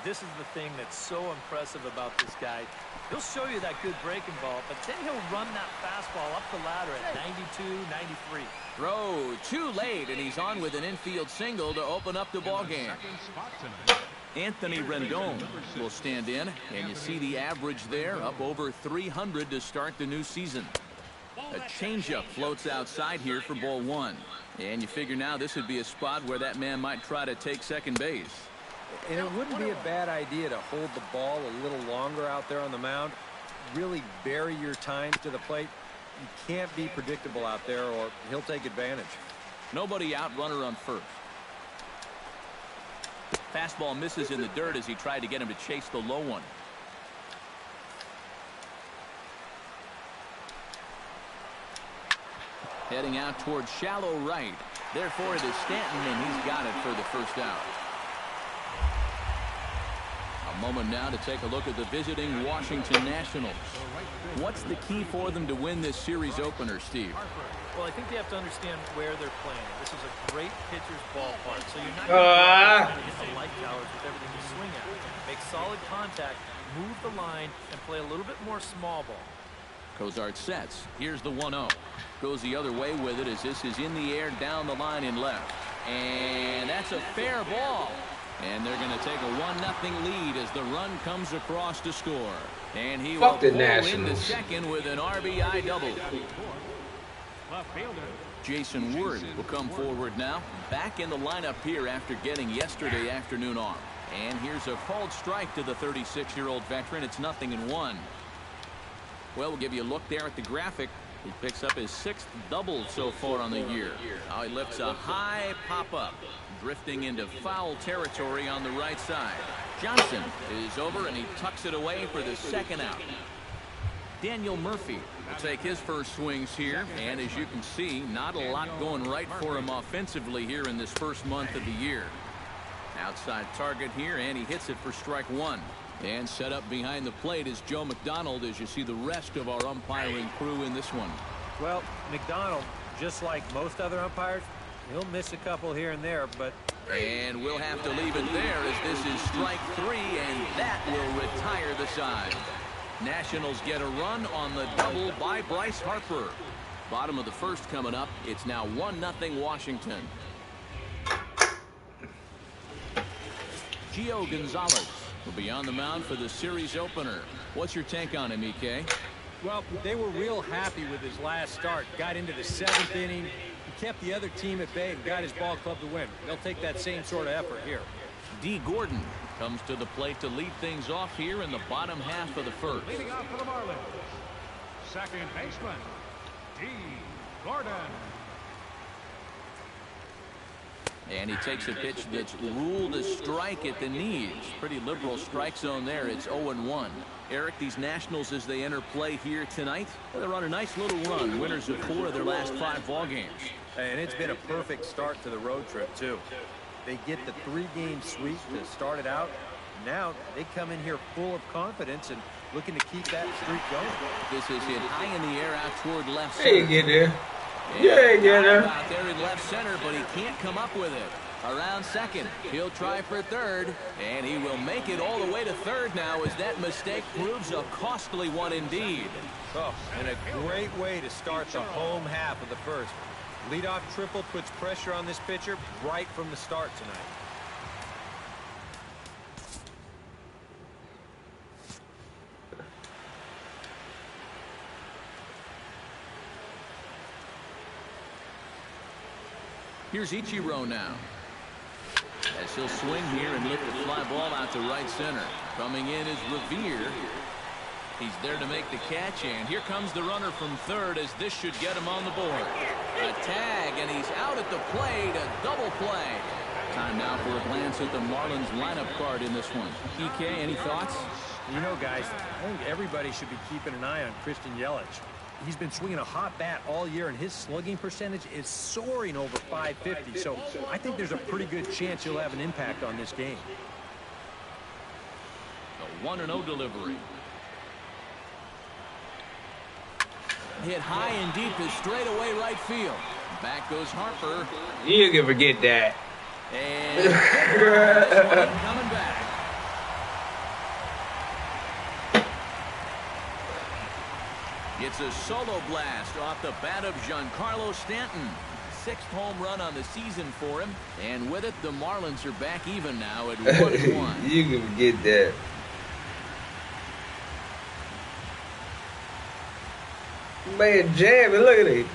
This is the thing that's so impressive about this guy. He'll show you that good breaking ball, but then he'll run that fastball up the ladder at 92, 93. Throw too late, and he's on with an infield single to open up the ball game. Anthony Rendon will stand in, and you see the average there, up over 300 to start the new season. A changeup floats outside here for ball 1. And you figure now this would be a spot where that man might try to take second base. And it wouldn't be a bad idea to hold the ball a little longer out there on the mound. Really bury your time to the plate. You can't be predictable out there, or he'll take advantage. Nobody out, runner on first. Fastball misses in the dirt as he tried to get him to chase the low one. Heading out towards shallow right. Therefore, it is Stanton, and he's got it for the first out. A moment now to take a look at the visiting Washington Nationals. What's the key for them to win this series opener, Steve? Well, I think they have to understand where they're playing. This is a great pitcher's ballpark, so you're not going to hit the light towers with everything you swing at. Make solid contact, move the line, and play a little bit more small ball. Cozart sets. Here's the 1-0. Goes the other way with it as this is in the air down the line in left. And that's a fair ball. And they're going to take a 1-0 lead as the run comes across to score. And he Fuck will the pull Nationals. into second with an RBI double. Jason Ward will come forward now. Back in the lineup here after getting yesterday afternoon off. And here's a called strike to the 36-year-old veteran. It's 0-1. Well, we'll give you a look there at the graphic. He picks up his 6th double so far on the year. Now he lifts a high pop-up, drifting into foul territory on the right side. Johnson is over, and he tucks it away for the second out. Daniel Murphy will take his first swings here, and as you can see, not a lot going right for him offensively here in this first month of the year. Outside target here, and he hits it for strike one. And set up behind the plate is Joe McDonald as you see the rest of our umpiring crew in this one. Well, McDonald, just like most other umpires, he'll miss a couple here and there, but... And we'll have to leave it there as this is strike three, and that will retire the side. Nationals get a run on the double by Bryce Harper. Bottom of the first coming up. It's now 1-0 Washington. Gio Gonzalez will be on the mound for the series opener. What's your take on him, EK? Well, they were real happy with his last start. Got into the 7th inning. He kept the other team at bay and got his ball club to win. They'll take that same sort of effort here. D. Gordon comes to the plate to lead things off here in the bottom half of the first. Leading off for the Marlins, second baseman, D. Gordon. And he takes a pitch that's ruled a strike at the knees. Pretty liberal strike zone there. It's 0-1. Eric, these Nationals as they enter play here tonight, they're on a nice little run. Winners of 4 of their last 5 ball games. And it's been a perfect start to the road trip, too. They get the 3-game sweep to start it out. Now they come in here full of confidence and looking to keep that streak going. This is hit high in the air out toward left Hey, center. get there. Yeah, get there. Out there in left center, but he can't come up with it. Around second, he'll try for third, and he will make it all the way to third now as that mistake proves a costly one indeed. Oh, and a great way to start the home half of the first. Leadoff triple puts pressure on this pitcher right from the start tonight. Here's Ichiro now. As he'll swing here and lift the fly ball out to right center. Coming in is Revere. He's there to make the catch, and here comes the runner from third as this should get him on the board. A tag, and he's out at the plate. A double play. Time now for a glance at the Marlins lineup card in this one. EK, any thoughts? You know, guys, I think everybody should be keeping an eye on Christian Yelich. He's been swinging a hot bat all year, and his slugging percentage is soaring over 550. So I think there's a pretty good chance he'll have an impact on this game. A 1-0 delivery. Hit high and deep to straightaway right field. Back goes Harper. You can forget that. And coming back. It's a solo blast off the bat of Giancarlo Stanton. 6th home run on the season for him. And with it, the Marlins are back even now at 1-1. You can forget that. Man, jamming. Look at it.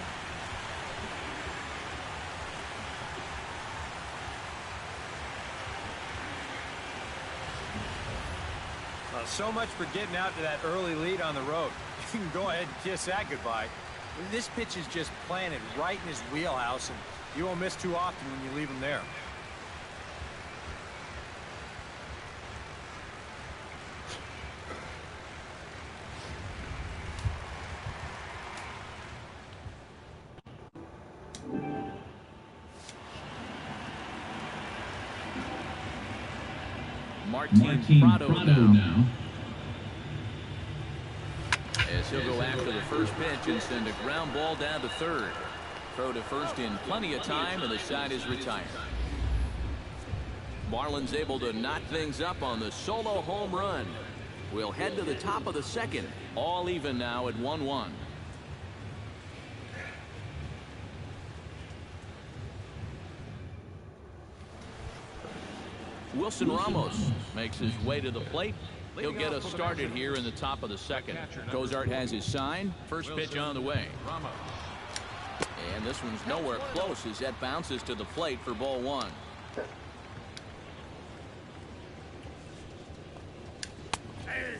So much for getting out to that early lead on the road. You can go ahead and kiss that goodbye. This pitch is just planted right in his wheelhouse, and you won't miss too often when you leave him there. Martin Prado now. As he'll go after the first pitch and send a ground ball down to third. Throw to first in plenty of time, and the side is retired. Marlins able to knock things up on the solo home run. We'll head to the top of the second. All even now at 1-1. Wilson Ramos makes his way to the plate. He'll get us started here in the top of the second. Cozart has his sign. First pitch on the way. And this one's nowhere close as that bounces to the plate for ball one.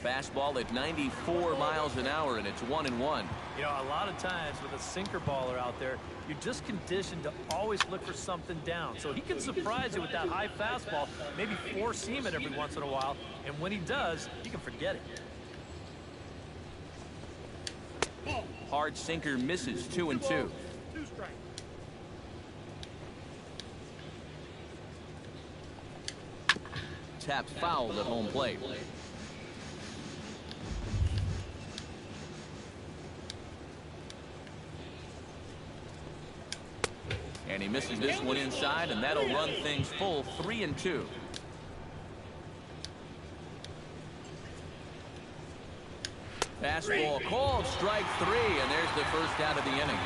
Fastball at 94 miles an hour, and it's 1-1. You know, a lot of times with a sinker baller out there, you're just conditioned to always look for something down. So he can surprise you with that high fastball, maybe four-seam it every once in a while, and when he does, you can forget it. Hard sinker misses, 2-2. Tapped fouled at home plate. And he misses this one inside, and that'll run things full, 3-2. Fastball called, strike three, and there's the first out of the inning.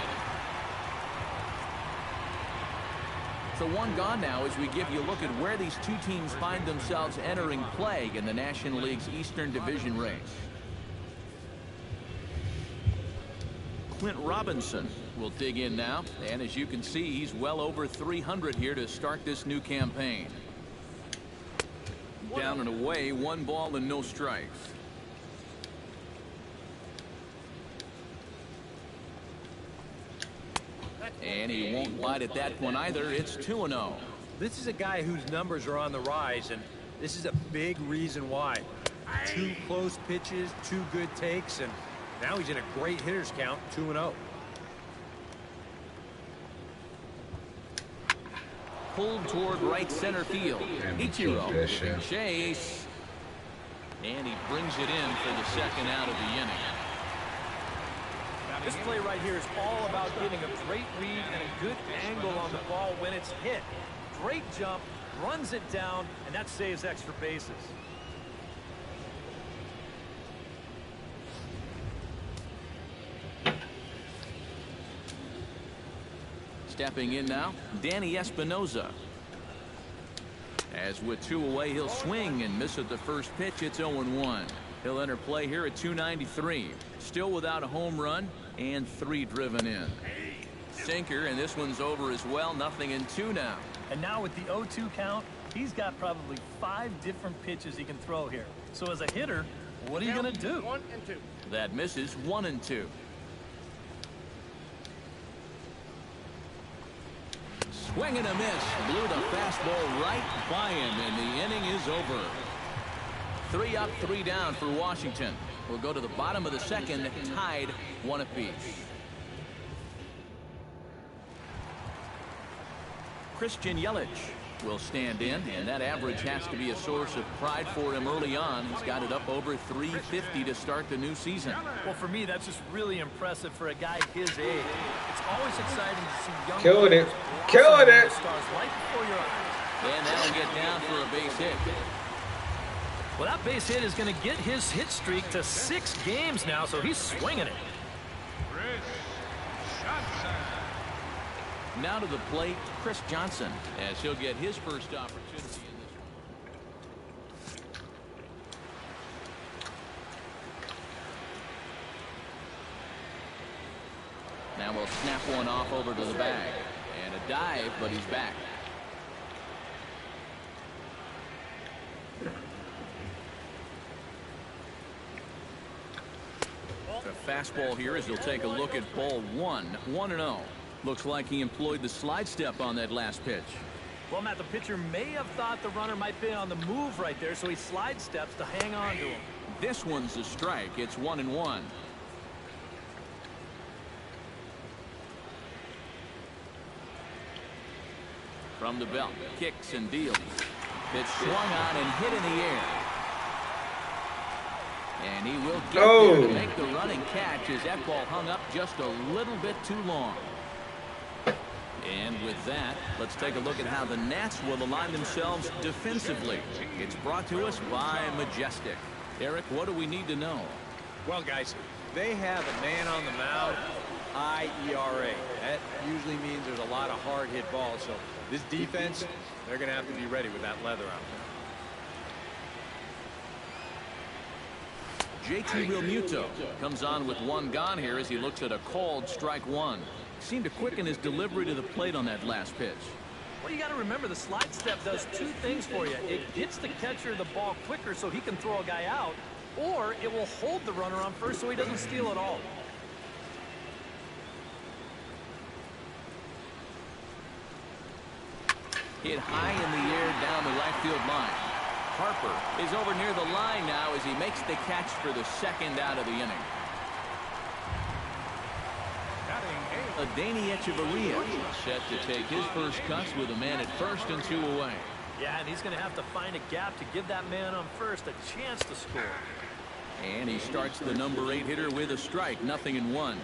So one gone now as we give you a look at where these two teams find themselves entering play in the National League's Eastern Division race. Clint Robinson will dig in now, and as you can see, he's well over 300 here to start this new campaign. Down and away, 1 ball and no strikes. And he won't bite at that one either. It's 2-0. This is a guy whose numbers are on the rise, and this is a big reason why. 2 close pitches, 2 good takes, and now he's in a great hitter's count, 2-0. Pulled toward right center field. Ichiro chase, and he brings it in for the second out of the inning. This play right here is all about getting a great read and a good angle on the ball when it's hit. Great jump, runs it down, and that saves extra bases. Stepping in now, Danny Espinoza. As with 2 away, he'll swing and miss at the first pitch. It's 0-1. He'll enter play here at 293. Still without a home run and 3 driven in. Sinker, and this one's over as well. 0-2 now. And now with the 0-2 count, he's got probably 5 different pitches he can throw here. So as a hitter, what are you going to do? 1 and 2. That misses, 1-2. Swing and a miss. Blew the fastball right by him, and the inning is over. 3 up, 3 down for Washington. We'll go to the bottom of the second, tied 1 apiece. Christian Yelich will stand in, and that average has to be a source of pride for him early on. He's got it up over 350 to start the new season. Well, for me, that's just really impressive for a guy his age. It's always exciting to see young Killed it. players Killed it. stars right before your eyes. And that'll get down for a base hit. Well, that base hit is going to get his hit streak to 6 games now, so he's swinging it. Now to the plate, Chris Johnson, as he'll get his first opportunity in this one. Now we'll snap one off over to the bag. And a dive, but he's back. The fastball here as he'll take a look at ball 1, 1-0. Looks like he employed the slide step on that last pitch. Well, Matt, the pitcher may have thought the runner might be on the move right there, so he slide steps to hang on to him. This one's a strike. It's 1-1. From the belt, kicks and deals. Pitch swung on and hit in the air. And he will get there to make the running catch as that ball hung up just a little bit too long. And with that, let's take a look at how the Nats will align themselves defensively. It's brought to us by Majestic. Eric, what do we need to know? Well, guys, they have a man on the mound, high ERA. That usually means there's a lot of hard hit balls. So this defense, they're going to have to be ready with that leather out there. JT Realmuto comes on with one gone here as he looks at a called strike one. Seemed to quicken his delivery to the plate on that last pitch. Well, you got to remember the slide step does two things for you. It gets the catcher the ball quicker so he can throw a guy out, or it will hold the runner on first so he doesn't steal it all. Hit high in the air down the right field line. Harper is over near the line now as he makes the catch for the second out of the inning. Adeiny Echeverria set to take his first cuts with a man at first and 2 away. Yeah, and he's going to have to find a gap to give that man on first a chance to score. And he starts the number 8 hitter with a strike, 0-1.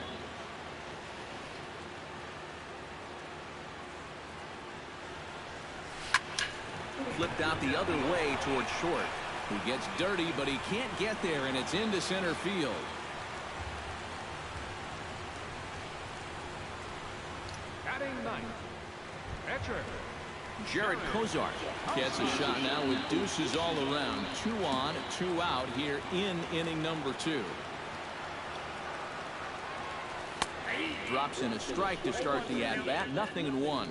Flipped out the other way toward short. He gets dirty, but he can't get there, and it's into center field. Batting ninth, catcher Jared Kozart gets a shot now with deuces all around. 2 on, 2 out here in inning number 2. Drops in a strike to start the at-bat, 0-1.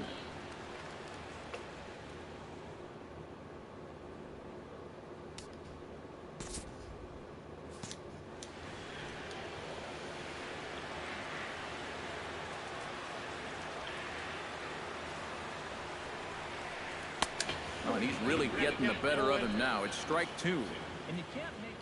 And he's really getting the better of him now. It's strike 2. And you can't make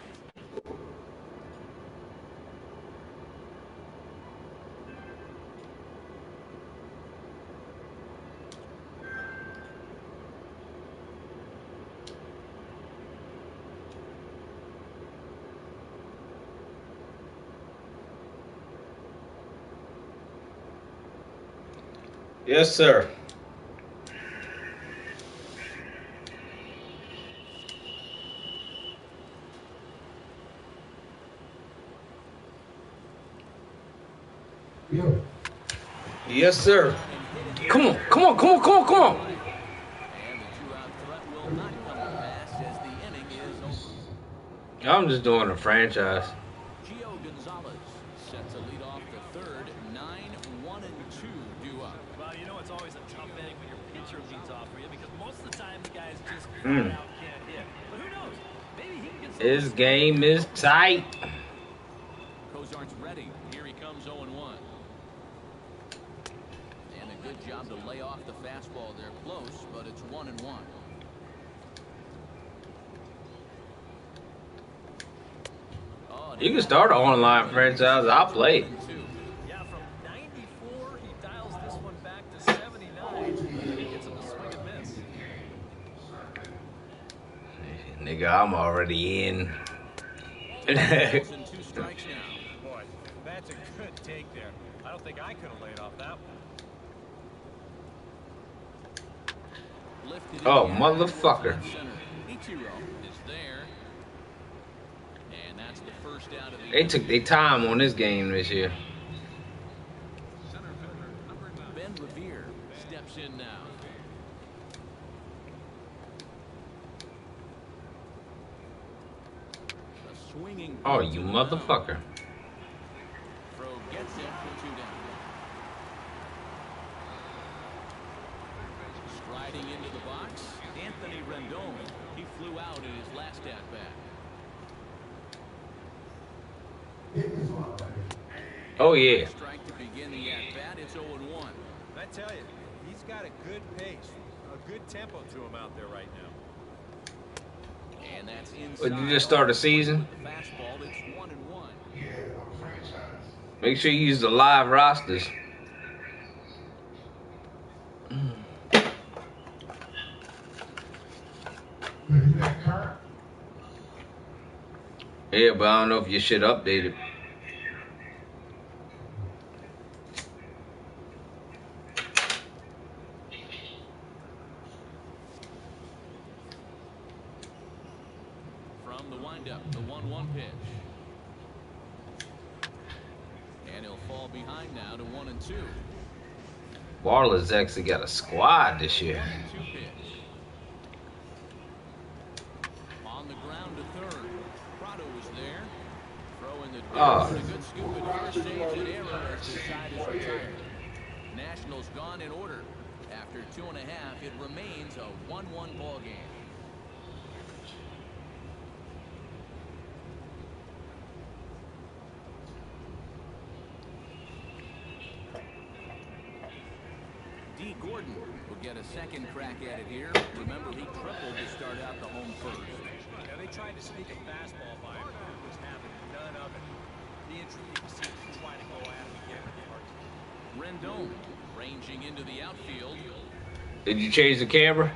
Yes, sir. Yes, sir. Come on, come on, come on, come on, come on. And the 2-out threat will not come to pass as the inning is over. I'm just doing a franchise. Gio Gonzalez sets a lead off the third. 9-1-2 due up. Well, you know it's always a tough inning when your pitcher leads off for you because most of the time the guys just flat out can't hit. But who knows? Maybe he can get some. This game is tight. Kozart's ready. Here he comes 0-1. And a good job to lay off the fastball there. Close, but it's 1-1. Oh, You can start an online franchise. I'll play. Yeah, from 94, he dials this one back to 79. He gets him to swing and miss. Nigga, I'm already in. 2 strikes now. Boy, that's a good take there. I don't think I could have laid off that one. Lifted Oh, in the motherfucker. center. Ichiro is there. And that's the first out of the They took their time on this game this year. center fielder number 9. Ben Revere steps in now. A swinging. Oh, you motherfucker. Throw gets it for 2 down. Striding into the box, Anthony Rendon. He flew out in his last at bat. Oh, yeah. Strike to begin the at bat. It's 0-1. I tell you, he's got a good pace, a good tempo to him out there right now. And that's inside. But you just start the season? Fastball. It's 1-1. Make sure you use the live rosters. Yeah, but I don't know if your shit updated. From the windup, the 1-1 pitch. And he'll fall behind now to 1-2. Barlow's actually got a squad this year. 1-2 pitch. On the ground to third. Prado is there. Oh. A good scoop at first stage and error as the side is retired. Nationals gone in order. After 2.5, it remains a 1-1 ball game. D. Gordon will get a second crack at it here. Remember, he tripled to start out the home first. Yeah, they tried to sneak a fastball by him, but he was having none of it. Be interesting to see if he try to go at him again with the Rendon ranging into the outfield. Did you change the camera?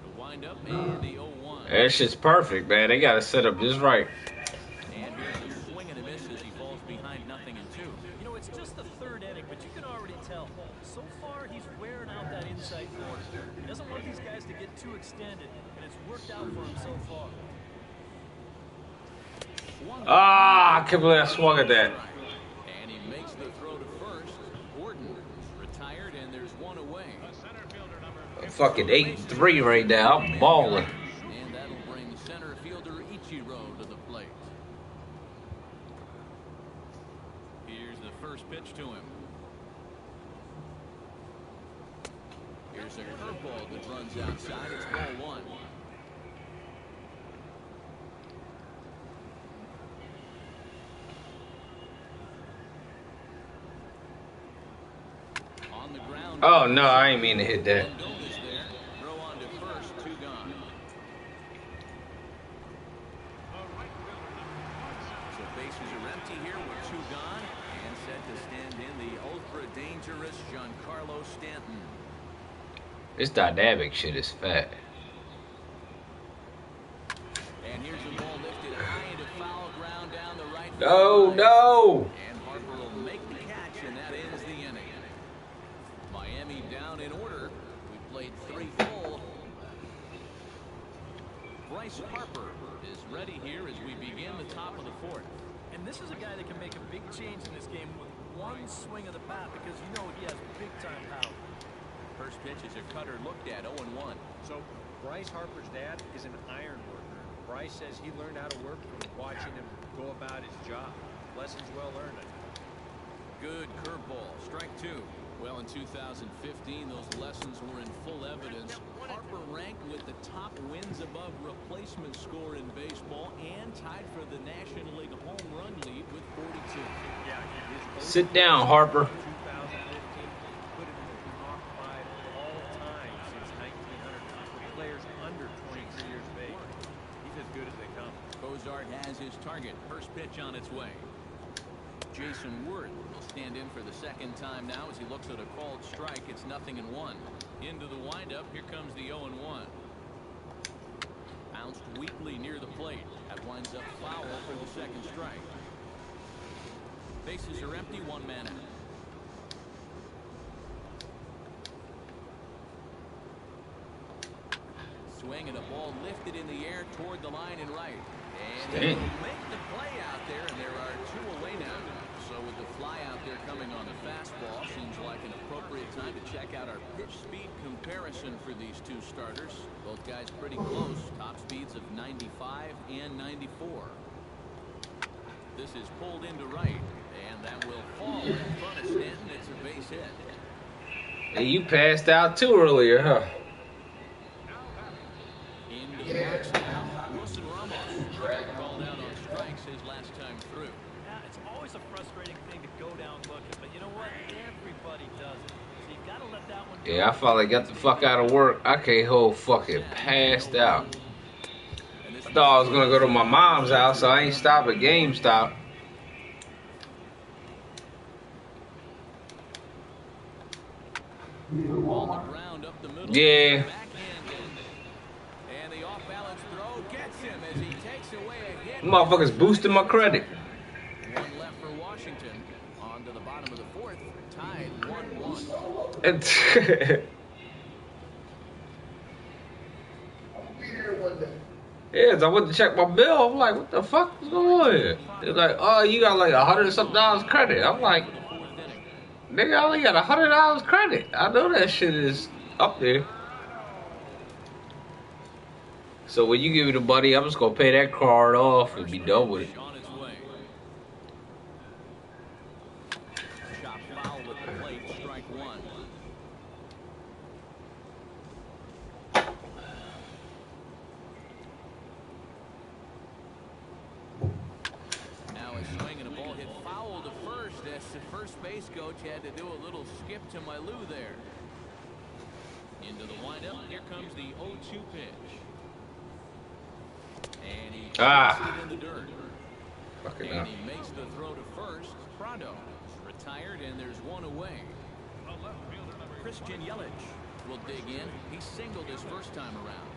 The windup and the 0-1. That shit's perfect, man. They got it set up just right. And here's a swing and a miss as he falls behind 0-2. You know, it's just the third inning, but you can already tell. So far, he's wearing out that inside corner. He doesn't want these guys to get too extended, and it's worked out for him so far. Ah, I can't believe I swung at that. And he makes the throw to first. Gordon retired, and there's one away. I'm fucking 8-3 right now. I'm balling. And that'll bring center fielder Ichiro to the plate. Here's the first pitch to him. Here's a curveball that runs outside. It's ball 1. On the ground. Oh, no, I ain't mean to hit that. Rendon is there. Throw on to first. 2 gone. So bases are empty here with 2 gone. And set to stand in the ultra-dangerous Giancarlo Stanton. This dynamic shit is fat. And here's a ball lifted high into foul ground down the right field No, line. no. And Harper will make the catch, and that ends the inning. Miami down in order. We played 3 full. Bryce Harper is ready here as we begin the top of the 4th. And this is a guy that can make a big change in this game with one swing of the bat because you know he has big-time power. First pitch is a cutter looked at, 0-1. So Bryce Harper's dad is an iron worker. Bryce says he learned how to work from watching him go about his job. Lessons well learned. Good curveball, strike 2. Well, in 2015, those lessons were in full evidence. Harper ranked with the top wins above replacement score in baseball and tied for the National League home run lead with 42. Yeah, Sit down, Harper. 2015 put him in the top 5 all time since 1900 for players under 23 years of age. He's as good as they come. Bozart has his target. First pitch on its way. Jason Worth will stand in for the second time now as he looks at a called strike. It's 0-1. Into the windup. Here comes the 0-1. Bounced weakly near the plate. That winds up foul for the second strike. Bases are empty. 1 man out. Swing and a ball lifted in the air toward the line and right. And he will make the play out there, and there are 2 away now. So with the fly out there coming on the fastball, seems like an appropriate time to check out our pitch speed comparison for these 2 starters. Both guys pretty close, top speeds of 95 and 94. This is pulled into right, and that will fall in front of Stanton. It's a base hit. Hey, you passed out too earlier, huh? Into the box now, Wilson Ramos called out on strikes his last time through. Yeah, it's always a frustrating thing to go down looking, but you know what? Everybody does it. So you got to let that one go. Yeah, I finally got the fuck out of work. I can't hold fucking passed out. I thought I was gonna go to my mom's house, so I ain't stop at GameStop. On the ground up the middle. Yeah. And the off-balance throw gets him as he takes away a hit. Motherfuckers boosting my credit. 1 left for Washington. On to the bottom of the 4th. Tied 1-1. Yes, I went to check my bill. I'm like, what the fuck is going on here? They're like, oh, you got like $100-something credit. I'm like, nigga, I only got $100 credit. I know that shit is up there. So when you give it to Buddy, I'm just gonna pay that card off and be done with it. On its way. Chop foul with the plate, strike one. Now a swing and a ball hit foul to first as the first base coach had to do a little skip to my loo there. Into the windup, here comes the 0-2 pitch. And he puts it in the dirt. And he makes the throw to first. Prado is retired, and there's one away. Christian Yelich will dig in. He singled his first time around.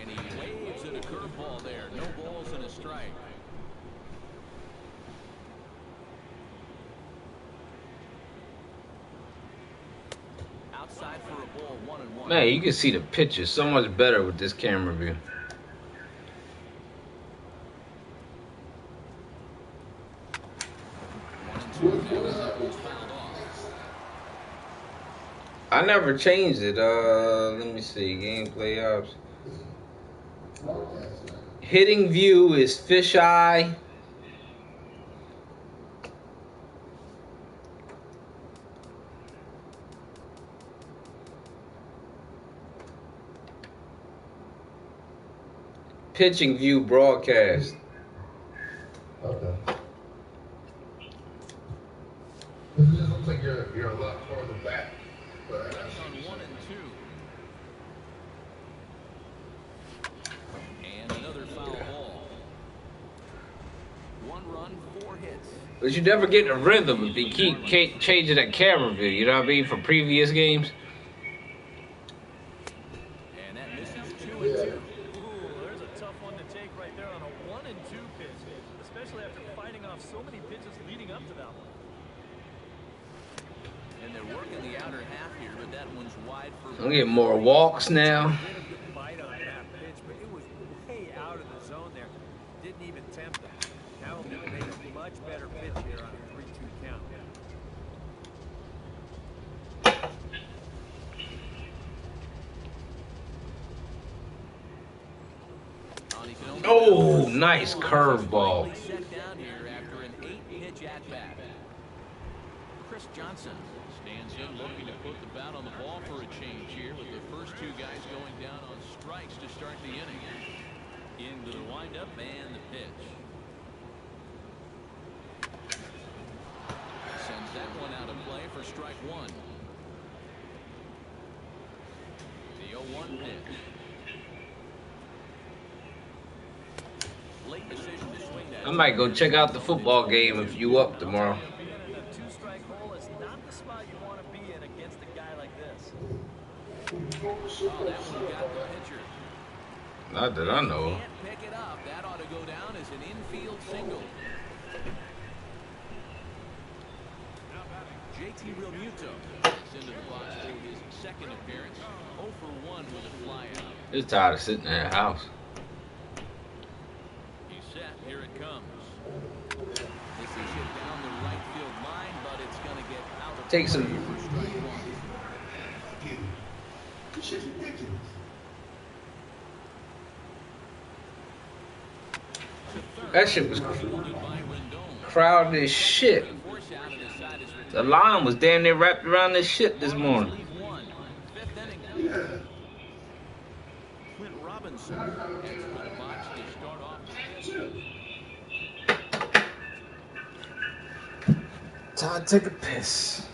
And he waves at a curveball there. No balls and a strike. Outside for a ball, 1-1. Man, you can see the pictures so much better with this camera view. I never changed it. Let me see. Gameplay ops. Hitting view is fisheye. Pitching view broadcast. Okay. It looks like you're a lot farther back. But on 1-2. And another foul ball. 1 run, 4 hits. But you never get a rhythm if you keep changing that camera view. You know what I mean? For previous games. And that misses 2-2. Ooh, there's a tough one to take right there on a 1-2 pitch, especially after fighting off so many pitches leading up to that one. And they're working the outer half here, but that one's wide for. I'm getting more walks now. Bite on that pitch, but it was way out of the zone there. Didn't even tempt it. Now he'll make a much better pitch here on a 3-2 count. Oh, nice curveball. Set down here after an 8-pitch at bat. Chris Johnson stands in looking to put the bat on the ball for a change here with the first 2 guys going down on strikes to start the inning. Into the windup and the pitch. Sends that one out of play for strike one. The 0-1 pitch. Late decision to swing that. I might go check out the football game if you up tomorrow. Being in a 2-strike hole is not the spot you want to be in against a guy like this. Oh, that one got the pitcher. Not that I know. Can't pick it up. That ought to go down as an infield single. JT Realmuto gets into the box for his second appearance. 0 for 1 with a fly out. Just tired of sitting in the house. He's set. Here it comes. This is hit down the right field line, but it's going to get out of Take some. play for strike one. this shit's ridiculous. That shit was crowded as shit. The line was damn near wrapped around this shit this morning. Yeah. Clint Robinson heads for the box to start off. Time to take a piss.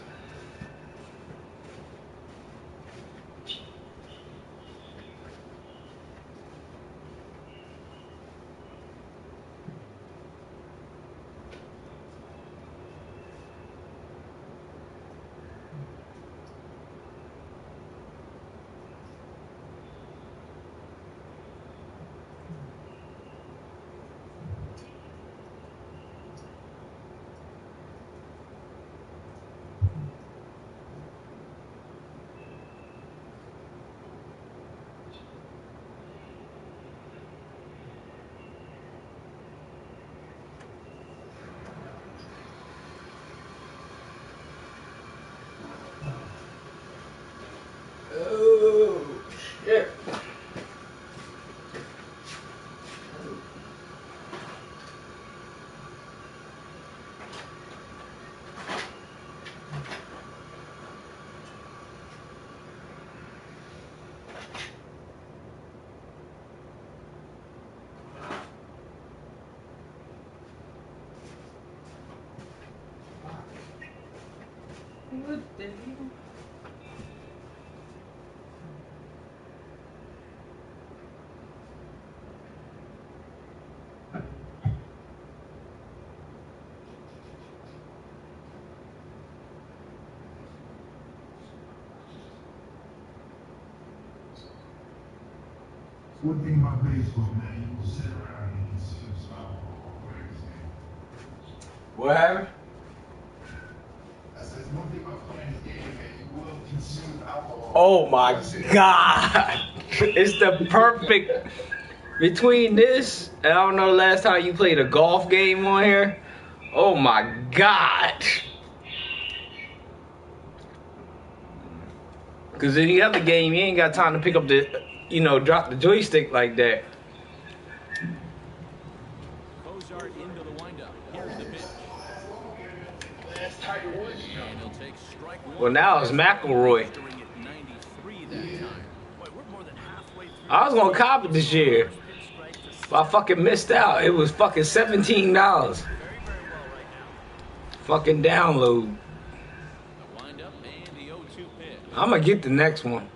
What the hell? One thing about baseball, man, you will sit around and consider softball crazy. What happened? I said, one thing about playing this game, man, you will consume alcohol. Oh my God. It's the perfect between this and I don't know the last time you played a golf game on here. Oh my God. Cause in the other game you ain't got time to pick up the drop the joystick like that. Cozart into the windup. Here's the pitch. And he'll take strike one. Well, now it's McElroy. I was gonna cop it this year, but I fucking missed out. It was fucking $17. Fucking download. I'm gonna get the next one.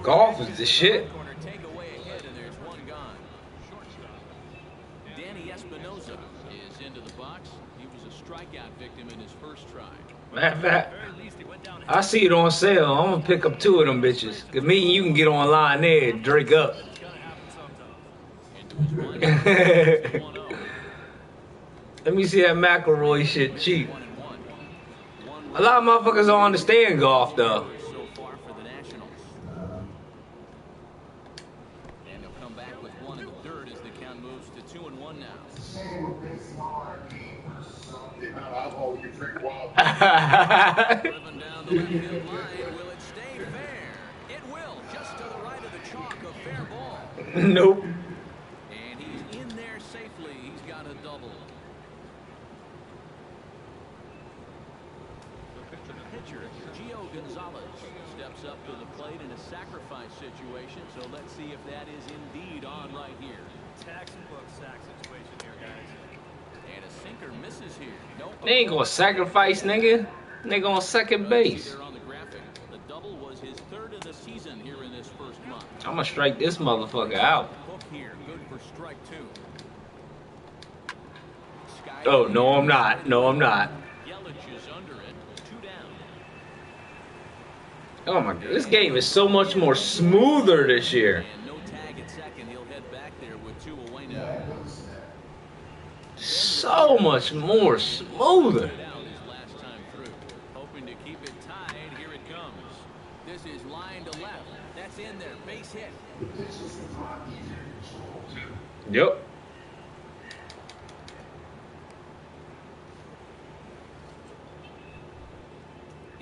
Golf is the shit. Is into the box. He was a strikeout victim in his first try. Matter of fact, I see it on sale. I'm gonna pick up 2 of them bitches. Cause me and you can get online there and drink up. Let me see that McElroy shit cheap. A lot of motherfuckers don't understand golf though. And he'll come back with one in the third as the count moves to 2-1 now. Driven down the left field line. Will it stay fair? It will, just to the right of the chalk, a fair ball. Nope. And he's in there safely. He's got a double. The pitcher, Gio Gonzalez, steps up to the plate in a sacrifice situation. So let's see if that is indeed on right here. Textbook sack situation here, guys. And a sinker misses here. Nope. They ain't gonna sacrifice, nigga. Nigga on second base. On the graphic, the double was his third of the season here in this first month. I'm gonna strike this motherfucker out. Hook here, good for strike 2. Oh, no, I'm not. No, I'm not. Yelich is under it. 2 down. Oh my God, this game is so much more smoother this year. And no tag at second. He'll head back there with 2 away now. So much more smoother. Last time through. Hoping to keep it tied. Here it comes. This is line to left. That's in there. Base hit. Yep.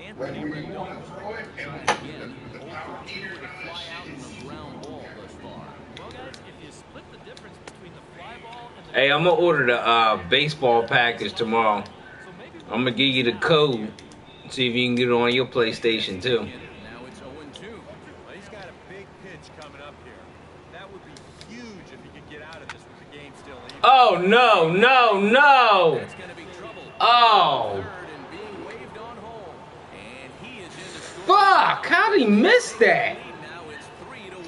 Anthony Rendon again. 0 for 2 with a fly out and a ground ball thus far. Well, guys, if you split the difference between the fly ball and the... Hey, I'm gonna order the baseball package tomorrow. I'm gonna give you the code. See if you can get it on your PlayStation too. Now it's 0-2. Well, he's got a big pitch coming up here. That would be huge if he could get out of this with the game still even. Oh no, no, no! That's gonna be trouble. Oh, And being waved on home. And he is in the score. fuck! How did he miss that? Now it's 3-1.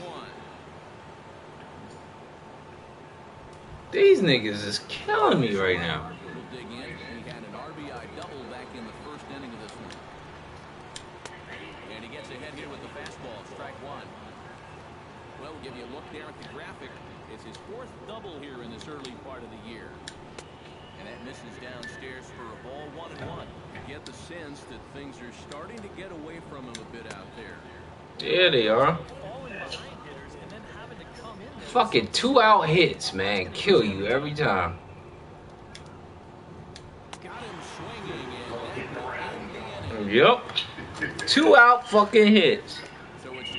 These niggas is killing me right now. We'll dig in. He had an RBI double back in the first inning of this one. And he gets ahead here with the fastball, strike 1. Well, we'll give you a look there at the graphic. It's his 4th double here in this early part of the year. And that misses downstairs for a ball 1-1. You get the sense that things are starting to get away from him a bit out there. Yeah, they are. Fucking 2-out hits, man. Kill you every time. Got him swinging. Yep. 2-out fucking hits.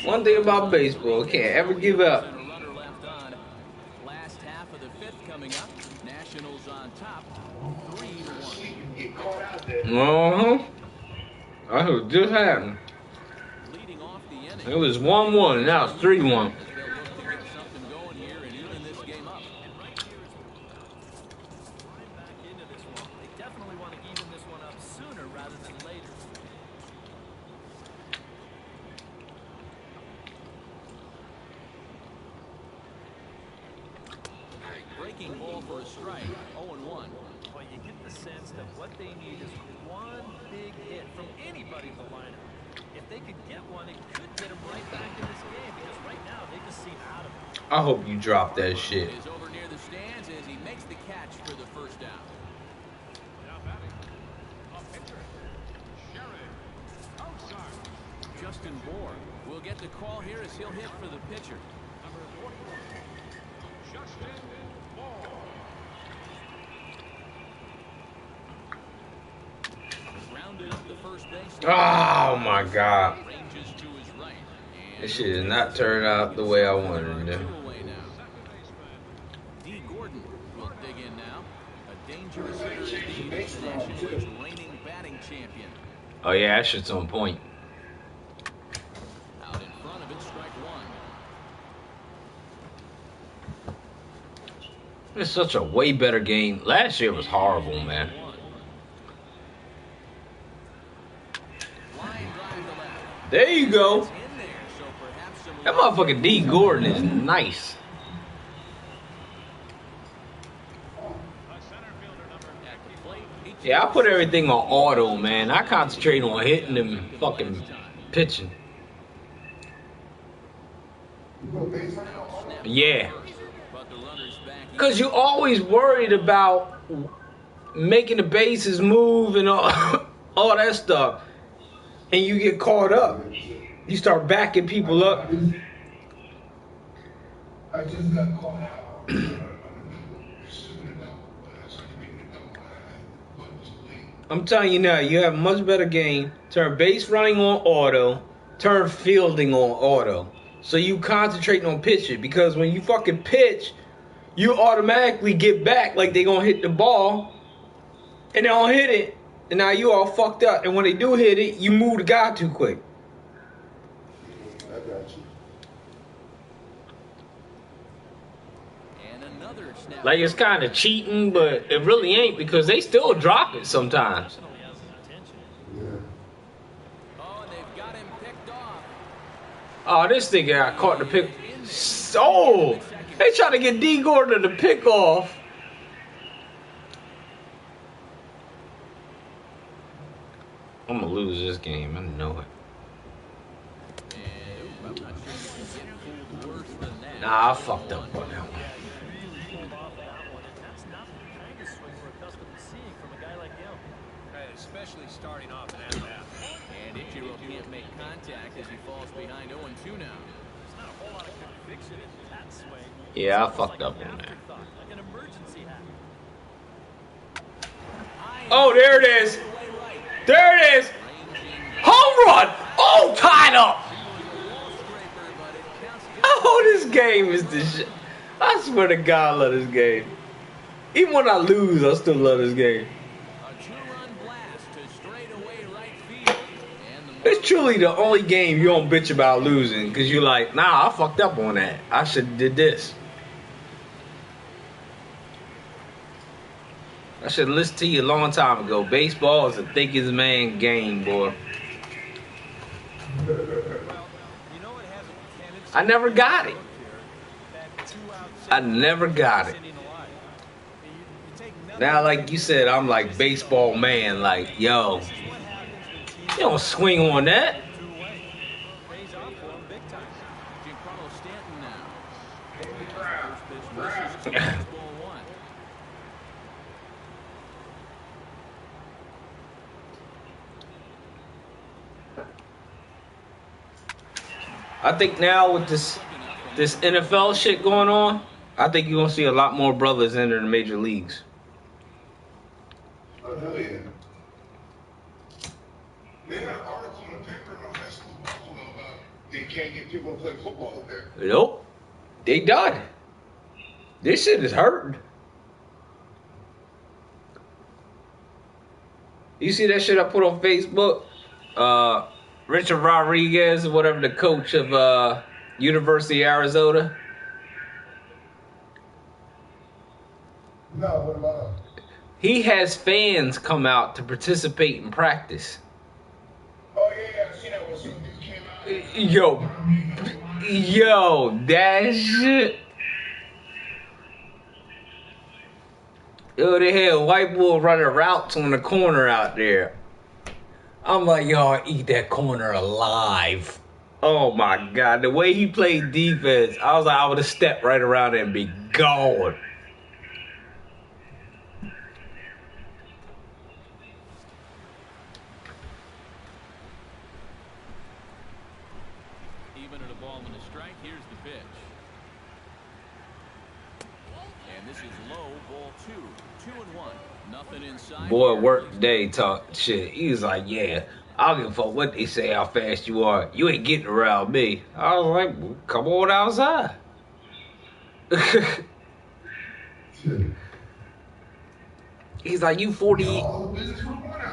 One thing about baseball, can't ever give up. Last half of the 5th coming up. Nationals on top. 3-1. Uh-huh. That's what just happened. Leading off the inning. It was 1-1, now it's 3-1. breaking ball for a strike. 0-1. Well, you get the sense that what they need is one big hit from anybody in the lineup. If they could get one, it could get them right back in this game because right now they just seem out of it. I hope you drop that shit. Is over near the stands as he makes the catch for the first down. Now batting. A pitcher. Sherry. Outside. Justin Bohr will get the call here as he'll hit for the pitcher. Number 41. Justin Moore. Rounded up the first base. Oh my God. Ranges to his right. And This shit did not turn out the way I wanted it to. two away now. D. Gordon will dig in now. A dangerous hitter indeed. He's the National League's reigning batting champion. Oh yeah, that shit's on point. Out in front of it, strike one. It's such a way better game. Last year was horrible, man. Line drive to left. There you go. In there, so perhaps some That motherfucking D. Gordon is nice. A center fielder number at the plate. Yeah, I put everything on auto, man. I concentrate on hitting them fucking pitching. Yeah. But the runner's back. Because you always worried about making the bases move and all that stuff. And you get caught up. You start backing people up. I just got caught out. I'm telling you now, you have a much better game. Turn base running on auto. Turn fielding on auto. So you concentrating on pitching. Because when you fucking pitch, you automatically get back like they gonna hit the ball. And they don't hit it. And now you all fucked up. And when they do hit it, you move the guy too quick. I got you. And another snap. Like it's kind of cheating, but it really ain't because they still drop it sometimes. Personally has an attention. Yeah. Oh, and they've got him picked off. Oh, this nigga got caught the pick. Oh, they trying to get D. Gordon to pick off. I'm gonna lose this game. I know it. And I'm not sure you can get fooled worse than that. Nah, I fucked up on that one. Really pulled off that one, and that's not the kind of swing we're accustomed to seeing from a guy like him. Especially starting off an at-bat. And Ichiro can't make contact as he falls behind 0-2 now. There's not a whole lot of conviction in that swing. Yeah, I It's fucked like up an on that. afterthought, like an emergency hat. Oh, there it is. There it is. Home run. Oh, tied up. Oh, this game is the shit. I swear to God, I love this game. Even when I lose, I still love this game. A two-run blast to straightaway right field. And the It's truly the only game you don't bitch about losing because you're like, nah, I fucked up on that. I should have did this. I should have listened to you a long time ago. Baseball is the thickest man game, boy. I never got it. I never got it. Now, like you said, I'm like baseball man. Like, yo, you don't swing on that. Giancarlo Stanton now. First pitch misses. Ball one. I think now with this NFL shit going on, I think you're gonna see a lot more brothers enter the major leagues. Oh, hell yeah. They had an article in the paper in high school Buffalo about they can't get people to play football there. Nope. They done. This shit is hurting. You see that shit I put on Facebook? Richard Rodriguez, whatever, the coach of University of Arizona. No, what about He has fans come out to participate in practice. Oh, yeah, I seen that when some dude came out. Yo, that shit. Yo, they had a white boy running routes on the corner out there. I'm like, y'all eat that corner alive. Oh my God, the way he played defense, I was like, I would have stepped right around there and be gone. Even at a ball and a strike, here's the pitch. And this is low, ball 2. 2-1. Nothing inside. Boy, work day talk shit. He was like, yeah, I don't give a fuck what they say, how fast you are. You ain't getting around me. I was like, well, come on outside. He's like, you 40.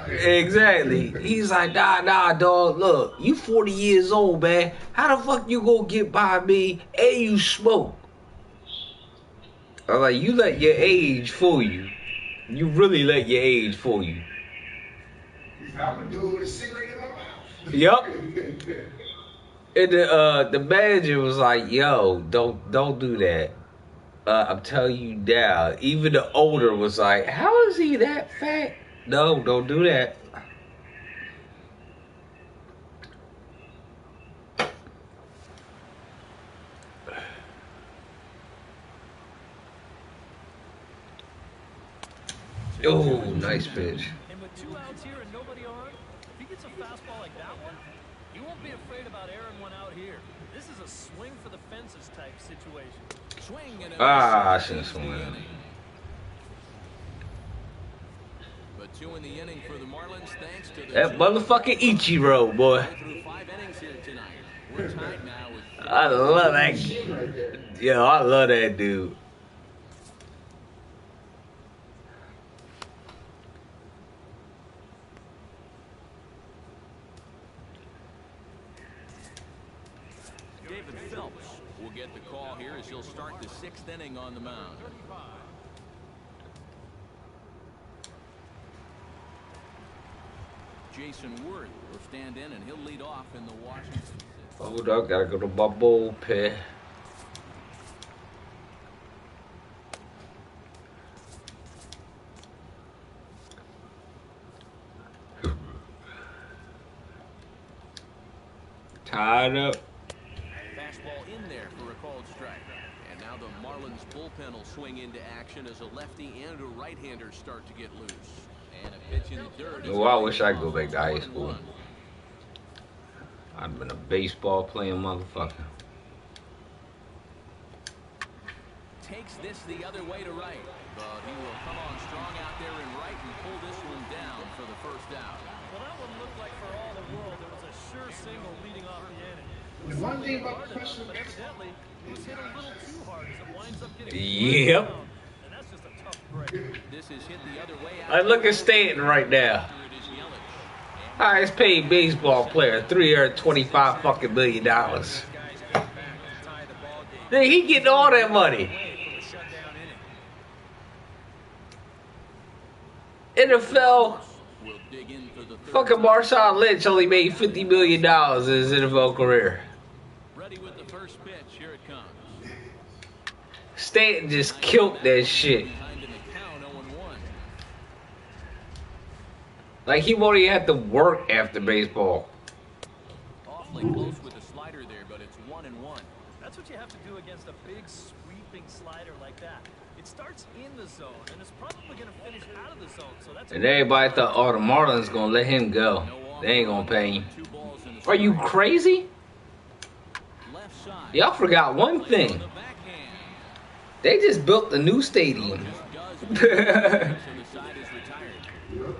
Exactly. He's like, nah, dog. Look, you 40 years old, man. How the fuck you gonna get by me and you smoke? I was like, you let your age fool you. You really let your age fool you. I'm doing with a cigarette in my mouth. Yup. And the manager was like, yo, don't do that. I'm telling you now. Even the older was like, how is he that fat? No, don't do that. Oh, nice pitch. And with 2 outs here and nobody on, if he gets a fastball like that one, he won't be afraid about airing one out here. This is a swing for the fences type situation. Swing and I should have swung. But 2 in the inning for the Marlins, thanks to the That motherfucking Ichiro, boy. through 5 innings here tonight. We're tied now with I love that. Yo, I love that dude. David Phelps will get the call here as he'll start the 6th inning on the mound. Jason Worth will stand in and he'll lead off in the Washington. Hold up, gotta go to my bullpen. Tied up. Fastball in there for a called strike. And now the Marlins bullpen will swing into action as a lefty and a right-hander start to get loose. And a pitch in the dirt. Oh, I wish I could go back to high school. I'd been a baseball playing motherfucker. Takes this the other way to right. But he will come on strong out there in right and pull this one down for the first out. Well, that one looked like for all the world there was a sure single leading off the inning. The one thing about professional But evidently, it was hit a little too hard as it winds up getting Yep. down. And that's just a tough break. This is hit the other way out. I look at Stanton right now. It is Yelich. Highest paid baseball player, $325 fucking million. Then he getting all that money. NFL, Will dig in for the third. fucking Marshawn Lynch only made $50 million in his NFL career. Ready with the first pitch. Here it comes. Stanton just killed that shit. Behind in the count, 0-1. Like he won't even have to work after baseball. Awfully close with the slider there, but it's 1-1. That's what you have to do against a big sweeping slider like that. It starts in the zone, and it's probably going to finish out of the zone. So that's And everybody thought, oh, the Marlins gonna let him go. They ain't gonna pay him. 2 balls in the Are you strike. crazy? Left side. Y'all forgot one thing. The backhand. They just built the new stadium. Does so the side is retired.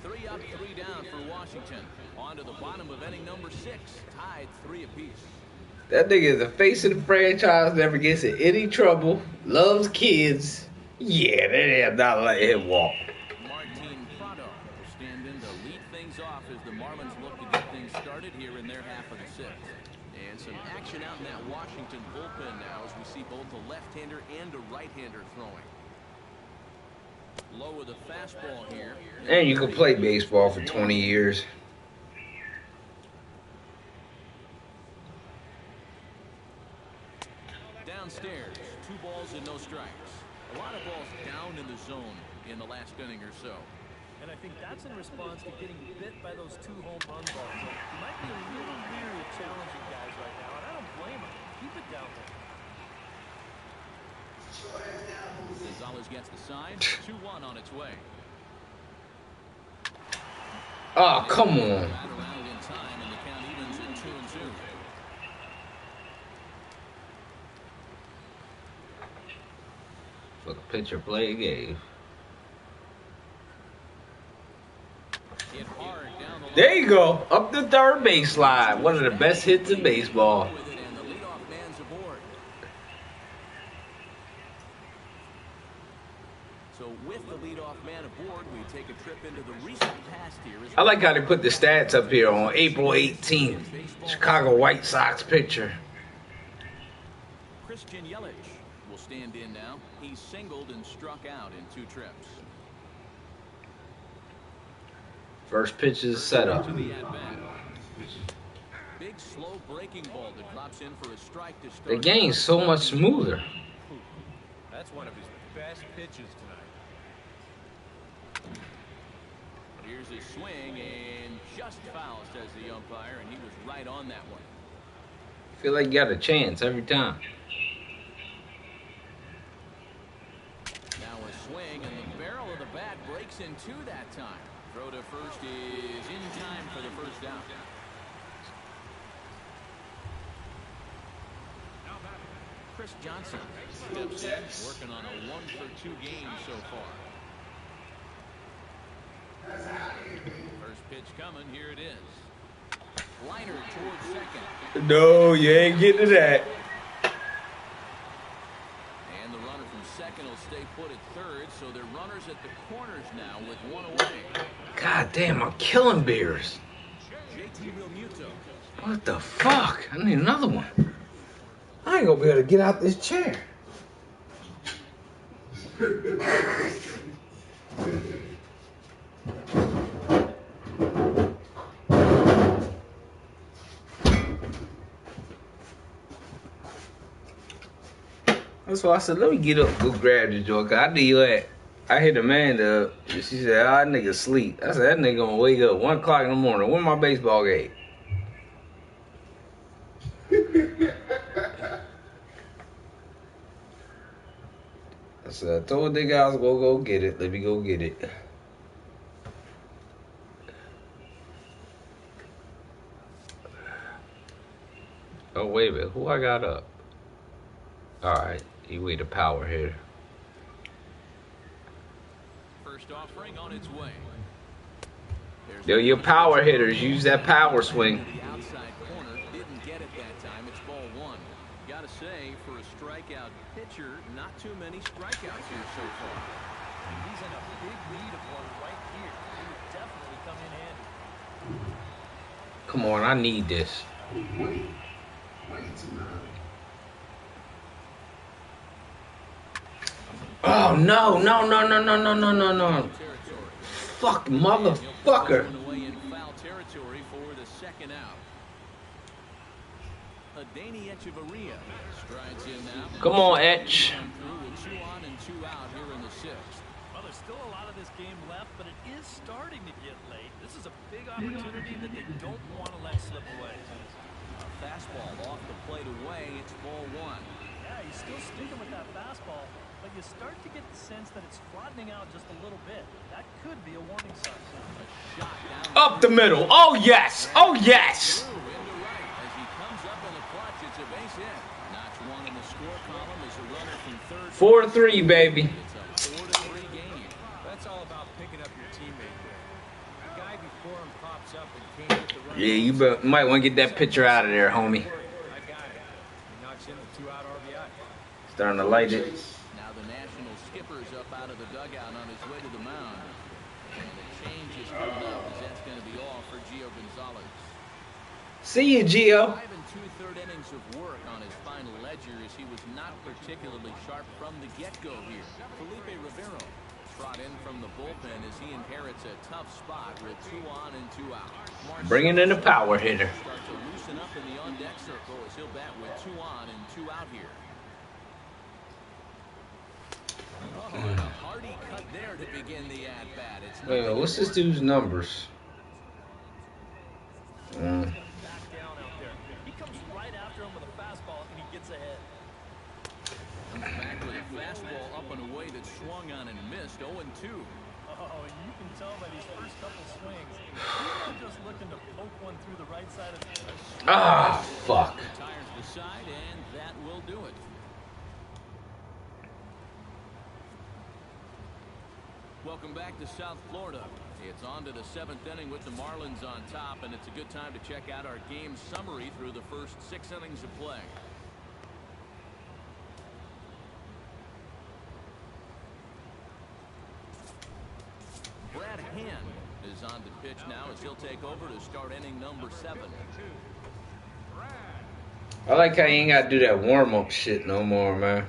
3 up, 3 down for Washington. On to the bottom of inning number 6. Tied 3 apiece. That nigga is the face of the franchise, never gets in any trouble, loves kids. Yeah, they have not let him walk. Martin Prado will stand in to lead things off as the Marlins look to get things started here in their half of the 6th. And some action out in that Washington bullpen now as we see both a left-hander and a right-hander throwing. Low with a fastball here. And you can play baseball for 20 years. Downstairs, 2 balls and no strikes. A lot of balls down in the zone in the last inning or so. And I think that's in response to getting bit by those 2 home run balls. So he might be a little weary of challenging guys right now, and I don't blame him. Keep it down there. Gonzalez gets the sign. 2-1 on its way. Oh, come on. Right around in time, and the count evens at 2-2. Fuck a pitcher play game. Hit hard down the There you go. Up the third base slide. One of the best hits in baseball. with it, and the leadoff man's aboard. So with the leadoff man aboard, we take a trip into the recent past here. I like how they put the stats up here on April 18th. Chicago White Sox pitcher. Christian Yelich will stand in now. He's singled and struck out in 2 trips. First pitch is set up. To the at-bat. Big slow breaking ball that drops in for a strike to start. The game's so much smoother. That's one of his best pitches tonight. Here's his swing and just foul, says the umpire, and he was right on that one. Feel like you got a chance every time. Now a swing, and the barrel of the bat breaks in 2 that time. Throw to first is in time for the first down. Chris Johnson steps in, working on a 1-for-2 game so far. First pitch coming, here it is. Liner towards second. No, you ain't getting to that. And the runner from second will stay put at third, so they're runners at the corners now with 1 away. God damn, I'm killing beers. JT Realmuto. What the fuck? I need another one. I ain't gonna be able to get out this chair. That's why I said, let me get up, go grab the joint. I need that. I hit Amanda up. She said, ah, nigga sleep. I said, that nigga gonna wake up 1 o'clock in the morning. Where my baseball game? I said, I told nigga I was gonna go get it. Let me go get it. Oh, wait a minute. Who I got up? Alright. You wait a power hitter. First offering on its way. Yo, your power hitters, use that power swing. The outside corner didn't get it that time. It's ball 1. Gotta say, for a strikeout pitcher, not too many strikeouts here so far. He's in a big lead of one right here. He would definitely come in handy. Come on, I need this. Oh, no, no, no, no, no, no, no, no, no. Fuck, motherfucker. Away in foul territory for the second out. Adani Echeverria strides in now. Come on, Etch. With 2 on and 2 out here in the 6th. Well, there's still a lot of this game left, but it is starting to get late. This is a big opportunity that they don't want to let slip away. A fastball off the plate away. It's ball 1. Yeah, he's still sticking with that fastball, but you start to get the sense that it's flattening out just a little bit. That could be a warning sign. A shot down Up the middle. Oh, yes. Oh, yes. through into right. As he comes up in the clutch, it's a base hit. Notch 1 in the score column is a runner from third. 4-3, baby. It's a 4-3 game. That's all about picking up your teammate there. The guy before him pops up and can't get the run. Yeah, you might want to get that picture out of there, homie. I got it. He knocks in the 2-out RBI. Starting to light it. Now the national skipper's up out of the dugout on his way to the mound. And the change is coming up as that's going to be all for Gio Gonzalez. See you, Gio. 5 2/3 innings of work on his final ledger as he was not particularly sharp from the get-go here. Felipe Rivero trot in from the bullpen as he inherits a tough spot with 2 on and 2 out. Bringing in a power hitter. Start to loosen up in the on-deck circle as he'll bat with 2 on and 2 out here. Oh, and a hearty cut there to begin the at-bat. Wait a minute, what's this dude's numbers? Back down out there. He comes right after him with a fastball, and he gets ahead. Comes back with a fastball up and away that swung on and missed. 0-2. Oh, and you can tell by these first couple swings, he's not just looking to poke one through the right side of the plate. Ah, fuck. Retires the side, and that will do it. Welcome back to South Florida. It's on to the 7th inning with the Marlins on top, and it's a good time to check out our game summary through the first 6 innings of play. Brad Hand is on the pitch now as he'll take over to start inning number 7. I like how you ain't got to do that warm-up shit no more, man.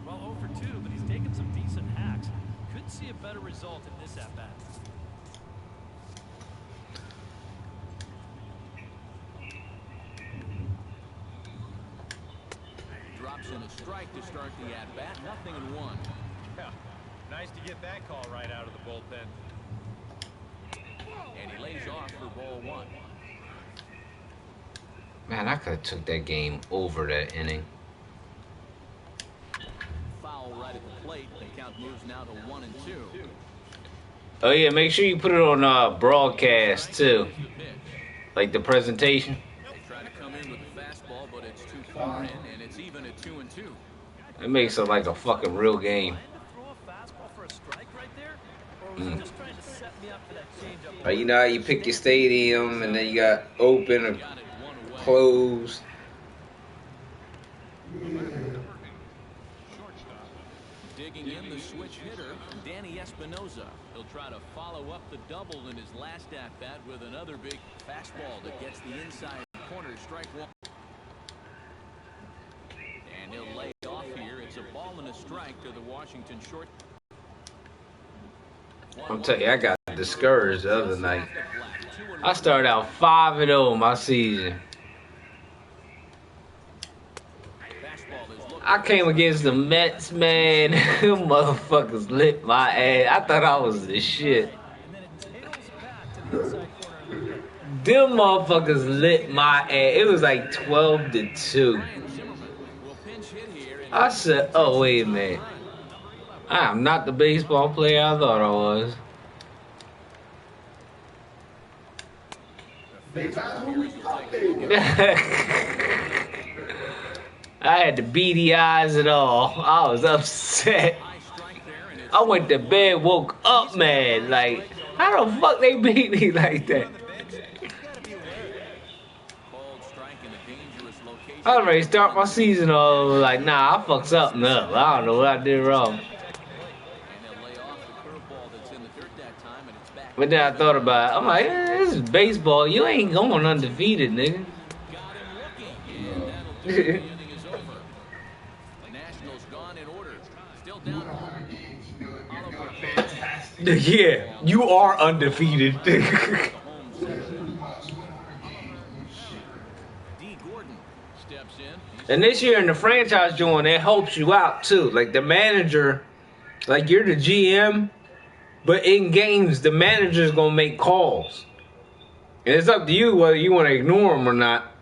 Well, 0 for 2, but he's taken some decent hacks. Could see a better result in this at-bat. Drops in a strike to start the at-bat. 0-1. Yeah. Nice to get that call right out of the bullpen. And he lays off for ball 1. Man, I could have took that game over that inning. Foul right at the plate. The count moves now to 1-2. Oh yeah, make sure you put it on broadcast too, like the presentation. They try to come in with the fastball, but it's too far in, and it's even at 2-2. It makes it like a fucking real game. Like, you know how you pick your stadium and then you got open or closed. Digging in the switch hitter, Danny Espinoza. He'll try to follow up the double in his last at-bat with another big fastball that gets the inside corner. Strike 1. And he'll lay off here. It's a ball and a strike to the Washington short. I'm telling you, I got discouraged the other night. I started out 5-0 my season. I came against the Mets, man. Them motherfuckers lit my ass. I thought I was the shit. Them motherfuckers lit my ass. It was like 12-2. I said, oh, wait a minute. I am not the baseball player I thought I was. I had the beady eyes and all. I was upset. I went to bed, woke up mad. Like, how the fuck they beat me like that? I was ready to start my season off like, nah, I fucked something up. I don't know what I did wrong. But then I thought about it. I'm like, this is baseball. You ain't going undefeated, nigga. Yeah, you are undefeated. And this year in the franchise joint, it helps you out too. Like the manager, like you're the GM, but in games, the manager's gonna make calls. And it's up to you whether you want to ignore them or not.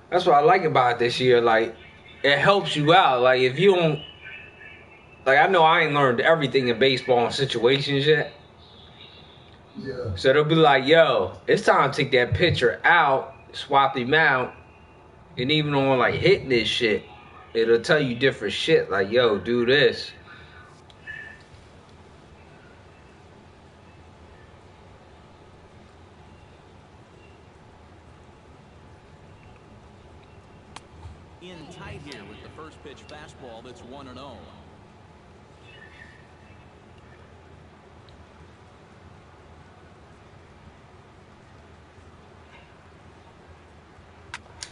That's what I like about it this year. Like, it helps you out. Like, if you don't... Like, I know I ain't learned everything in baseball and situations yet. Yeah. So they'll be like, yo, it's time to take that pitcher out, swap him out, and even on, like, hitting this shit, it'll tell you different shit. Like, yo, do this. In tight here with the first pitch fastball that's 1-0.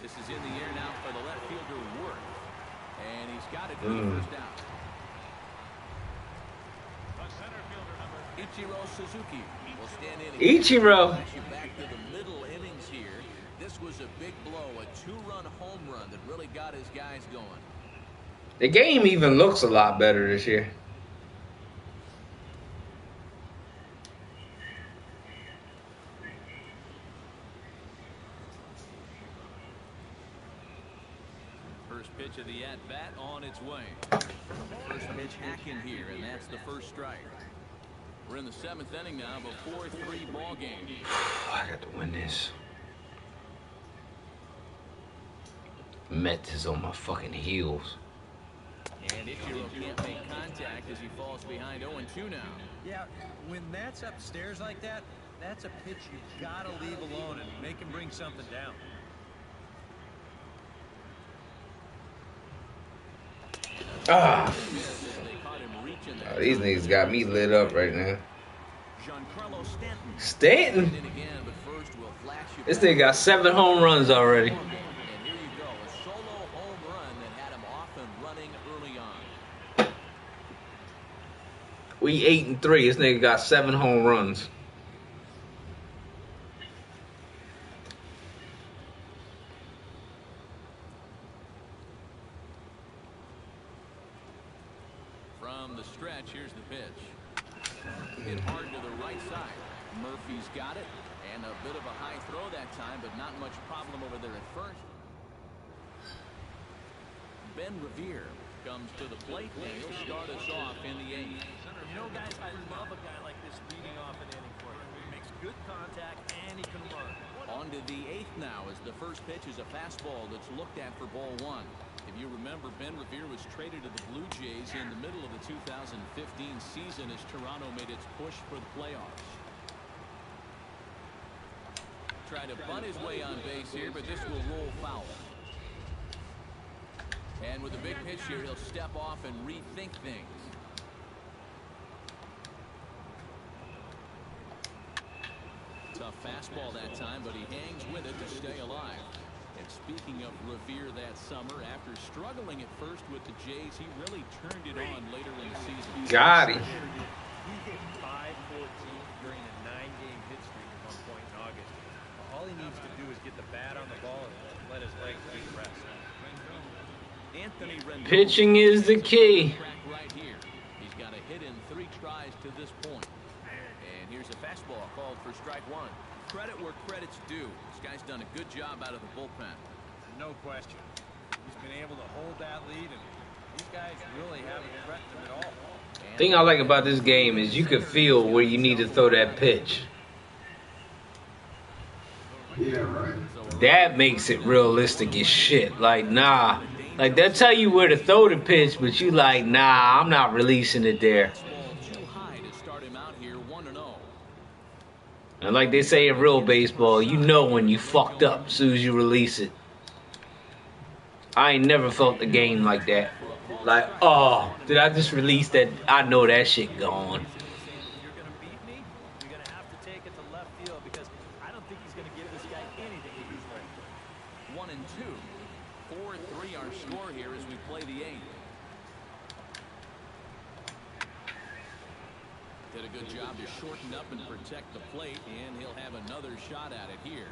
This is in the air now for the left fielder, Worth. And he's got it for the first down. Ichiro Suzuki will stand in. Ichiro. Back to the middle innings here. This was a big blow two-run home run that really got his guys going. The game even looks a lot better this year. First pitch of the at-bat on its way. First pitch hacking here, and that's the first strike. We're in the 7th inning now of a 4-3 ball game. I got to win this. Mets is on my fucking heels. And Ichiro can't make contact as he falls behind 0-2 now. Yeah, when that's upstairs like that, that's a pitch you gotta leave alone and make him bring something down. Ah. Oh, these niggas got me lit up right now. Stanton? This nigga got 7 home runs already. And here you go, a solo home run that had him off and running early on. We 8-3. This nigga got 7 home runs. From the stretch, here's the pitch. Hit hard to the right side. Murphy's got it, and a bit of a high throw that time, but not much problem over there at first. Ben Revere comes to the plate, and he'll start us off in the 8th. You know, guys, I love a guy like this leading off an inning for you. He makes good contact, and he can run. On to the 8th now, as the first pitch is a fastball that's looked at for ball 1. If you remember, Ben Revere was traded to the Blue Jays in the middle of the 2015 season as Toronto made its push for the playoffs. Tried to bunt his way on base here, but this will roll foul. And with a big pitch here, he'll step off and rethink things. Tough fastball that time, but he hangs with it to stay alive. And speaking of Revere that summer, after struggling at first with the Jays, he really turned it on later in the season. Got him. He hit .514 during a 9-game hit streak at one point in August. All he needs to do is get the bat on the ball and let his legs do the rest. Anthony Rendon. Pitching is the key. Right here. He's got a hit in 3 tries to this point. And here's a fastball called for strike 1. Credit where credit's due. This guy's done a good job out of the bullpen. No question. He's been able to hold that lead, and these guys really haven't threatened him at all. The thing I like about this game is you can feel where you need to throw that pitch. Yeah, right. That makes it realistic as shit. Like, nah. Like, they'll tell you where to throw the pitch, but you like, nah, I'm not releasing it there. Too high to start him out here 1-0. And like they say in real baseball, you know when you fucked up as soon as you release it. I ain't never felt the game like that. Like, oh, did I just release that? I know that shit gone. You're going to beat me, you're going to have to take it to left field because I don't think he's going to give this guy anything to use right. 1-2. 4-3 our score here as we play the 8th. Did a good job to shorten up and protect the plate, and he'll have another shot at it here.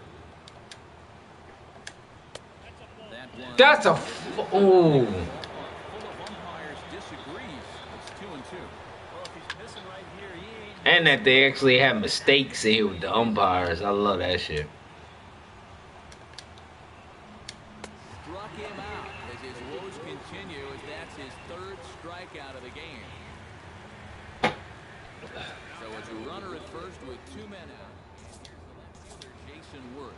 That one. That's a full of umpires disagrees. It's 2-2. Well, if he's missing right here, he ain't. And that they actually have mistakes in here with the umpires. I love that shit. Struck him out as his woes continue, as that's his 3rd strikeout of the game. So it's a runner at first with 2 men out. Jason Worth.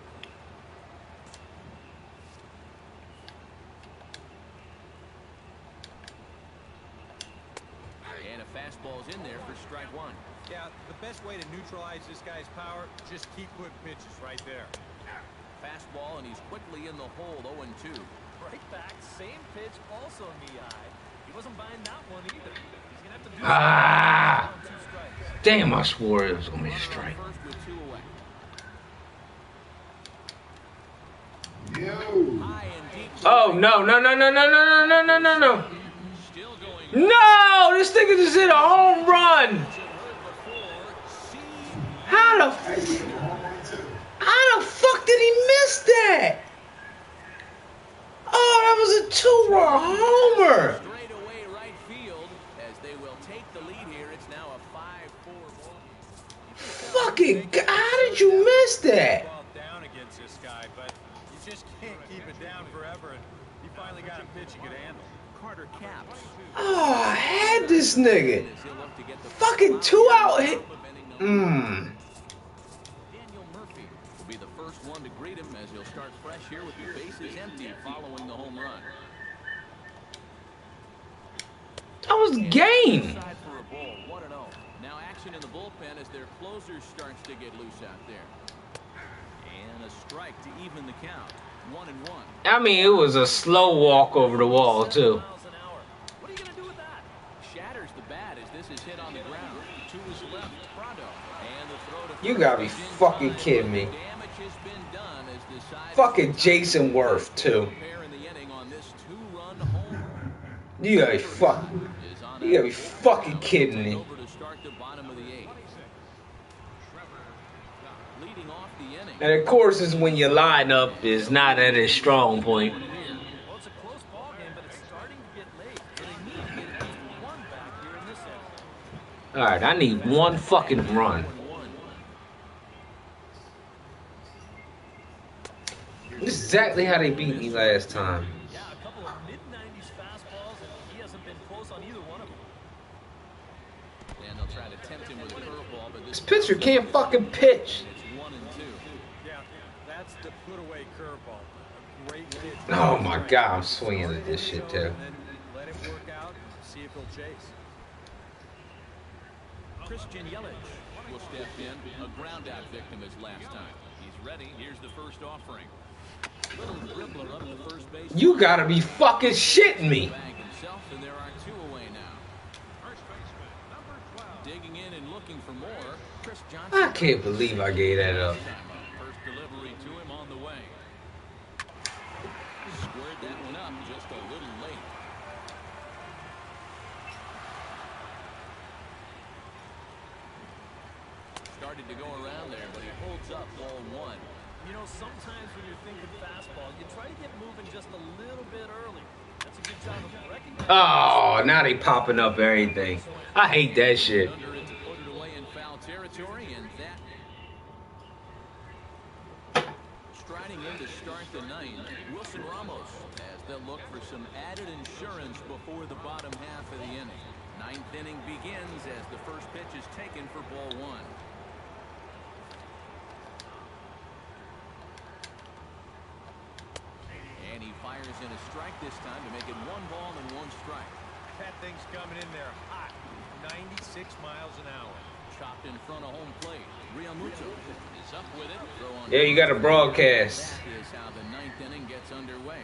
And a fastball's in there for strike 1. Yeah, the best way to neutralize this guy's power, just keep putting pitches right there. Fastball, and he's quickly in the hole, 0-2. Right back, same pitch, also knee high. He wasn't buying that one either. He's going to have to do Ah! something on 2 strikes. Damn, I swore it was going to be a strike. First with 2 away. Yo. High and deep. Oh, no. Still going. No, this nigga just hit a home run. How the fuck did he miss that? How did you miss that? Down against this guy, but you just can't keep it down forever. And he finally got a pitch he could handle. Carter Caps. Oh, I had this nigga. Fucking 2 out hit. Daniel Murphy will be the first one to greet him as he'll start fresh here with the bases empty following the home run. That was game. Side for a ball, 1-0. Now action in the bullpen as their closer starts to get loose out there. And a strike to even the count. 1-1. I mean, it was a slow walk over the wall, too. What are you going to do with that? Shatters the bat as this is hit on the ground. To his left, Prado. And the throw to You gotta be fucking kidding me. damage has been done as the side Fucking Jason Worth, too. in the inning on this 2-run home. You gotta be fucking kidding me. Over to start the bottom of the 8th. Leading off the inning. And of course, it's when your lineup is not at its strong point. Well, it's a close ball game, but it's starting to get late. So they need to get at least one back here in this inning. Alright, I need one fucking run. This is exactly how they beat me last time. Yeah, a couple of mid-90s fastballs, and he hasn't been close on either one of them. And they'll try to tempt him with a curveball, but This pitcher can't fucking pitch. it's 1-2. Yeah, that's the put-away curveball. A great pitch. Oh my god, I'm swinging at this shit too. And then let it work out and see if he'll chase. Christian Yelich will step in. A ground-out victim as last time. He's ready. Here's the first offering. Little dribbler up the first base. You gotta be fucking shitting me. Bag himself, and there are 2 away now. First baseman, number 12. Digging in and looking for more. Chris Johnson. I can't believe I gave that up. First delivery to him on the way. Squared that one up just a little late. Started to go around there, but he holds up ball 1. You know, sometimes when you're thinking fastball, you try to get moving just a little bit early. That's a good job of recognizing. Oh, now they popping up everything. I hate that shit. Under it to put it away in foul territory, and that striding in to start the 9th, Wilson Ramos, as they'll look for some added insurance before the bottom half of the inning. 9th inning begins as the first pitch is taken for ball 1. And he fires in a strike this time to make it 1 ball and 1 strike. That thing's coming in there hot. 96 miles an hour. Chopped in front of home plate. Realmuto is up with it. Throw on Yeah, you got a broadcast. That is how the 9th inning gets underway.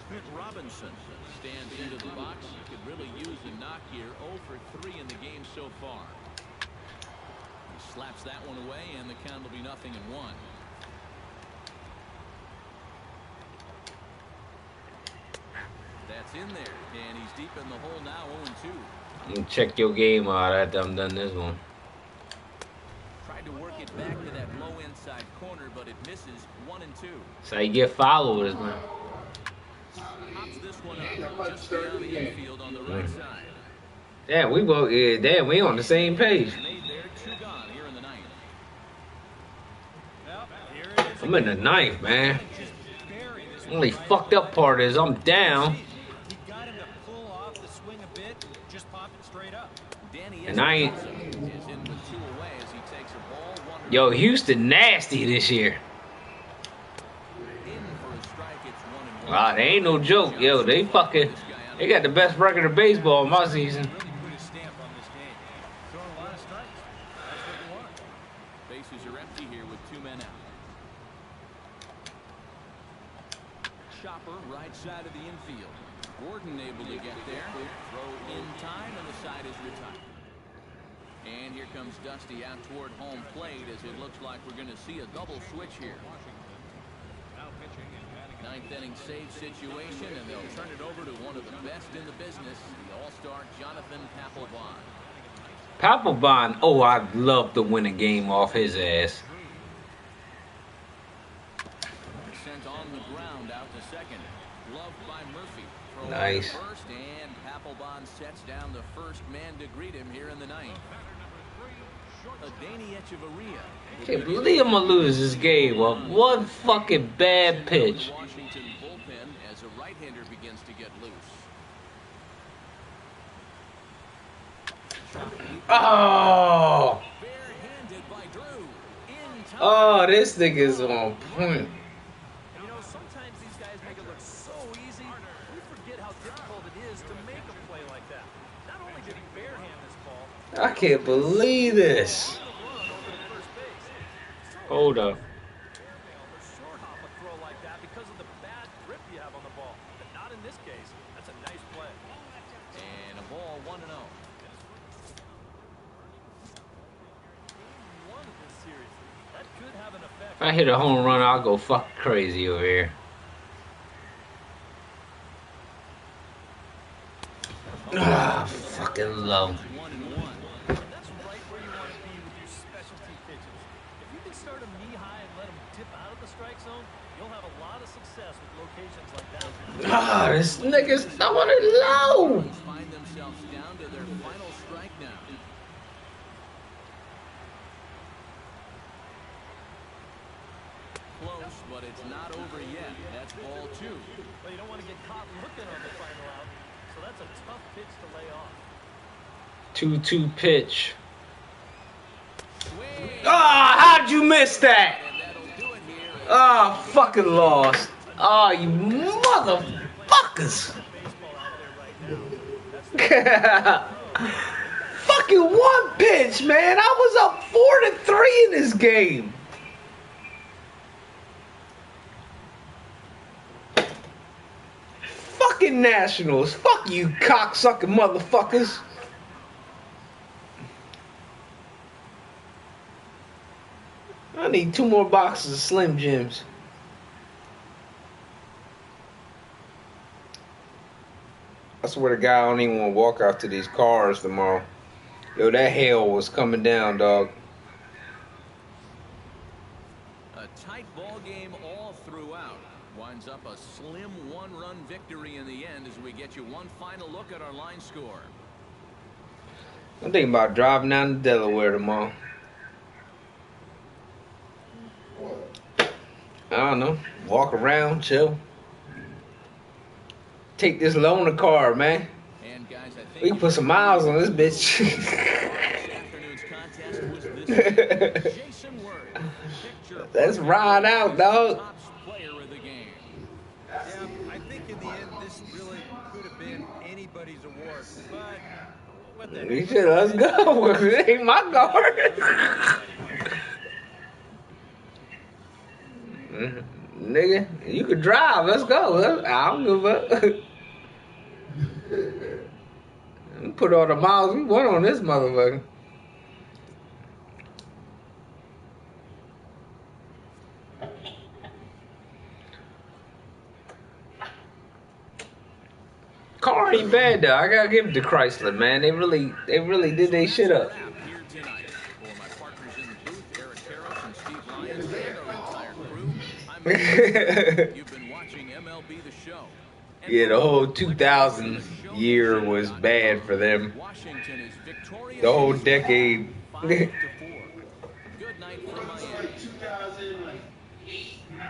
Smith Robinson stands into the box. Could really use a knock here. 0 for 3 in the game so far. He slaps that one away, and the count will be 0-1. That's in there, and he's deep in the hole now, 0-2. Check your game out after I'm done this one. Tried to work it back to that low inside corner, but it misses. 1-2. That's how you get followers, man. Pops this one up just beyond the infield on the right side. Damn, we both, we on the same page. Made there, 2 gone here in the 9th. Well, here it is. I'm in the 9th, man. Just bury this Only one right fucked up part is I'm down. He got him to pull off the swing a bit and just pop it straight up. Danny And I ain't. is in with 2 away as he takes a ball. 1 Yo, Houston nasty this year. in for a strike. It's 1-1. Wow, they ain't no joke. Yo, they got the best record of baseball in my season. Really put a stamp on this game. Throwing a lot of strikes. That's what you want. Bases are empty here with 2 men out. Chopper right side of the infield. Gordon able to get there. Throw in time, and the side is retired. And here comes Dusty out toward home plate as it looks like we're going to see a double switch here. Now pitching and batting. 9th inning save situation, and they'll turn it over to one of the best in the business, the All-Star Jonathan Papelbon. Papelbon, oh, I'd love to win a game off his ass. Sent on the ground out to second. Gloved by Murphy. Throw Nice. over first, and Papelbon sets down the first man to greet him here in the 9th. Can't believe I'm gonna lose this game with one fucking bad pitch. Washington bullpen as a right-hander begins to get loose. Oh! Barehanded by Drew. In time. Oh, this nigga's on point. You know, sometimes these guys make it look so easy, we forget how difficult it is to make a play like that. Not only did he barehand this ball, I can't believe this. Hold up. short hop a throw like that because of the bad grip you have on the ball. But not in this case. That's a nice play. And a ball 1-0. One of this series. That could have an effect. If I hit a home run, I'll go fucking crazy over here. Ah, fucking low. 1-1. That's right where you want to be with your specialty pitches. If you can start them knee high and let them dip out of the strike zone, you'll have a lot of success with locations like that. Ah, this nigga's throwing it low. Find themselves down to their final strike now. Close, but it's not over yet. That's ball 2. Well, you don't want to get caught looking on the final out, so that's a tough pitch to lay off. 2-2 pitch. Ah, how'd you miss that? Ah, fucking lost. Ah, you motherfuckers. Fucking one pitch, man. I was up 4-3 in this game. Fucking Nationals. Fuck you, cocksucking motherfuckers. I need 2 more boxes of Slim Jims. I swear to God, I don't even want to walk out to these cars tomorrow. Yo, that hail was coming down, dog. A tight ball game all throughout. Winds up a slim 1-run victory in the end as we get you one final look at our line score. I'm thinking about driving down to Delaware tomorrow. I don't know. Walk around, chill. Take this loaner car, man. And guys, I think we can put some miles on this bitch. Let's ride out, dog. Yeah, I think in the end this really could have been anybody's award, but what the heck? Let's go. It ain't my car. Nigga, you could drive. Let's go. I don't give a fuck. We put all the miles we want on this motherfucker. Car ain't bad though. I gotta give it to Chrysler, man. They really did their shit up. You've been watching MLB The Show. Yeah, the whole 2000 year was bad for them. Washington is victorious. The whole decade. 5-4. Good night from Miami. 2008, 9,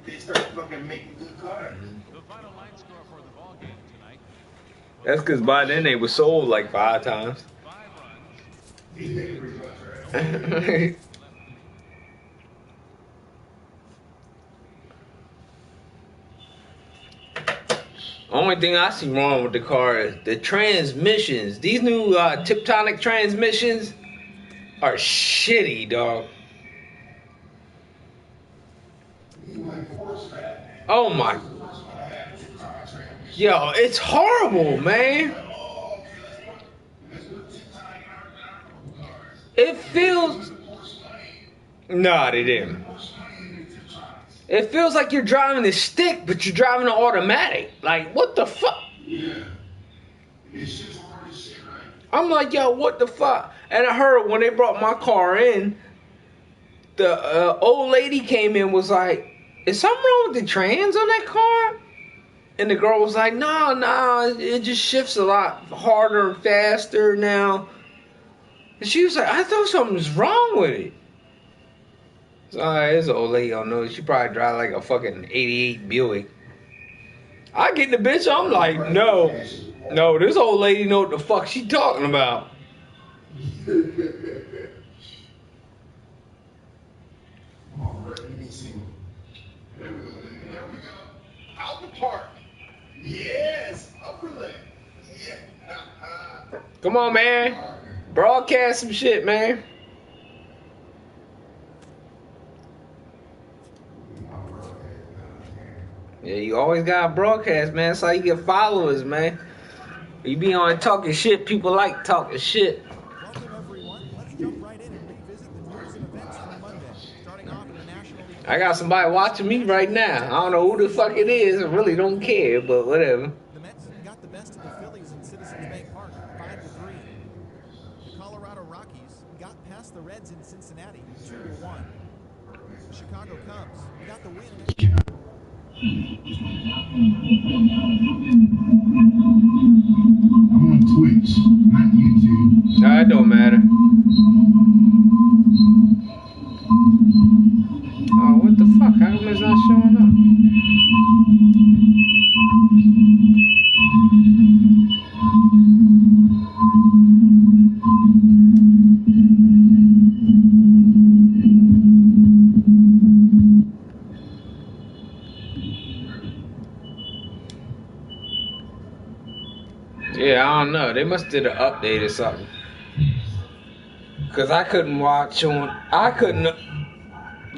they start fucking making good cards. The final line score for the ball game tonight. That's because by then they were sold like 5 times. 5 runs. He's making results, right? Only thing I see wrong with the car is the transmissions. These new Tiptonic transmissions are shitty, dog. Oh my. Yo, it's horrible, man. It feels... Nah, they didn't. It feels like you're driving a stick, but you're driving an automatic. Like, what the fuck? I'm like, yo, what the fuck? And I heard when they brought my car in, the old lady came in, was like, is something wrong with the trans on that car? And the girl was like, no, it just shifts a lot harder and faster now. And she was like, I thought something was wrong with it. So, this old lady don't know. She probably drive like a fucking 88 Buick. I get the bitch, I'm like, no, this old lady know what the fuck she talking about. Out the park. Yes, upper leg. Yeah. Come on, man. Broadcast some shit, man. Yeah, you always gotta broadcast, man. That's how you get followers, man. You be on talking shit, people like talking shit. Welcome, everyone. Let's jump right in and revisit the news and events from Monday. Starting off in the National League. I got somebody watching me right now. I don't know who the fuck it is. I really don't care, but whatever. The Mets got the best of the Phillies in Citizens Bank Park, 5-3. The Colorado Rockies got past the Reds in Cincinnati, 2-1. The Chicago Cubs got the win. I'm on Twitch, not YouTube. Nah, it don't matter. Oh, what the fuck? How come it's not showing up? Yeah, I don't know. They must did an update or something. Cause I couldn't watch on. I couldn't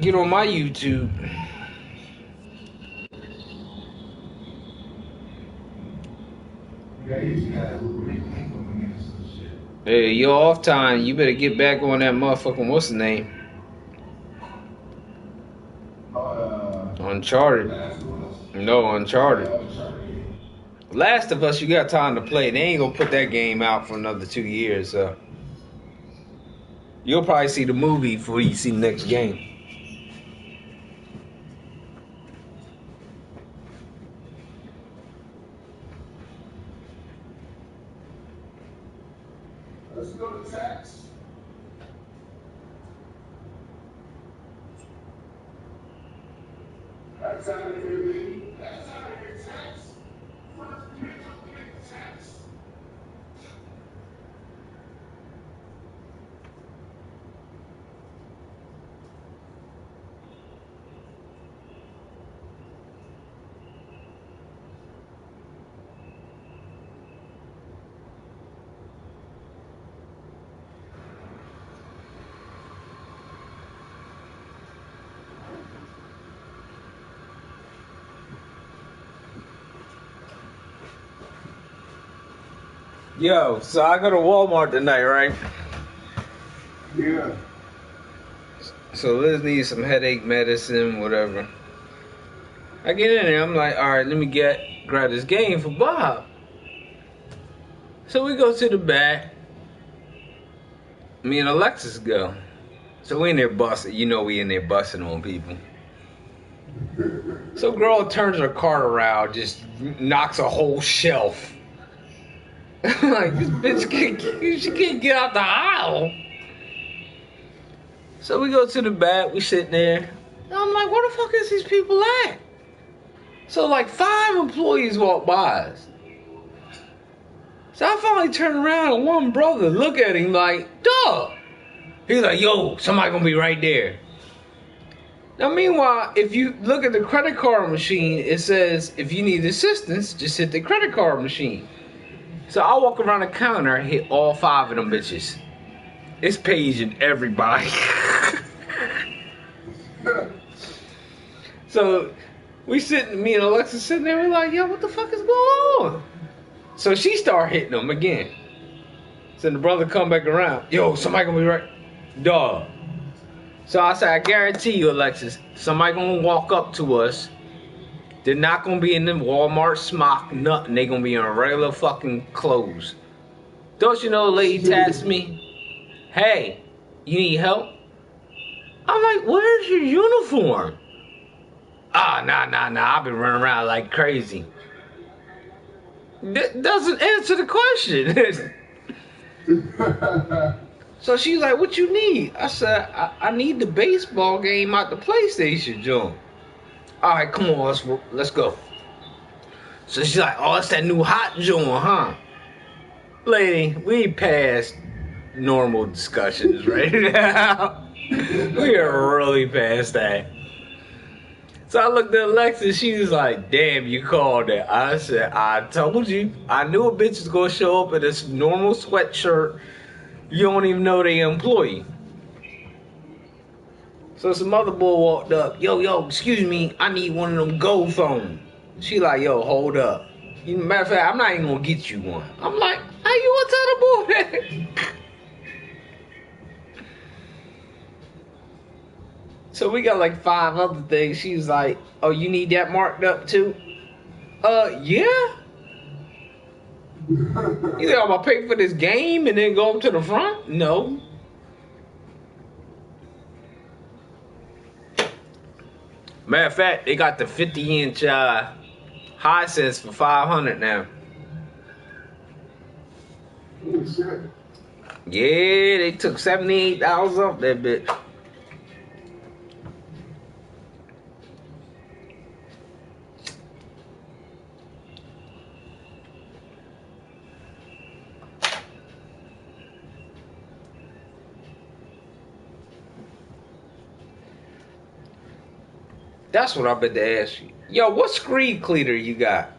get on my YouTube. Hey, you're off time. You better get back on that motherfucking what's the name? Uncharted. No, Uncharted. Last of Us, you got time to play. They ain't gonna put that game out for another 2 years, so you'll probably see the movie before you see the next game. Let's go to text. That's out of here, baby. That's out of here, text. First pitch of the text. Yo, so I go to Walmart tonight, right? Yeah. So Liz needs some headache medicine, whatever. I get in there, I'm like, all right, let me grab this game for Bob. So we go to the back. Me and Alexis go. So we in there busting. You know we in there busting on people. So girl turns her cart around, just knocks a whole shelf. I'm like, this bitch she can't get out the aisle. So we go to the back, we sit there. And I'm like, where the fuck is these people at? So like 5 employees walk by us. So I finally turn around and one brother look at him like, dog. He's like, yo, somebody gonna be right there. Now meanwhile, if you look at the credit card machine, it says if you need assistance, just hit the credit card machine. So I walk around the counter and hit all 5 of them bitches. It's paging everybody. So me and Alexa sitting there, we're like, yo, what the fuck is going on? So she start hitting them again. So the brother come back around. Yo, somebody gonna be right. Dog. So I said, I guarantee you, Alexis, somebody gonna walk up to us. They're not gonna be in the Walmart smock, nothing. They gonna be in regular fucking clothes. Don't you know, the lady tasked me, hey, you need help? I'm like, where's your uniform? Nah, I've been running around like crazy. That doesn't answer the question. So she's like, what you need? I said, I need the baseball game out the PlayStation joint. All right, come on, let's go. So she's like, oh, it's that new hot joint, huh? Lady, we past normal discussions right now. We are really past that. So I looked at Alexa, she was like, damn, you called it. I said, I told you. I knew a bitch was going to show up in this normal sweatshirt. You don't even know they employee. So some other boy walked up. Yo, excuse me. I need one of them Go phones. She like, yo, hold up. Matter of fact, I'm not even going to get you one. I'm like, how you want to tell the boy that? So we got like 5 other things. She's like, oh, you need that marked up too? Yeah. You think I'm gonna pay for this game and then go up to the front? No. Matter of fact, they got the 50-inch Hisense for $500 now. Yeah, they took $78 off that bitch. That's what I meant to ask you. Yo, what screen cleaner you got?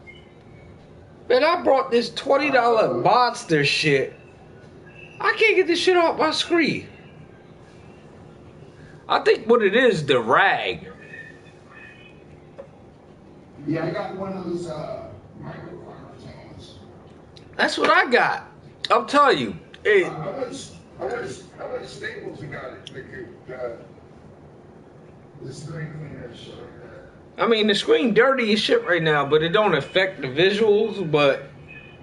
Man, I brought this $20 monster shit. I can't get this shit off my screen. I think what it is, the rag. Yeah, I got one of those microfiber towels. That's what I got. I'm telling you. Hey. I went to Staples and got it. The screen cleaner. I mean, the screen dirty as shit right now, but it don't affect the visuals. But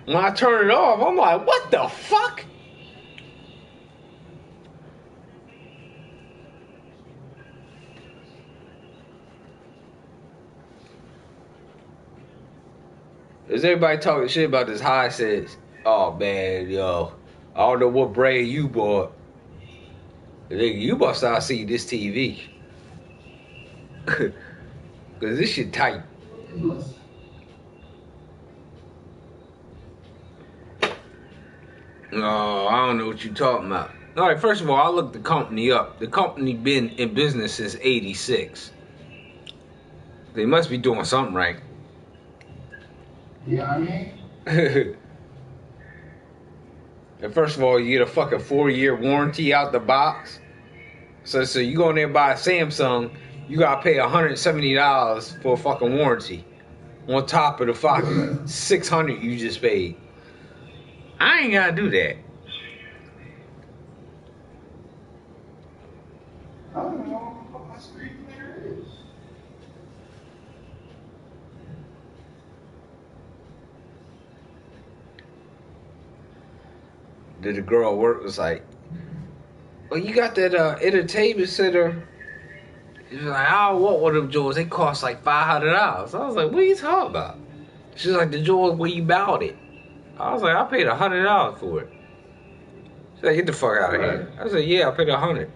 when I turn it off, I'm like, what the fuck? Is everybody talking shit about this Hisense? Oh man, yo, I don't know what brand you bought. Nigga, you must not see this TV. Cause this shit tight. No, I don't know what you talking about. All right, first of all, I looked the company up. The company been in business since '86. They must be doing something right. Yeah, I mean. And first of all, you get a fucking 4-year warranty out the box. So you go in there and buy a Samsung, you gotta pay $170 for a fucking warranty. On top of the fucking $600 you just paid. I ain't gotta do that. I don't know what my screen cleaner is. The girl at work was like, "Oh, you got that entertainment center?" She was like, "I don't want one of them joints. They cost like $500." I was like, "What are you talking about?" She's like, "The joint where you bought it." I was like, "I paid $100 for it." She's like, "Get the fuck out of here." I said, "Yeah, I paid $100."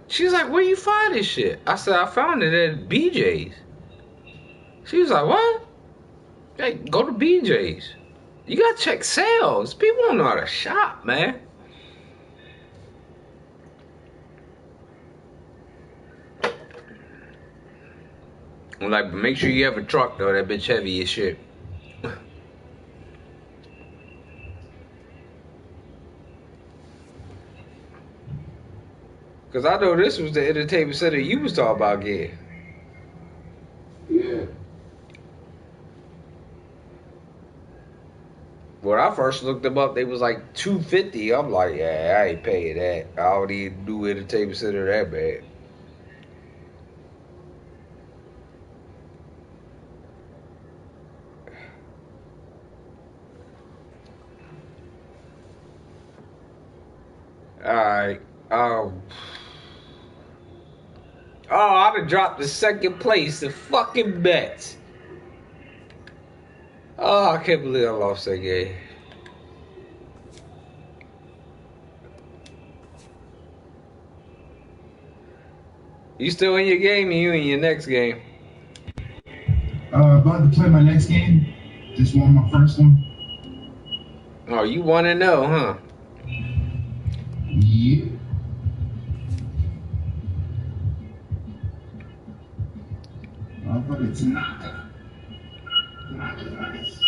She's like, "Where you find this shit?" I said, "I found it at BJ's." She was like, "What?" Hey, go to BJ's. You gotta check sales. People don't know how to shop, man. I'm like, make sure you have a truck though. That bitch heavy as shit. Cause I know this was the entertainment center you was talking about getting. Yeah. When I first looked them up, they was like $250. I'm like, yeah, I ain't paying that. I don't even do entertainment center that bad. Alright. Oh, I'd have dropped the second place in fucking bets. Oh, I can't believe I lost that game. You still in your game, or you in your next game? About to play my next game. Just won my first one. Oh, you 1-0, huh? Yeah. But it's not. Not nice.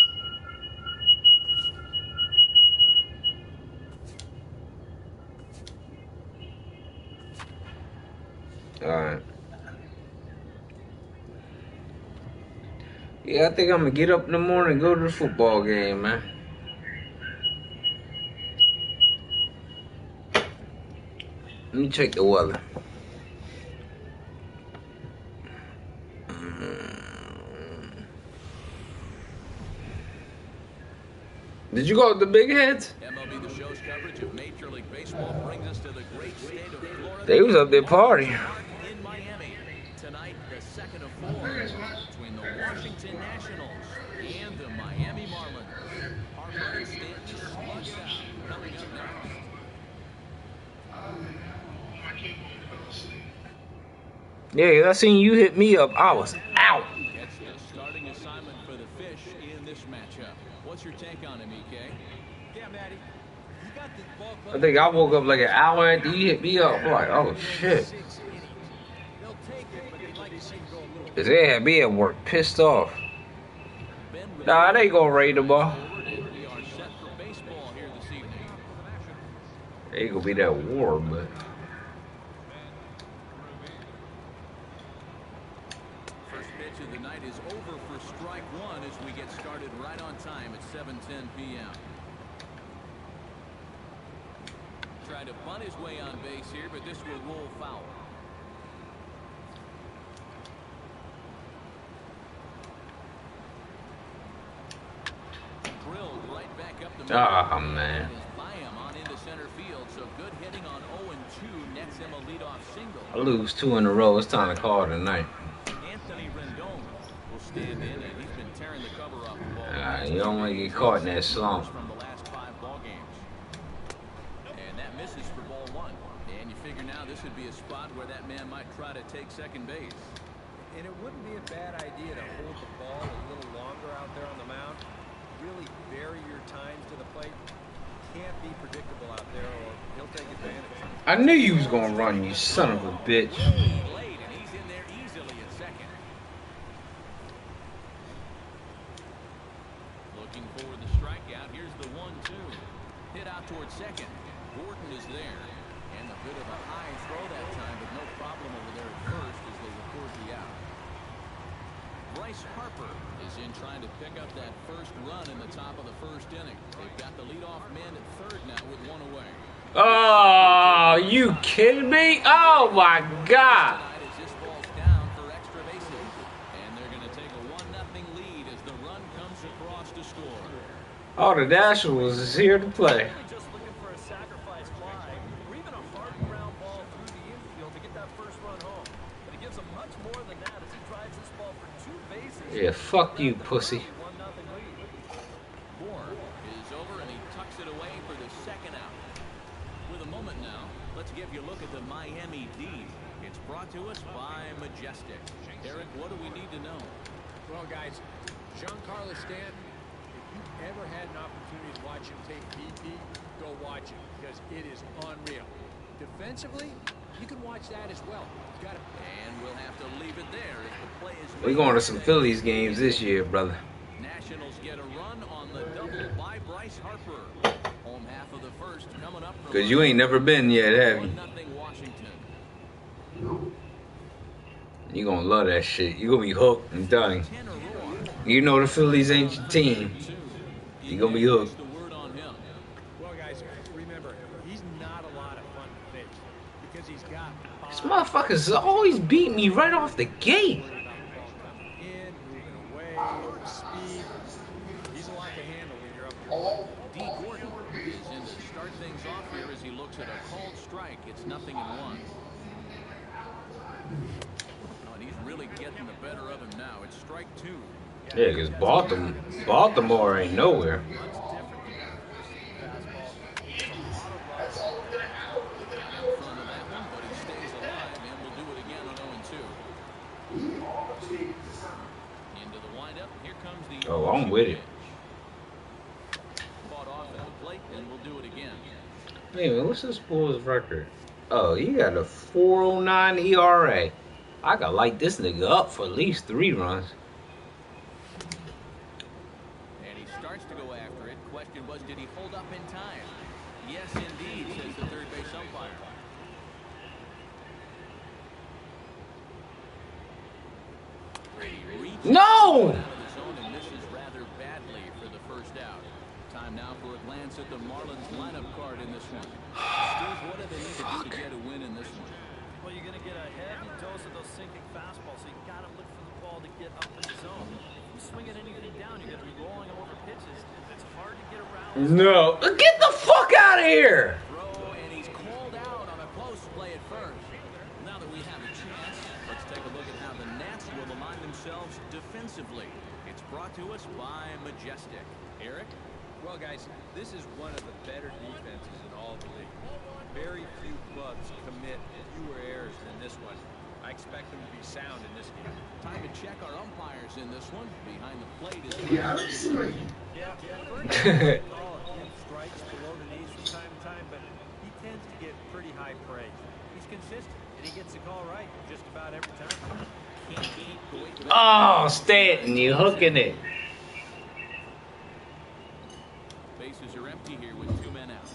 Alright. Yeah, I think I'm gonna get up in the morning and go to the football game, man. Let me check the weather. Did you go with the big heads? MLB The Show's coverage of Major League Baseball brings us to the great state of Florida. They was up there partying. In Miami. Tonight, the second of four between the Washington Nationals and the Miami Marlins. Harper and Stanton slug it out. Coming up next. Yeah, 'cause I seen you hit me up. I was out. Gets the starting assignment for the Fish in this matchup. What's your take on him, EK? Yeah, Matty. You got the ball club. I think I woke up like an hour after you hit me up. I'm like, oh shit. They'll take it, but they'd like to see him go a little 'Cause they had me at work pissed off. Nah, they gonna raid the ball. We are set for baseball here this evening. They gonna be that war, but. First pitch of the night is over for strike one as we get started right on time at 7:10 p.m. Tried to bunt his way on base here, but this will roll foul. Drilled right back up the middle. Ah, man. By him on into center field, so good hitting on 0-2 nets him a leadoff single. I lose 2 in a row. It's time to call it a night. Anthony Rendon will stand in, and he's been tearing the cover off the ball. You don't want to get caught in that slump. From the last 5 ball games. And that misses for ball 1. And you figure now this would be a spot where that man might try to take second base. And it wouldn't be a bad idea to hold the ball a little longer out there on the mound. Really vary your times to the plate. Can't be predictable out there or he'll take advantage. I knew you was gonna run, you son of a bitch. Late, and he's in there easily at second. Looking for the strikeout. Here's the 1-2. Hit out towards second. Gordon is there. And a bit of a high throw that time, but no problem over there at first as they record the out. Bryce Harper is in trying to pick up that first run in the top of the first inning. They've got the leadoff man at third now with 1 away. Oh, you kidding me? Oh my God. Tonight as this ball's down for extra bases. And they're going to take a 1-0 lead as the run comes across to score. Oh, the Nationals is here to play. Just looking for a sacrifice fly or even a hard ground ball through the infield to get that first run home. But he gives him much more than that as he drives this ball for 2 bases. Yeah, fuck you, pussy. 1-0 lead. Moore is over and he tucks it away for the second out. With a moment now, let's give you a look at the Miami D. It's brought to us by Majestic. Eric, what do we need to know? Well, guys, Giancarlo Stanton, if you've ever had an opportunity to watch him take BP, go watch it because it is unreal. Defensively, you can watch that as well. You got to. And we'll have to leave it there as the play is. We're going to some Phillies games this year, brother. Nationals get a run on the double by Bryce Harper. Home half of the first coming up. Because you ain't never been yet, have you? 1-0 Washington. You gonna love that shit. You gonna be hooked and done. You know the Phillies ain't your team. You gonna be hooked. Well, guys, remember, he's not a lot of fun to pitch because he's got. This motherfucker's always beat me right off the gate. In, moving away, speed. He's a lot to handle when you're up here. D. Gordon is in to start things off here as he looks at a called strike. It's 0-1. Oh, and he's really getting the better of him now. It's strike 2. Yeah, because Baltimore ain't nowhere. Oh, I'm with it. Fought off at the plate, and we'll do it again. Hey, man, what's this boy's record? Oh, he got a 4.09 ERA. I gotta light this nigga up for at least 3 runs. And he starts to go after it. Question was, did he hold up in time? Yes, indeed, says the third base umpire. No! And misses rather badly for the first out. Time now for a glance at the Marlins lineup card in this one. Steve, what do they need to do to get a win in this one? Well, you're going to get a heavy dose of those sinking fastballs, so you got to look for the ball to get up in the zone. If you swing at anything down, you're going to be rolling over pitches. It's hard to get around. No. Get the fuck out of here! Throw, and he's called out on a close play at first. Now that we have a chance, let's take a look at how the Nats will align themselves defensively. It's brought to us by Majestic. Eric? Well, guys, this is one of the better defenses in all of the league. Very few clubs commit fewer errors than this one. I expect them to be sound in this game. Time to check our umpires in this one. Behind the plate is... Yeah, absolutely. Strikes below the knees from time to time, but he tends to get pretty high praise. He's consistent, and he gets the call right just about every time. Oh, Stanton, you hooking it. Bases are empty here with 2 men out.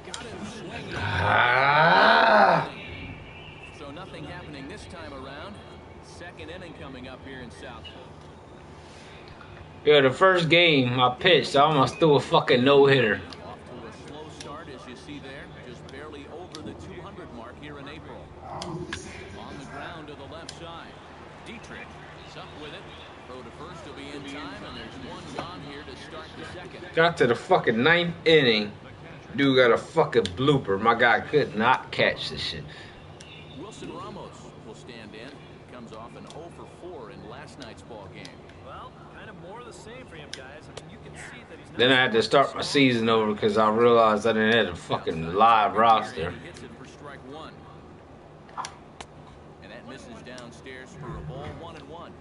Got him swinging. So nothing happening this time around. Second inning coming up here in Southfield. Yeah, the first game I pitched, I almost threw a fucking no-hitter. Off to a slow start, as you see there. Just barely over the 200 mark here in April. On the ground to the left side. Dietrich is up with it. Throw to first will be in time, and there's one gone here to start the second. Got to the fucking 9th inning. Dude got a fucking blooper. My guy could not catch this shit. Wilson Ramos will stand in. Comes off an 0 for 4 in last night's ball game. Well, kind of more of the same for him, guys. I mean, you can see that he's not... Then I had to start my season over because I realized I didn't have a fucking live roster. He hits it for strike 1. And that misses downstairs for a ball, 1-1.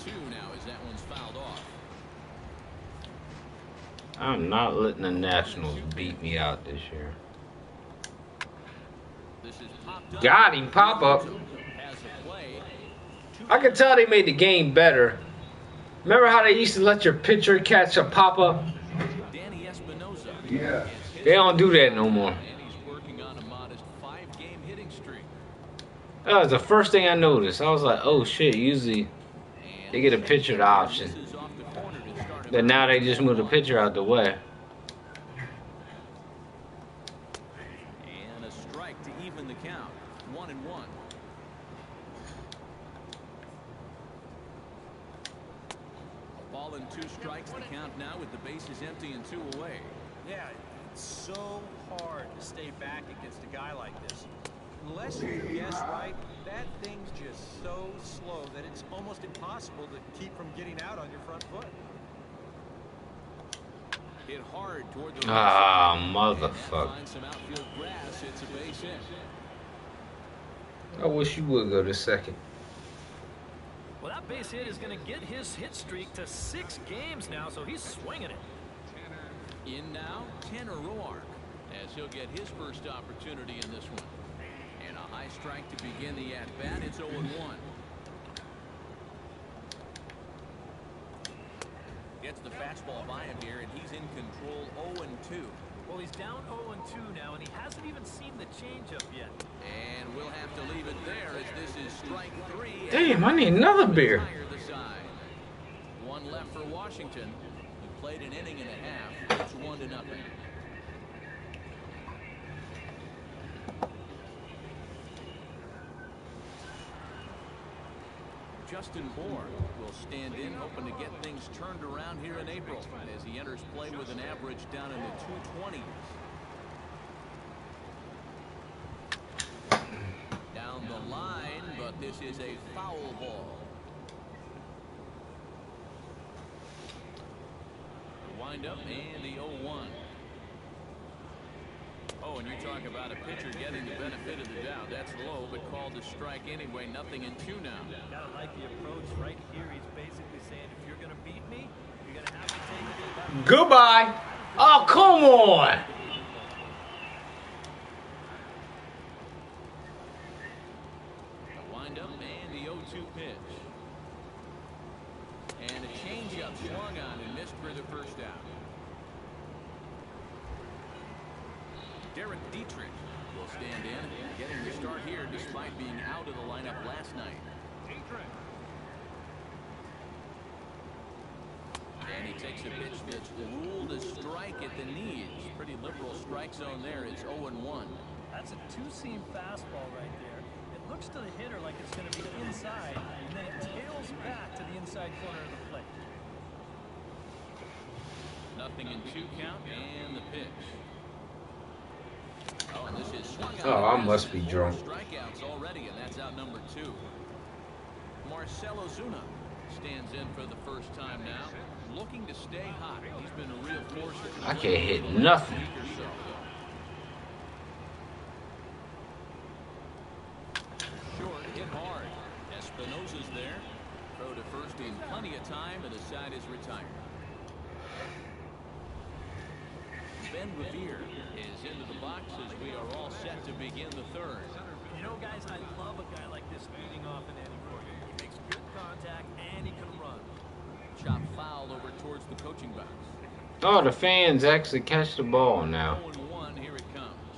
Two now as that one's fouled off. I'm not letting the Nationals beat me out this year. This is popped up. Got him, pop up. I can tell they made the game better. Remember how they used to let your pitcher catch a pop up? Yeah. They don't do that no more. And he's working on a modest 5-game hitting streak. That was the first thing I noticed. I was like, oh shit, usually they get a pitcher the option. But now they just move the pitcher out the way. And a strike to even the count. 1-1. A ball and 2 strikes the count now with the bases empty and 2 away. Yeah, it's so hard to stay back against a guy like this. Unless you guess right, that thing's just so slow that it's almost impossible to keep from getting out on your front foot. Hit hard toward the motherfucker. Find some outfield grass. It's a base hit. I wish you would go to second. Well, that base hit is going to get his hit streak to 6 games now, so he's swinging it. In now, Tanner Roark, as he'll get his first opportunity in this one. And a high strike to begin the at-bat. It's 0-1. Gets the fastball by him here, and he's in control 0-2. Well, he's down 0-2 now, and he hasn't even seen the changeup yet. And we'll have to leave it there as this is strike 3. Damn, I need another beer. One left for Washington, who played an inning and a half. It's 1-0. Justin Bourne will stand in, hoping to get things turned around here in April as he enters play with an average down in the 220s. Down the line, but this is a foul ball. The windup and the 0-1. Oh, and you talk about a pitcher getting the benefit of the doubt. That's low, but called a strike anyway. Nothing in 2 now. Gotta like the approach right here. He's basically saying, if you're gonna beat me, you're gonna have to take it. Goodbye. Oh, come on. The windup and the 0-2 pitch. And a changeup swung on and missed for the first out. Derek Dietrich will stand in, getting the start here despite being out of the lineup last night. And he takes a pitch that's ruled a strike at the knees. Pretty liberal strike zone there. It's 0-1. That's a two-seam fastball right there. It looks to the hitter like it's going to be inside, and then it tails back to the inside corner of the plate. Nothing in 2 count and the pitch. Oh, and this is swung out. Oh, I must be drunk. Strikeouts already, and that's out number 2. Marcell Ozuna stands in for the first time now, looking to stay hot. He's been a real force. I can't hit nothing. Short, hit hard. Espinosa's there. Throw to first in plenty of time, and the side is retired. Ben Revere is into the box as we are all set to begin the 3rd. You know, guys, I love a guy like this leading off an inning for you. He makes good contact, and he can run. Chop foul over towards the coaching box. Oh, the fans actually catch the ball now. 0-1, here it comes.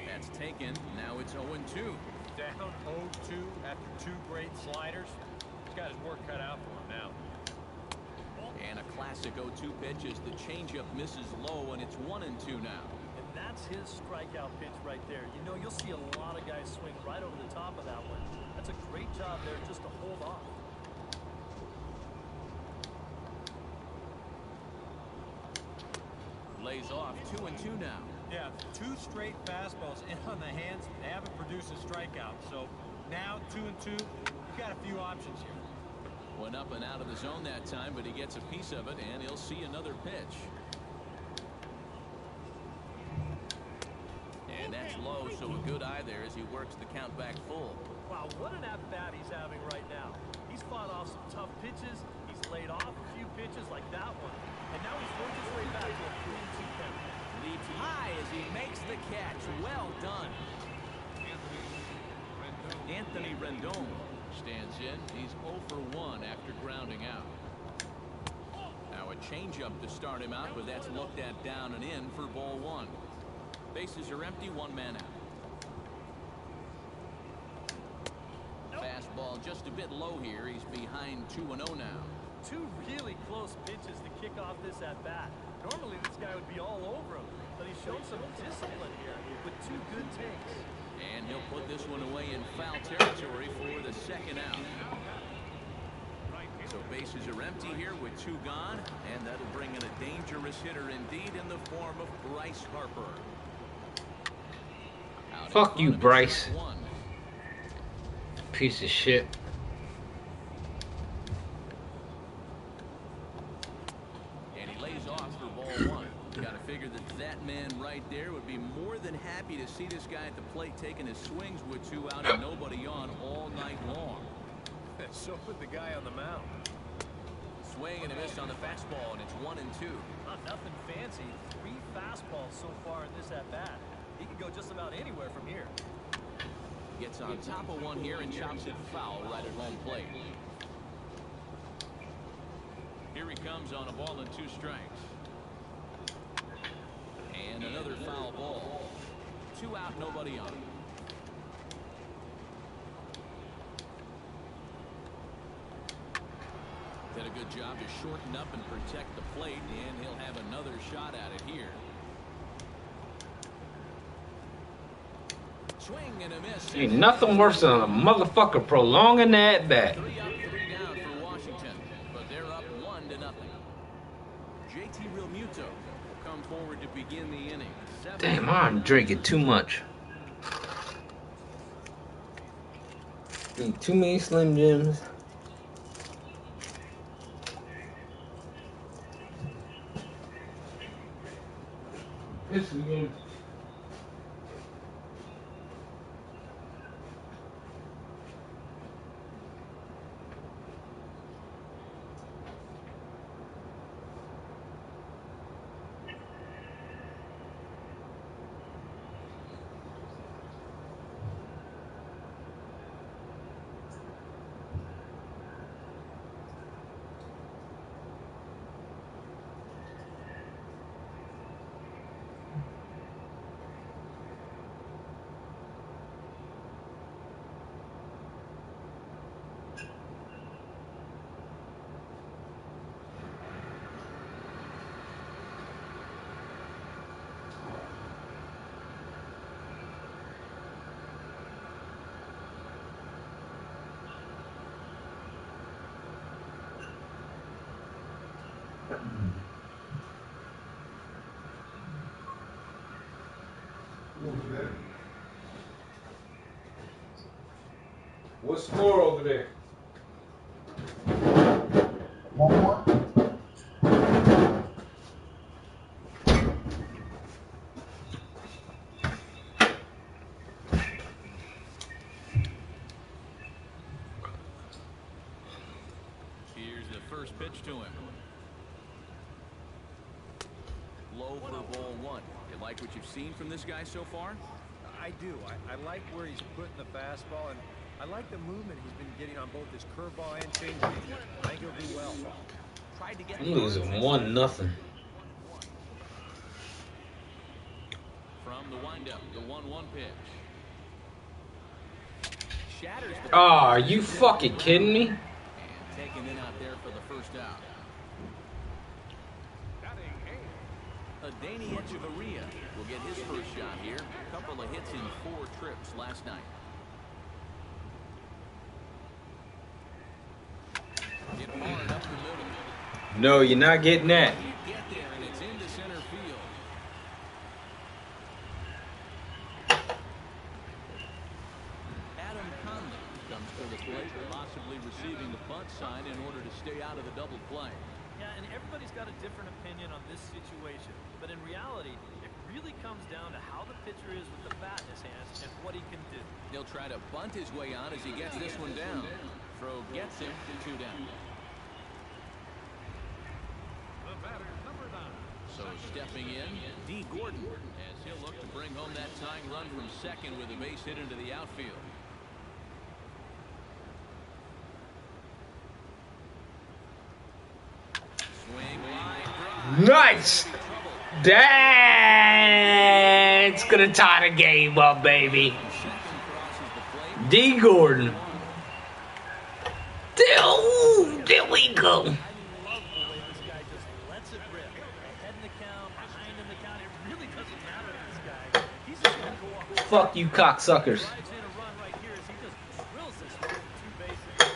That's taken. Now it's 0-2. Down 0-2 after 2 great sliders. He's got his work cut out for him now. And a classic 0-2 pitch as the changeup misses low, and it's 1-2 now. And that's his strikeout pitch right there. You know, you'll see a lot of guys swing right over the top of that one. That's a great job there just to hold off. Lays off 2-2 now. Yeah, 2 straight fastballs in on the hands. They haven't produced a strikeout. So now 2-2. You've got a few options here. Went up and out of the zone that time, but he gets a piece of it, and he'll see another pitch. And that's low, so a good eye there as he works the count back full. Wow, what an at-bat he's having right now. He's fought off some tough pitches. He's laid off a few pitches like that one. And now he's worked his way back to a 3-2 count. Leads high as he makes the catch. Well done. Anthony Rendon stands in. He's 0 for 1 after grounding out. Now a changeup to start him out, but that's looked at down and in for ball 1. Bases are empty, 1 man out. Fastball just a bit low here. He's behind 2-0 now. 2 really close pitches to kick off this at-bat. Normally this guy would be all over him, but he's shown some discipline here with 2 good takes. And he'll put this one away in foul territory for the 2nd out. So bases are empty here with 2 gone, and that'll bring in a dangerous hitter indeed in the form of Bryce Harper. Fuck you, Bryce. Piece of shit. And he lays off for ball 1. Got to figure that man right there would be more than happy to see this guy at the plate taking his swings with 2 out and nobody on all night long. So would the guy on the mound. Swing and a miss on the fastball, and it's 1-2. Nothing fancy. 3 fastballs so far in this at-bat. He can go just about anywhere from here. Gets on top of one here and chops it foul right at home plate. Here he comes on a ball and 2 strikes. And another foul ball. 2 out, nobody on. Did a good job to shorten up and protect the plate, and he'll have another shot at it here. Swing and a miss. Ain't nothing worse than a motherfucker prolonging that bat. 3 up, 3 down for Washington, but they're up 1-0. JT Realmuto will come forward to begin the inning. Damn, I'm drinking too much. Need too many Slim Jims. What's more over there? One more. Here's the first pitch to him. Low for ball one. You like what you've seen from this guy so far? I do. I like where he's putting the fastball, and I like the movement he's been getting on both his curveball and changeup. I think he'll do well. Tried to get I'm losing 1-0. from the windup, the 1-1 pitch. Shatters the Oh, are you fucking kidding me? and taken in out there for the first out. Adani Echeverria will get his first shot here. A couple of hits in 4 trips last night. Hit hard up the middle. No, you're not getting that. You get there and it's into center field. Adam Conley comes to the plate, possibly receiving the bunt sign in order to stay out of the double play. Yeah, and everybody's got a different opinion on this situation. But in reality, it really comes down to how the pitcher is with the bat in his hands and what he can do. He'll try to bunt his way out as he gets this one down. Throw gets him, 2 down. The batter, number 9. So stepping in, D. Gordon, as he'll look to bring home that tying run from second with a base hit into the outfield. Swing, line, drive. Nice! That's gonna tie the game up, baby. Second crosses the plate. D. Gordon. There we go. I love the way this guy just lets it rip. Ahead in the count, behind in the count. It really doesn't matter to this guy. He's just going to go off. Fuck you, cocksuckers. Drives in a run right here as he just drills this one for 2 bases.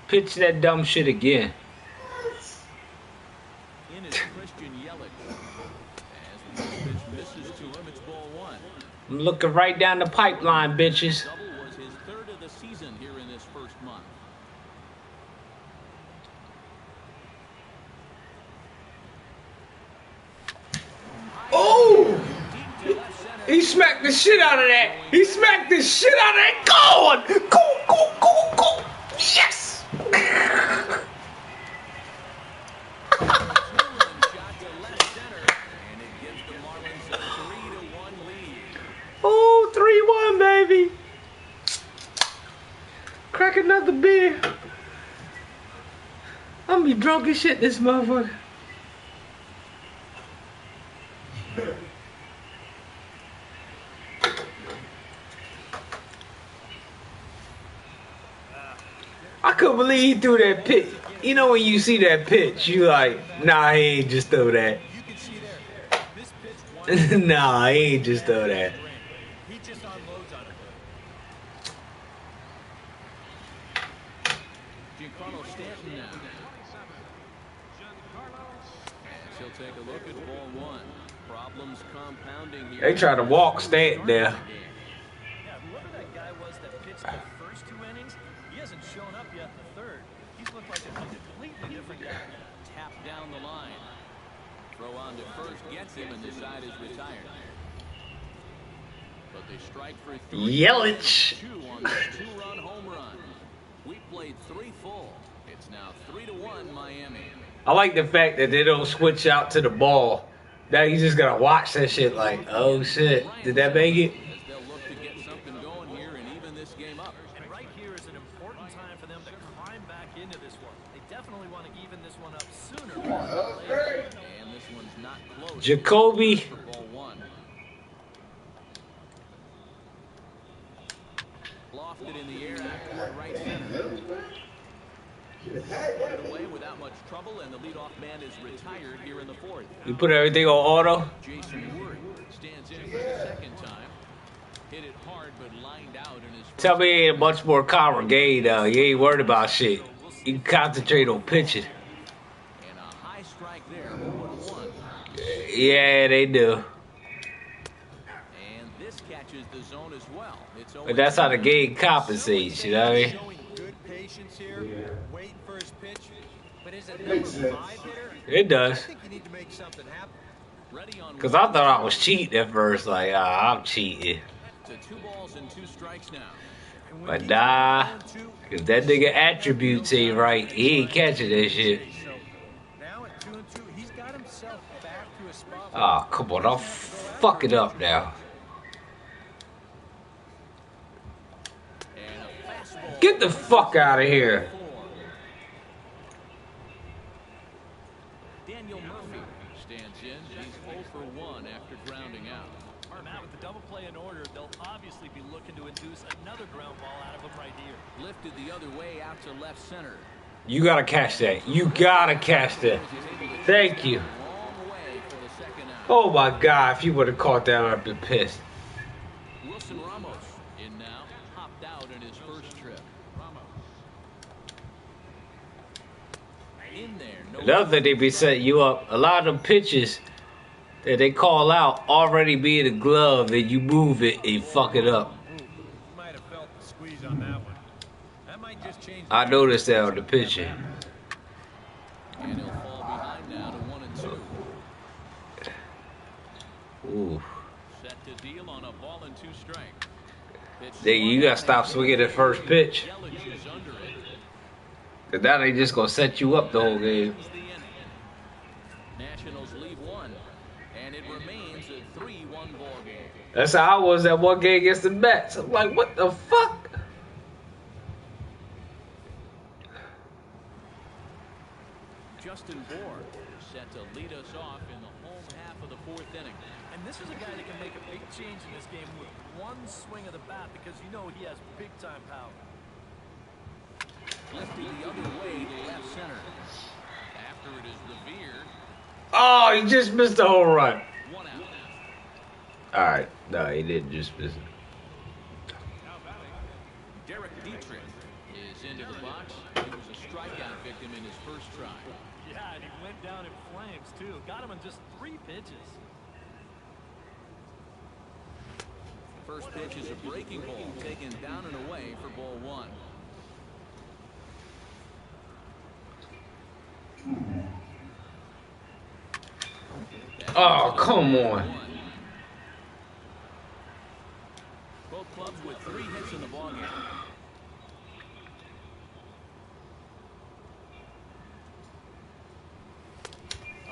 Pitch that dumb shit again. In is Christian Yelich. As the first pitch misses to him, it's ball 1. I'm looking right down the pipeline, bitches. Double was his 3rd of the season here in this first month. Oh! Deep to left center. He smacked the shit out of that. He smacked the shit out of that. Go on! Go! Yes! Shot to left center, and it gives the Marlins a 3-1 lead. Oh, 3-1, baby. Crack another beer. I'm gonna be drunk as shit, this motherfucker. I couldn't believe he threw that pitch. You know when you see that pitch, you like, nah, he ain't just throw that. You can see there, this pitch one, Nah, he ain't just throw that. he just unloads on it. Giancarlo Stanton now. As he'll take a look at ball 1. Problems compounding here. They try to walk Stanton there. Yeah, whoever that guy was that pitched the first 2 innings, he hasn't shown up yet in the 3rd. He's looked like a completely different guy. Tapped down on to first gets him, and the side is retired. But they strike for 3. Yelich. 2 on this 2-run home run. We played 3 full. It's now 3-1 Miami. I like the fact that they don't switch out to the ball. Now you just gotta watch that shit like, oh shit, did that make it? As they'll look to get something going here and even this game up. And right here is an important time for them to climb back into this one. They definitely want to even this one up sooner rather than later. And this one's not close. Jacoby. For ball 1. Lofted in the air out toward right center. Put it away without much trouble, and the leadoff man is retired here in the 4th. You put everything on auto? Jason Wood stands in for the second time. Hit it hard, but lined out in his Tell me he ain't a much more calmer game though. You ain't worried about shit. You can concentrate on pitching. And a high strike there, 0-1. Yeah, they do. And this catches the zone as well. It's But that's how the game compensates, you know what I mean? Showing good patience here, waiting for his pitch. But is it number 5 hitter? It does. I think you need to make something happen. ready on. Cause I thought I was cheating at first, like I'm cheating. To 2 balls and 2 strikes now. But nah, if that nigga attributes ain't right, he ain't catching that shit. Now at 2-2, he's got himself back to a spot. Oh, come on, don't fuck it up now. Get the fuck out of here. Daniel Murphy stands in. He's 0 for 1 after grounding out. Matt, with the double play in order, they'll obviously be looking to induce another ground ball out of him right here. Lifted the other way out to left center. You gotta catch that. You gotta catch that. Thank you. Long way for the second out. Oh my God, if you would have caught that, I'd have been pissed. Wilson Ramos in now. Hopped out in his first trip. In there. No Another thing they be setting you up, a lot of them pitches that they call out already be in the glove and you move it and fuck it up. You might have felt the squeeze on that one. That might just change. I noticed that on the pitcher. And he'll fall behind now to 1 and 2. Ooh. Set to deal on a ball and 2 strike. You gotta stop swinging at first pitch. Yelich is under it. Cause now they just gonna set you up the whole game. Nationals lead 1, and it remains a 3-1 ball game. That's how I was that one game against the Mets. I'm like, what the fuck? Justin Bohr set to lead us off in the home half of the 4th inning. And this is a guy that can make a big change in this game with one swing of the bat because you know he has big-time power. Lifted the other way to left center. After it is Revere. Oh, he just missed the whole run. 1 out. All right, no, he didn't just miss it. Derek Dietrich is into the box. He was a strikeout victim in his first try. Yeah, and he went down in flames, too. Got him in just 3 pitches. First pitch is a breaking ball taken down and away for ball 1. Oh, come on. Both clubs with 3 hits in the ballgame.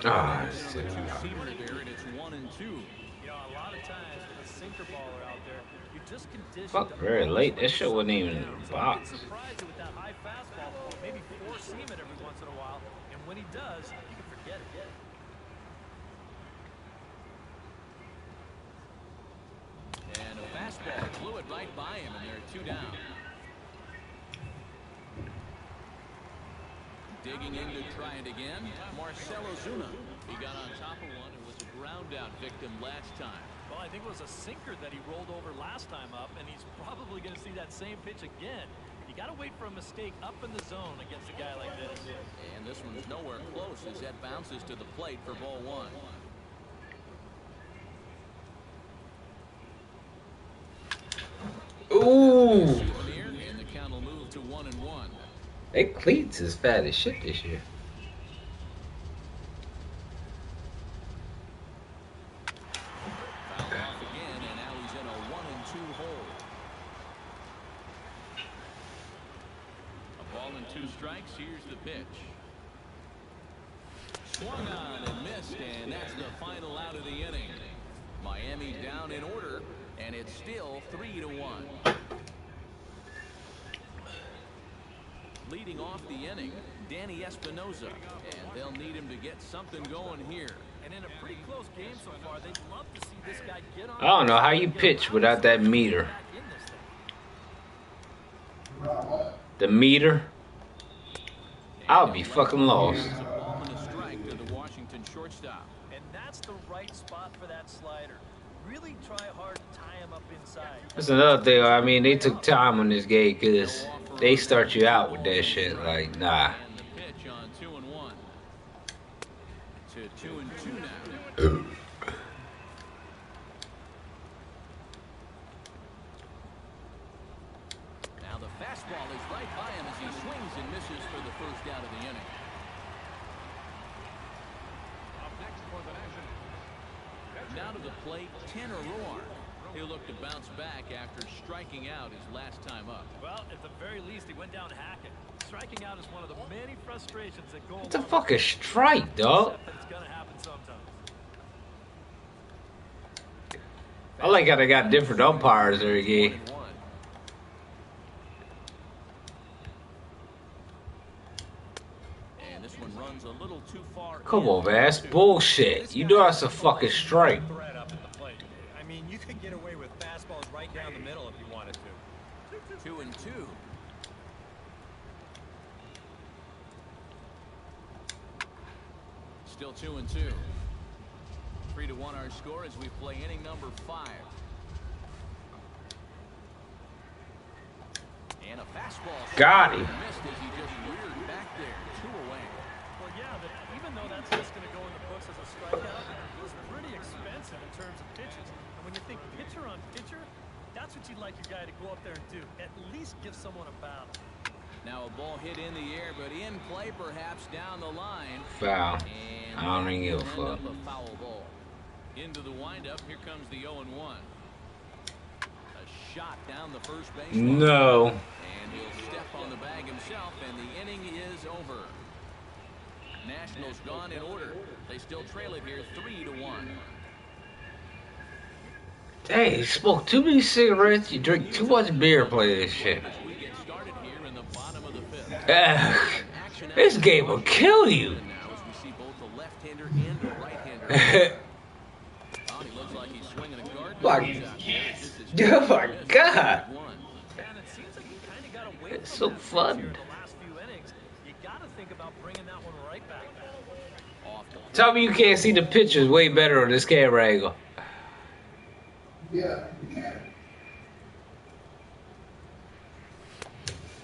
Ah, Two-seamer there, and it's 1 and 2. You know, a lot of times with a sinker baller out there, you just condition. fuck, very late. That shit wasn't even in the box. Surprise you with that high fastball, maybe force him it every once in a while, and when he does, you can forget it. And a fastball flew it right by him, and they're 2 down. Digging in to try it again, Marcelo Zuna. He got on top of one and was a ground-out victim last time. Well, I think it was a sinker that he rolled over last time up, and he's probably going to see that same pitch again. You got to wait for a mistake up in the zone against a guy like this. And this one's nowhere close as that bounces to the plate for ball 1. Ooh. And the count will move to 1 and 1. They cleats is fat as shit this year. 2 strikes. Here's the pitch. Swung on and missed, and that's the final out of the inning. Miami down in order, and it's still 3-1. Leading off the inning, Danny Espinosa, and they'll need him to get something going here. And in a pretty close game so far, they'd love to see this guy get on. I don't know how you pitch without that meter. The meter, I'll be fucking lost. And that's the right spot for that slider. Really try hard to tie him up inside. That's another thing. I mean, they took time on this game because they start you out with that shit. Like, nah. And the pitch on 2-1 to 2-2 now. Now the fastball is right by him as he swings and misses for the first out of the inning. Now to the plate, Tanner Roar. He'll look to bounce back after striking out his last time up. Well, at the very least, he went down hacking. Striking out is one of the many frustrations that go. It's a fucking strike, dog. It's gonna happen sometimes. I like how they got different umpires every game. And this one runs a little too far. Come on, man. That's bullshit. You know that's a fucking strike. I mean, you could get away with fastballs right down the middle if you wanted to. 2-2. Still 2-2. 3-1 our score as we play inning number 5. And a fastball. Got him. Missed as he just reared back there. 2 away. Well, yeah, but even though that's just going to go in the books as a strikeout, it was pretty expensive in terms of pitches. And when you think pitcher on pitcher, that's what you'd like your guy to go up there and do. At least give someone a battle. Now a ball hit in the air, but in play perhaps down the line. Foul. And I don't even give a end fuck. up a foul ball. Into the windup, here comes the 0-1. A shot down the first base. No. And he'll step on the bag himself, and the inning is over. Nationals gone in order. They still trail it here 3-1. Hey, you smoke too many cigarettes, you drink too much beer playing this shit. As we get started here in the bottom of the 5th. This game will kill you. Now as we see both the left-hander and the right-hander. Oh, he looks like he's swinging a guard. Oh my God. And it seems like he kind of got away It's from so that fun. here in the last few innings. You got to think about bringing that one right back. Tell me you can't see the pictures way better on this camera angle. Yeah, you can.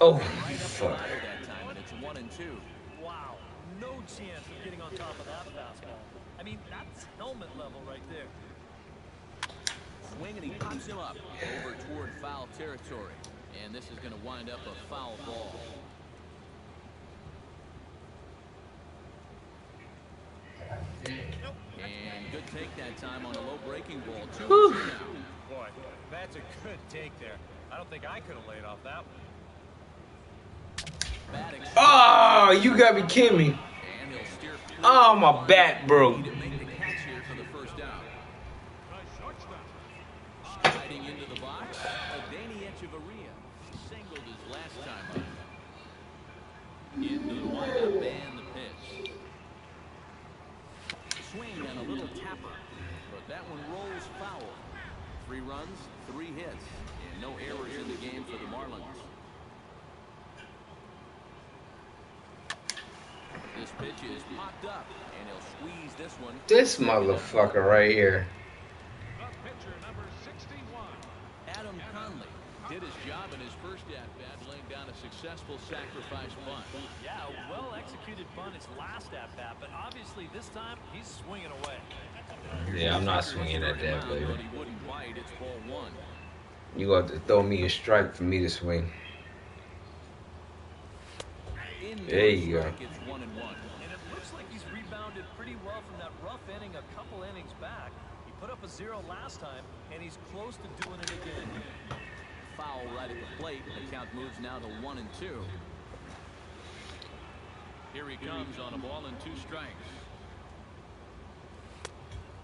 Oh, Right fuck. up the middle that time, and it's 1-2. Wow, no chance of getting on top of that fastball. I mean, that's helmet level right there. Swing, and he pops him up over toward foul territory. And this is going to wind up a foul ball. And good take that time on a low breaking ball. 2-2 now. Boy, that's a good take there. I don't think I could have laid off that one. Bad exchange. Oh, you gotta be kidding me. And he'll steer clear. Oh, my back broke. To make the catch here for the first out. Sliding into the box, Danny Echeverria singled his last time up. Into the windup and the pitch. Swing and a little tapper, but that one rolls foul. 3 runs, 3 hits, and no errors in the game for the Marlins. This pitch is popped up, and he'll squeeze this one. This motherfucker right here. Pitcher number 61. Adam Conley did his job in his first at-bat, laying down a successful sacrifice bunt. Yeah, a well-executed bunt his last at-bat, but obviously this time he's swinging away. Yeah, I'm not swinging at that, baby. But he wouldn't bite. It's ball 1. You got to throw me a strike for me to swing. There you go. It's 1-1. And it looks like he's rebounded pretty well from that rough inning a couple innings back. He put up a 0 last time, and he's close to doing it again. Foul right at the plate. The count moves now to 1-2. Here he comes on a ball and 2 strikes.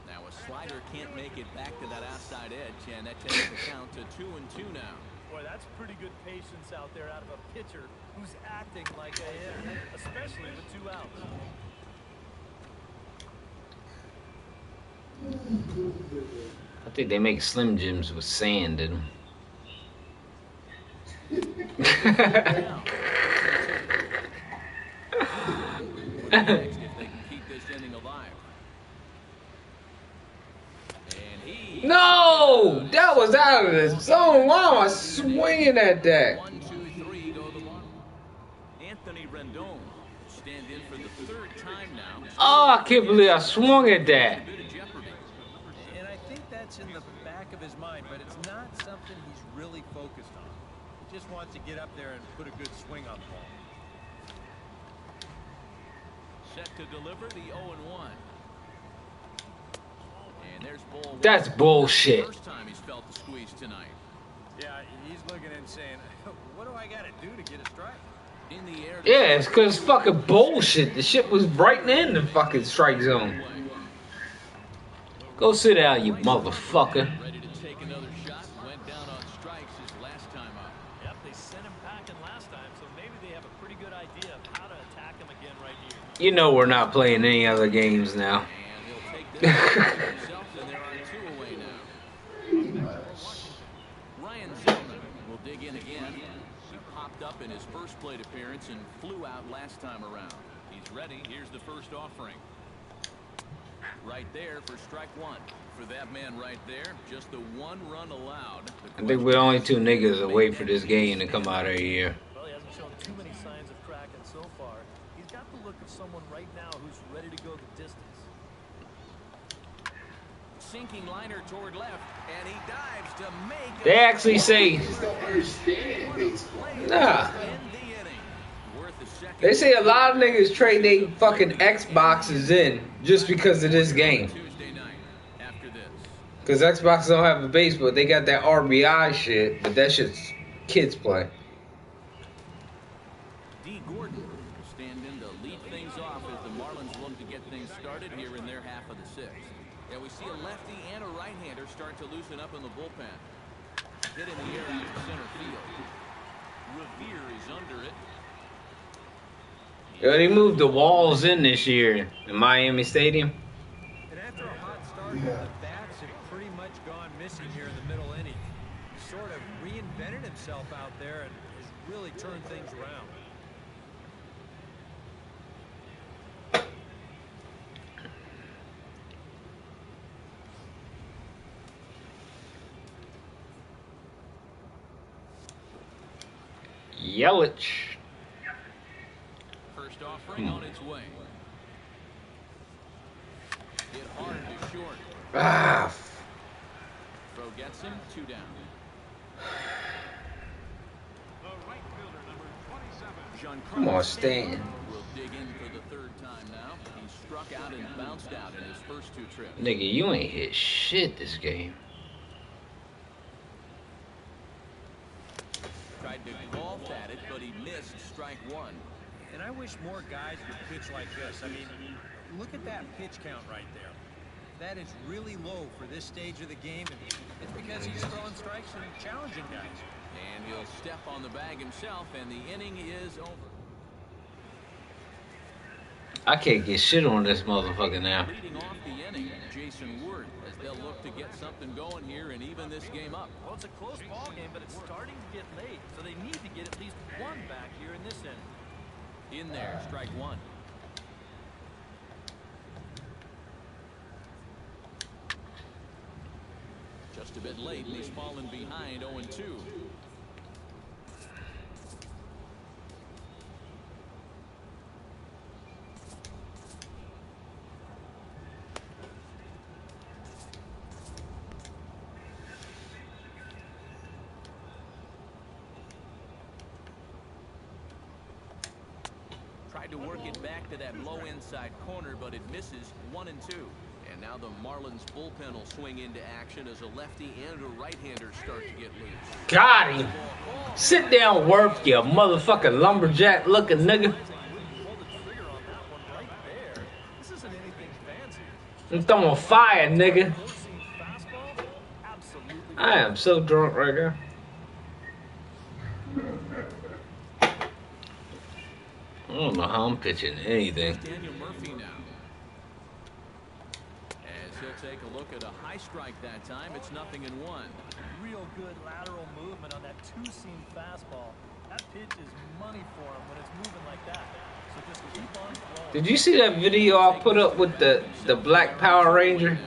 Now a slider can't make it back to that outside edge, and that takes the count to 2-2 now. Boy, that's pretty good patience out there out of a pitcher who's acting like a hitter, especially with 2 outs. I think they make Slim Jims with sand in them. If they can keep this inning alive. No! That was out of the zone. Why am I swinging at that? 1, 2, 3 go the ball. Anthony Rendon stand in for the 3rd time now. Oh, I can't believe I swung at that. And I think that's in the back of his mind, but it's not something he's really focused on. He just wants to get up there and put a good swing on the ball. Set to deliver the 0-1. And there's ball. That's bullshit. First time he's felt the squeeze tonight. Yeah, he's looking and saying, what do I got to do to get a strike? In the air. Yeah, it's because it's fucking bullshit. The shit was right in the fucking strike zone. Go sit down, you motherfucker. Ready to take another shot. Went down on strikes his last time up. Yep, they sent him packing last time, so maybe they have a pretty good idea of how to attack him again right here. You know we're not playing any other games now. And he'll take this himself, and there are 2 away now. Ryan Zellman will dig in again. He popped up in his first plate appearance and flew out last time around. He's ready. Here's the first offering. Right there for strike 1. For that man right there, just the 1 run allowed. I think we're only 2 niggas away for this game to come out of here. Well, he hasn't shown too many signs of cracking so far. He's got the look of someone right now who's ready to go the distance. Sinking liner toward left, and he dives to make. They actually say, nah. They say a lot of niggas trade they fucking Xboxes in just because of this game. Because Xbox don't have a base, but they got that RBI shit, but that shit's kids play. D. Gordon will stand in to lead things off as the Marlins look to get things started here in their half of the 6th. And we see a lefty and a right-hander start to loosen up in the bullpen. Hit in the air out to center field. Revere is under it. Yo, they moved the walls in this year in Miami Stadium. And after a hot start, the bats have pretty much gone missing here in the middle inning. He sort of reinvented himself out there and has really turned things around. Yelich. First offering on its way. Hit hard to short. Ah. Throw gets him 2 down. Come on, Stan. Will dig in for the 3rd time now. He struck out and bounced out in his first 2 trips. Nigga, you ain't hit shit this game. Tried to golf at it, but he missed strike 1. And I wish more guys would pitch like this. I mean, look at that pitch count right there. That is really low for this stage of the game, and it's because he's throwing strikes and challenging guys. And he'll step on the bag himself, and the inning is over. I can't get shit on this motherfucker now. Leading off the inning, Jason Ward, as they'll look to get something going here and even this game up. Well, it's a close ball game, but it's starting to get late, so they need to get at least 1 back here in this inning. In there, strike 1. Just a bit late, and he's fallen behind 0-2. Tried to work it back to that low inside corner, but it misses 1-2. And now the Marlins bullpen will swing into action as a lefty and a right-hander start to get loose. Got him. Sit down, work, you motherfucking lumberjack looking nigga. Pull the trigger I'm throwing fire, nigga. I am so drunk right now. I don't know how I'm pitching anything. Daniel Murphy now. As he'll take a look at a high strike that time, it's 0-1. Real good lateral movement on that two-seam fastball. That pitch is money for him when it's moving like that. So just keep on throwing. Did you see that video I put up with the Black Power Ranger?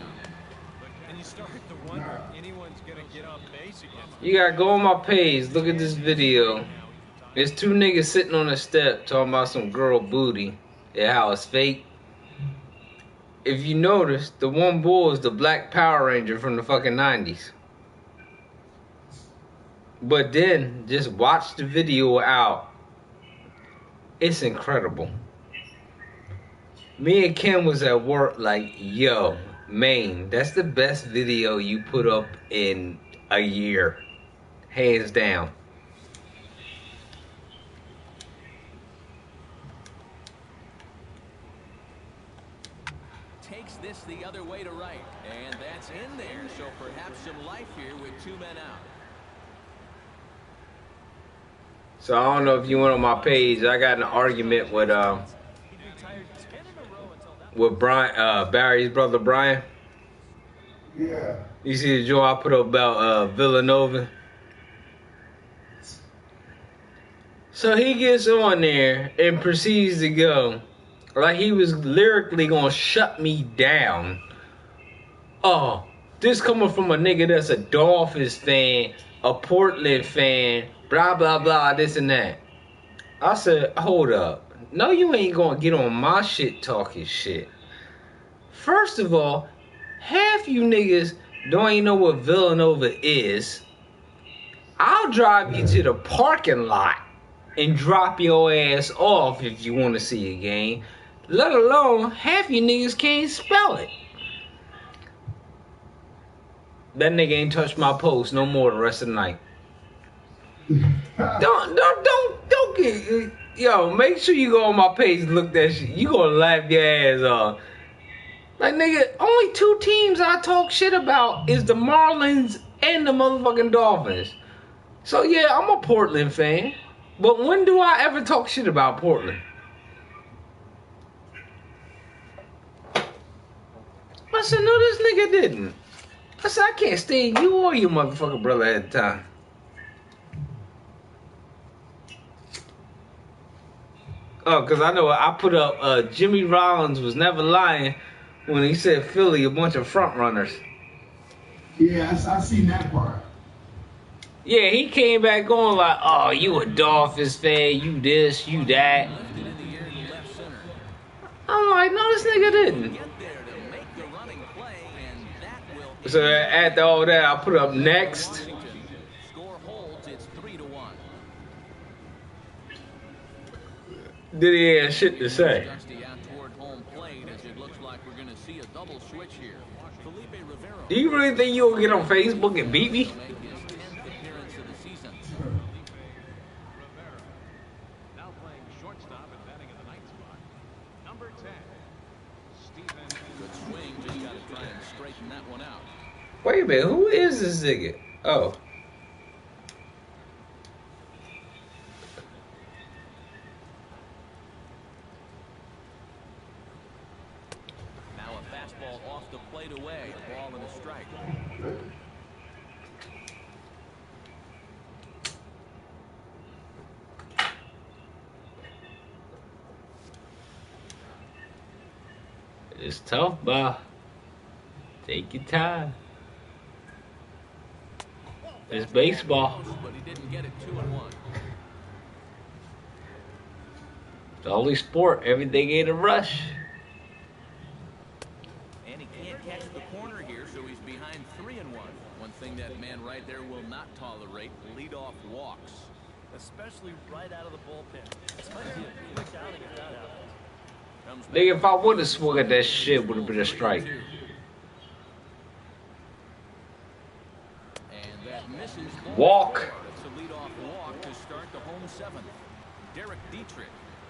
And you start to wonder if anyone's going to get on base against him. You gotta go on my page, look at this video. There's two niggas sitting on a step talking about some girl booty and how it's fake. If you notice, the one bull is the Black Power Ranger from the fucking 90s. But then, just watch the video out. It's incredible. Me and Kim was at work like, yo, man, that's the best video you put up in a year. Hands down. Takes this the other way to right. And that's in there, so perhaps some life here with 2 men out. So I don't know if you went on my page. I got in an argument with Brian, Barry's brother Brian. Yeah. You see the joint I put up about Villanova? So he gets on there and proceeds to go like he was lyrically gonna shut me down. Oh, this coming from a nigga that's a Dolphins fan, a Portland fan, blah, blah, blah, this and that. I said, hold up. No, you ain't gonna get on my shit talking shit. First of all, half you niggas don't even know what Villanova is. I'll drive you to the parking lot and drop your ass off if you want to see a game. Let alone, half you niggas can't spell it. That nigga ain't touched my post no more the rest of the night. Don't get, yo, make sure you go on my page and look that shit. You gonna laugh your ass off. Like, nigga, only 2 teams I talk shit about is the Marlins and the motherfucking Dolphins. So yeah, I'm a Portland fan. But when do I ever talk shit about Portland? I said, no, this nigga didn't. I said, I can't stand you or your motherfucking brother at the time. Oh, because I know I put up Jimmy Rollins was never lying when he said Philly a bunch of front runners. Yeah, I seen that part. Yeah, he came back going like, oh, you a Dolphins fan, you this, you that. I'm like, no, this nigga didn't. So after all that, I put up next. Score holds, it's 3-1. Did he have shit to say? Do you really think you'll get on Facebook and beat me? Wait a minute, who is this nigga? Oh. Now a fastball off the plate away, a ball and a strike. It's tough, but take your time. It's baseball. But he didn't get it 2-1. The only sport, everything ain't a rush. And he can't catch the corner here, so he's behind 3-1. One thing that man right there will not tolerate, leadoff walks. Especially right out of the bullpen. This might be a quick outing if that happens. Nigga, if I would have swung at that shit, would have been a strike. Misses walk. It's a leadoff walk to start the home 7th. Derek Dietrich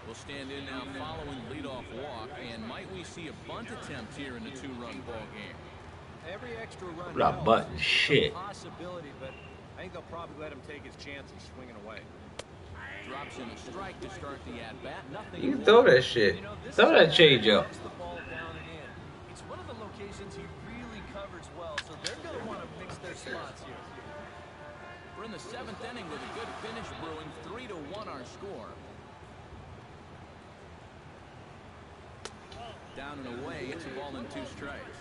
Will stand in now following the leadoff walk, and might we see a bunt attempt here in the 2-run ball game? Every extra run Not button shit. possibility, but I think they'll probably let him take his chances swinging away. Drops in a strike to start the at-bat. Nothing. You can throw that shit. Throw that change up. The ball down and in. It's one of the locations he really covers well, so they're going to want to mix their spots here. We're in the 7th inning with a good finish brewing. 3-1 our score. Down and away. It's a ball and 2 strikes.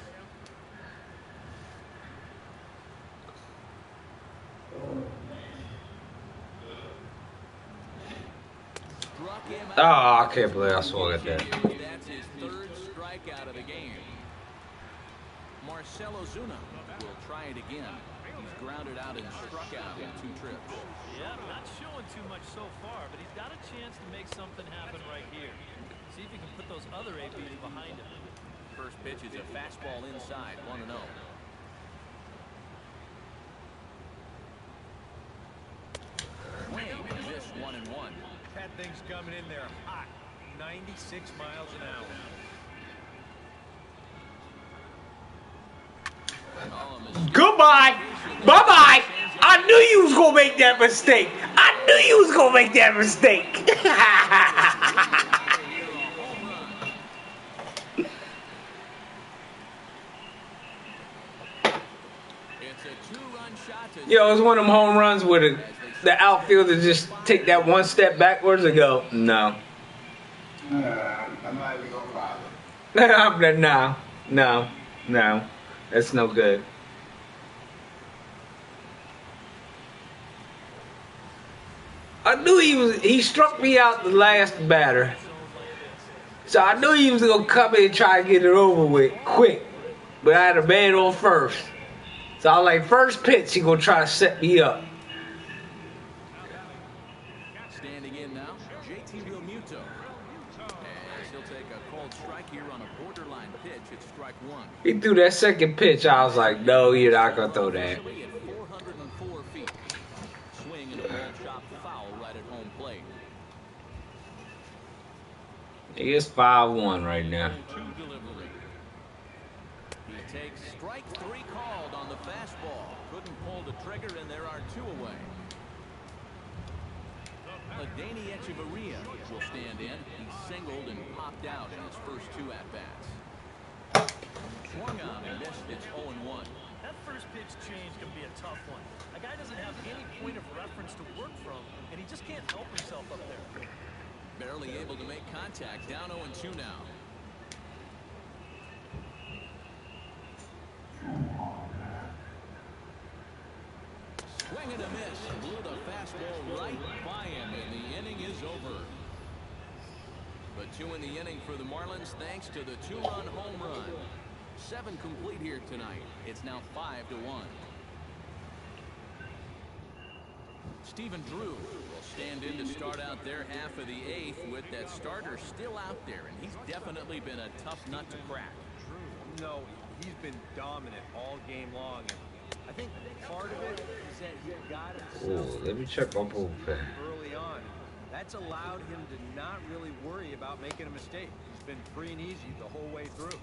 Oh, I can't believe I swung at that. That's his 3rd strikeout of the game. Marcelo Zuna will try it again. He's grounded out and struck out in 2 trips. Yeah, not showing too much so far, but he's got a chance to make something happen right here. See if he can put those other ABs behind him. First pitch is a fastball inside, 1-0. Swing and miss, 1-1. That thing's coming in there hot, 96 miles an hour. Goodbye. Bye-bye. I knew you was going to make that mistake. I knew you was going to make that mistake. Yo, it's one of them home runs where the outfielder just take that one step backwards and go, no. I'm not even gonna bother. No. That's no good. I knew he struck me out the last batter. So I knew he was going to come in and try to get it over with quick. But I had a man on first. So I was like, first pitch, he going to try to set me up. Standing in now, JT Realmuto. As he'll take a cold strike here on a borderline pitch. It's strike 1. He threw that second pitch. I was like, no, you're not going to throw that. At 404 feet. Swing and a ball chopped foul right at home plate. It's 5-1 right now. He takes strike 3 called on the fastball. Couldn't pull the trigger, and there are 2 away. Adani Echeverria will stand in. He singled and popped out in his first 2 at-bats. Swung on and missed. It's 0-1. That first pitch change can be a tough one. A guy doesn't have any point of reference to work from, and he just can't help himself up there. Barely able to make contact. Down 0-2 now. Swing and a miss. Blew the fastball right by him, and the inning is over. But 2 in the inning for the Marlins thanks to the 2-run home run. 7 complete here tonight. It's now 5-1. Stephen Drew will stand in to start out their half of the 8th with that starter still out there, and he's definitely been a tough nut to crack. Drew, no, he's been dominant all game long. And I think part of it is that he got himself Let me check my bullpen. early on. That's allowed him to not really worry about making a mistake. He's been free and easy the whole way through.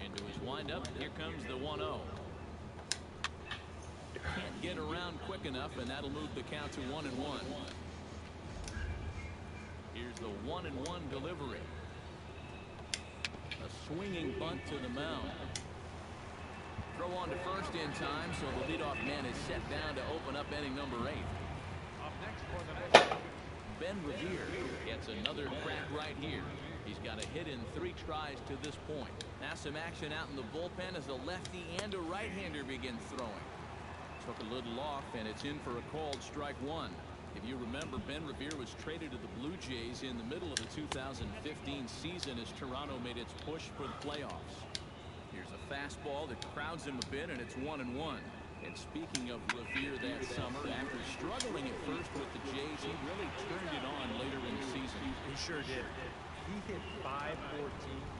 Into his windup, here comes the 1-0. Can't get around quick enough, and that'll move the count to 1-1. Here's the 1-1 delivery. A swinging bunt to the mound. Throw on to first in time, so the leadoff man is set down to open up inning number 8. Up next for the next. Ben Revere gets another crack right here. He's got a hit in 3 tries to this point. Now some action out in the bullpen as a lefty and a right-hander begin throwing. Took a little off, and it's in for a called strike 1. If you remember, Ben Revere was traded to the Blue Jays in the middle of the 2015 season as Toronto made its push for the playoffs. Here's a fastball that crowds him a bit, and it's 1-1. And speaking of Levere that summer, after struggling at first with the Jays, he really turned it on later in the season. He sure did. He hit .514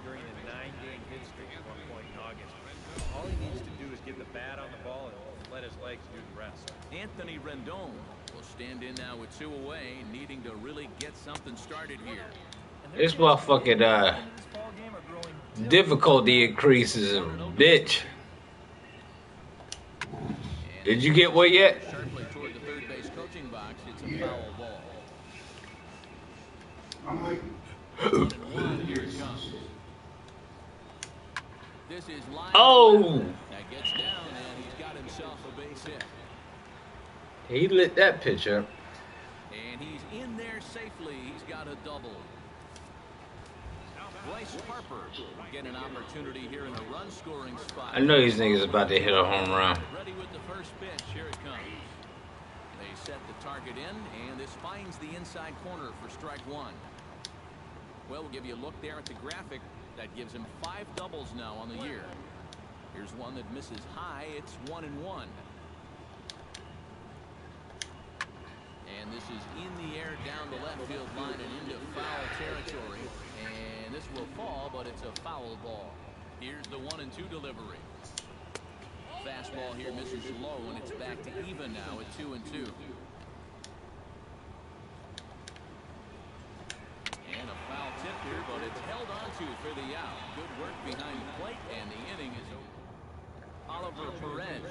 during a 9-game hit streak at one point in August. All he needs to do is get the bat on the ball and let his legs do the rest. Anthony Rendon will stand in now with 2 away, needing to really get something started here. This motherfucking difficulty increases, bitch. Did you get what yet? Sharply toward the third base coaching box. It's a foul ball. I'm like, 1-1, here it comes. This is line. Oh! That gets down, and he's got himself a base hit. He lit that pitch up. And he's in there safely. He's got a double. Bryce Harper get an opportunity here in the run-scoring spot. I know these niggas about to hit a home run. Ready with the first pitch. Here it comes. They set the target in, and this finds the inside corner for strike 1. Well, we'll give you a look there at the graphic. That gives him 5 doubles now on the year. Here's one that misses high. It's 1-1. And this is in the air down the left field line and into foul territory. And this will fall, but it's a foul ball. Here's the 1-2 delivery. Fastball here misses low, and it's back to even now at 2-2. And a foul tip here, but it's held onto for the out. Good work behind the plate, and the inning is over. Oliver Perez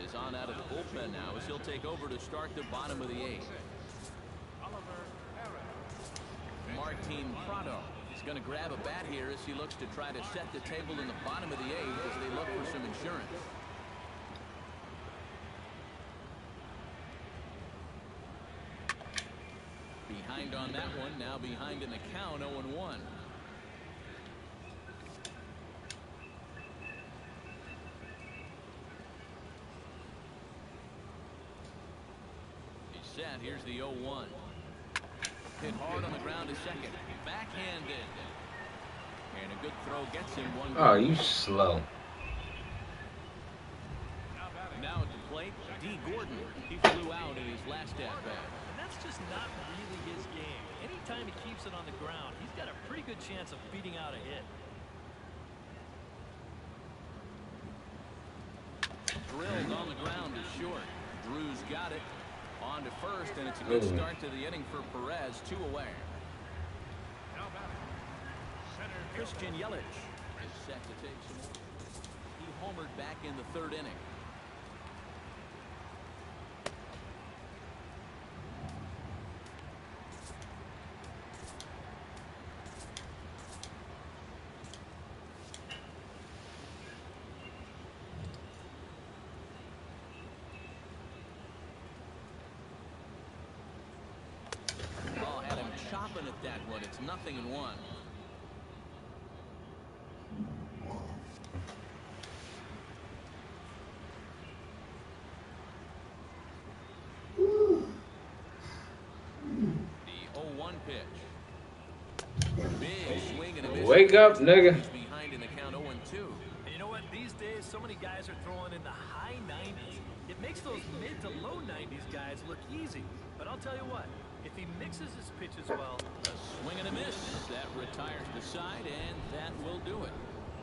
is on out of the bullpen now as he'll take over to start the bottom of the 8th. Martin Prado is going to grab a bat here as he looks to try to set the table in the bottom of the 8th as they look for some insurance. Behind on that one, now behind in the count, 0-1. He's set. Here's the 0-1. Hit hard on the ground to second. Backhanded. And a good throw gets him one. Oh, you slow. Now at the plate, D. Gordon. He flew out in his last at-bat. And that's just not really his game. Anytime he keeps it on the ground, he's got a pretty good chance of beating out a hit. Drilled on the ground is short. Drew's got it. On to first, and it's a good start to the inning for Perez. 2 away. Christian Yelich is set to take some more. He homered back in the 3rd inning. Chopping at that one. It's 0-1. The 0-1 pitch. Big swing and a miss. Wake up, nigga. Behind in the count 0-2. And you know what? These days, so many guys are throwing in the high 90s. It makes those mid to low 90s guys look easy. But I'll tell you what. If he mixes his pitches well, a swing and a miss. That retires the side, and that will do it.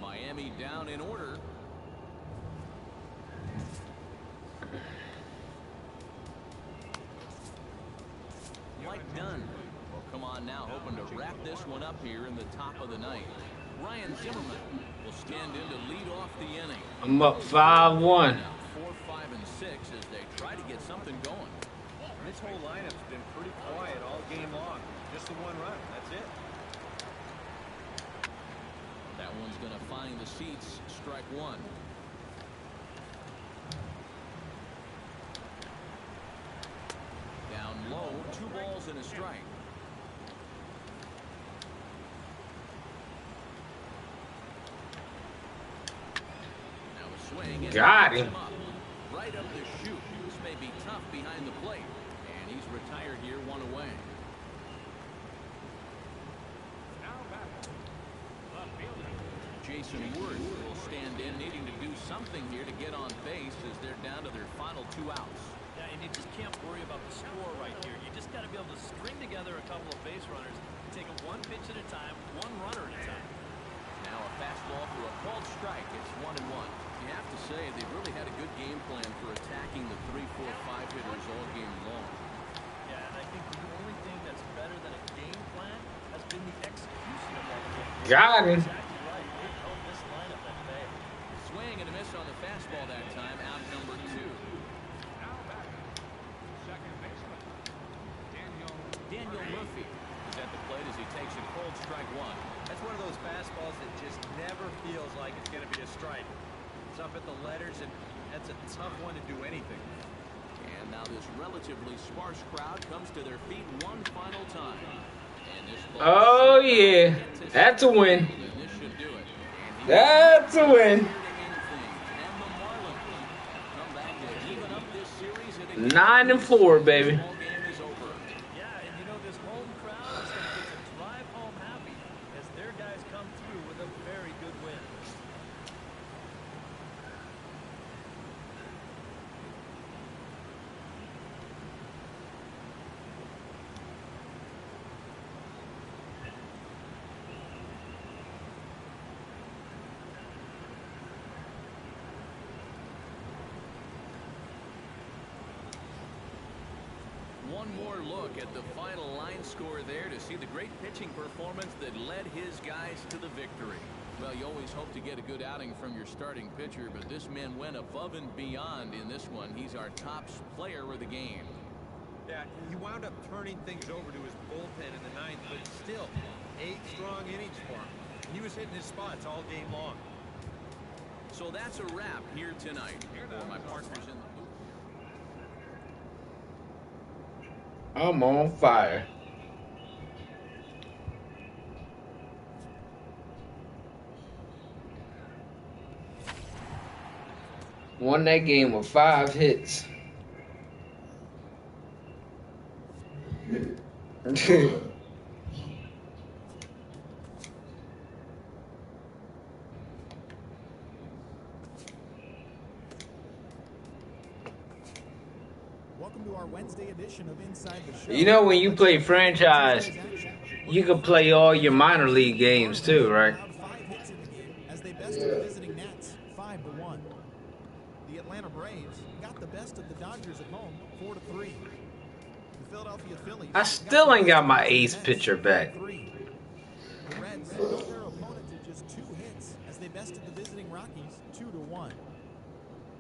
Miami down in order. Mike Dunn will come on now, hoping to wrap this one up here in the top of the 9th. Ryan Zimmerman will stand in to lead off the inning. I'm up 5-1. 4, 5, and 6 as they try to get something going. This whole lineup's been pretty quiet all game long. Just the 1 run. That's it. That one's going to find the seats. Strike 1. Down low. 2 balls and a strike. Now a swing. Got him. Right up the chute. This may be tough behind the plate. And he's retired here, 1 away. Jason Wood will stand in, needing to do something here to get on base as they're down to their final 2 outs. Yeah, and you just can't worry about the score right here. You just got to be able to string together a couple of base runners and take it one pitch at a time, one runner at a time. Now a fastball for a called strike. It's 1-1. You have to say they've really had a good game plan for attacking the 3, 4, 5 hitters all game long. Yeah, and I think the only thing that's better than a game plan has been the execution of that game. Got him. Exactly right. They've held this lineup at bay. Swing and a miss on the fastball that time. Out number 2. Now back, second baseman, Daniel Murphy is at the plate as he takes a cold strike 1. That's one of those fastballs that just never feels like it's going to be a strike. It's up at the letters, and that's a tough one to do anything. And now this relatively sparse crowd comes to their feet one final time. And this ball Oh, yeah. That's a win. and this should do it. And he That's a win. and the Marlins come back to even up this series at 9-4, baby. ball game is over. Yeah, and you know this home crowd is going to get to drive home happy as their guys come through with a very good win. One more look at the final line score there to see the great pitching performance that led his guys to the victory. Well, you always hope to get a good outing from your starting pitcher, but this man went above and beyond in this one. He's our top player of the game. Yeah, he wound up turning things over to his bullpen in the 9th, but still, 8 strong innings for him. He was hitting his spots all game long. So that's a wrap here tonight. For my partners in the booth. I'm on fire. Won that game with 5 hits. Welcome to our Wednesday edition of Inside the Show. You know, when you play franchise, you can play all your minor league games too, right? Allowed 5 hits in the game as they bested the visiting Nats 5-1. The Atlanta Braves got the best of the Dodgers at home 4-3. The Philadelphia Phillies I still ain't got my ace pitcher back. The Reds held their opponent to just 2 hits as they bested the visiting Rockies 2-1.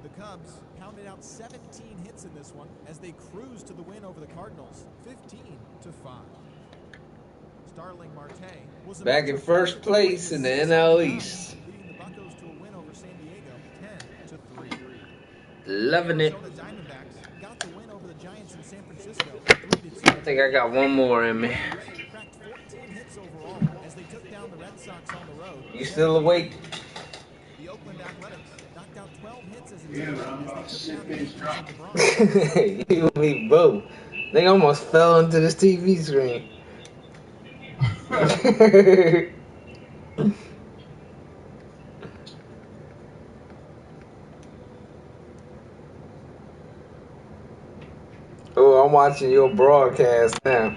The Cubs pounded out 17 hits in this one as they cruised to the win over the Cardinals 15-5. Starling Marte was Back in first place in the NL East. leading the Buccos to a win over San Diego 10-3. Loving it. Arizona Diamondbacks got the win over the Giants in San Francisco 3-2. I think I got one more in me. Cracked 14 hits overall as they took down the Red Sox on the road. You still awake? The Oakland Athletics knocked out 12 hits as a team as they took down the Yankees in the Bronx. You and me both. They almost fell into this TV screen. Oh, I'm watching your broadcast now.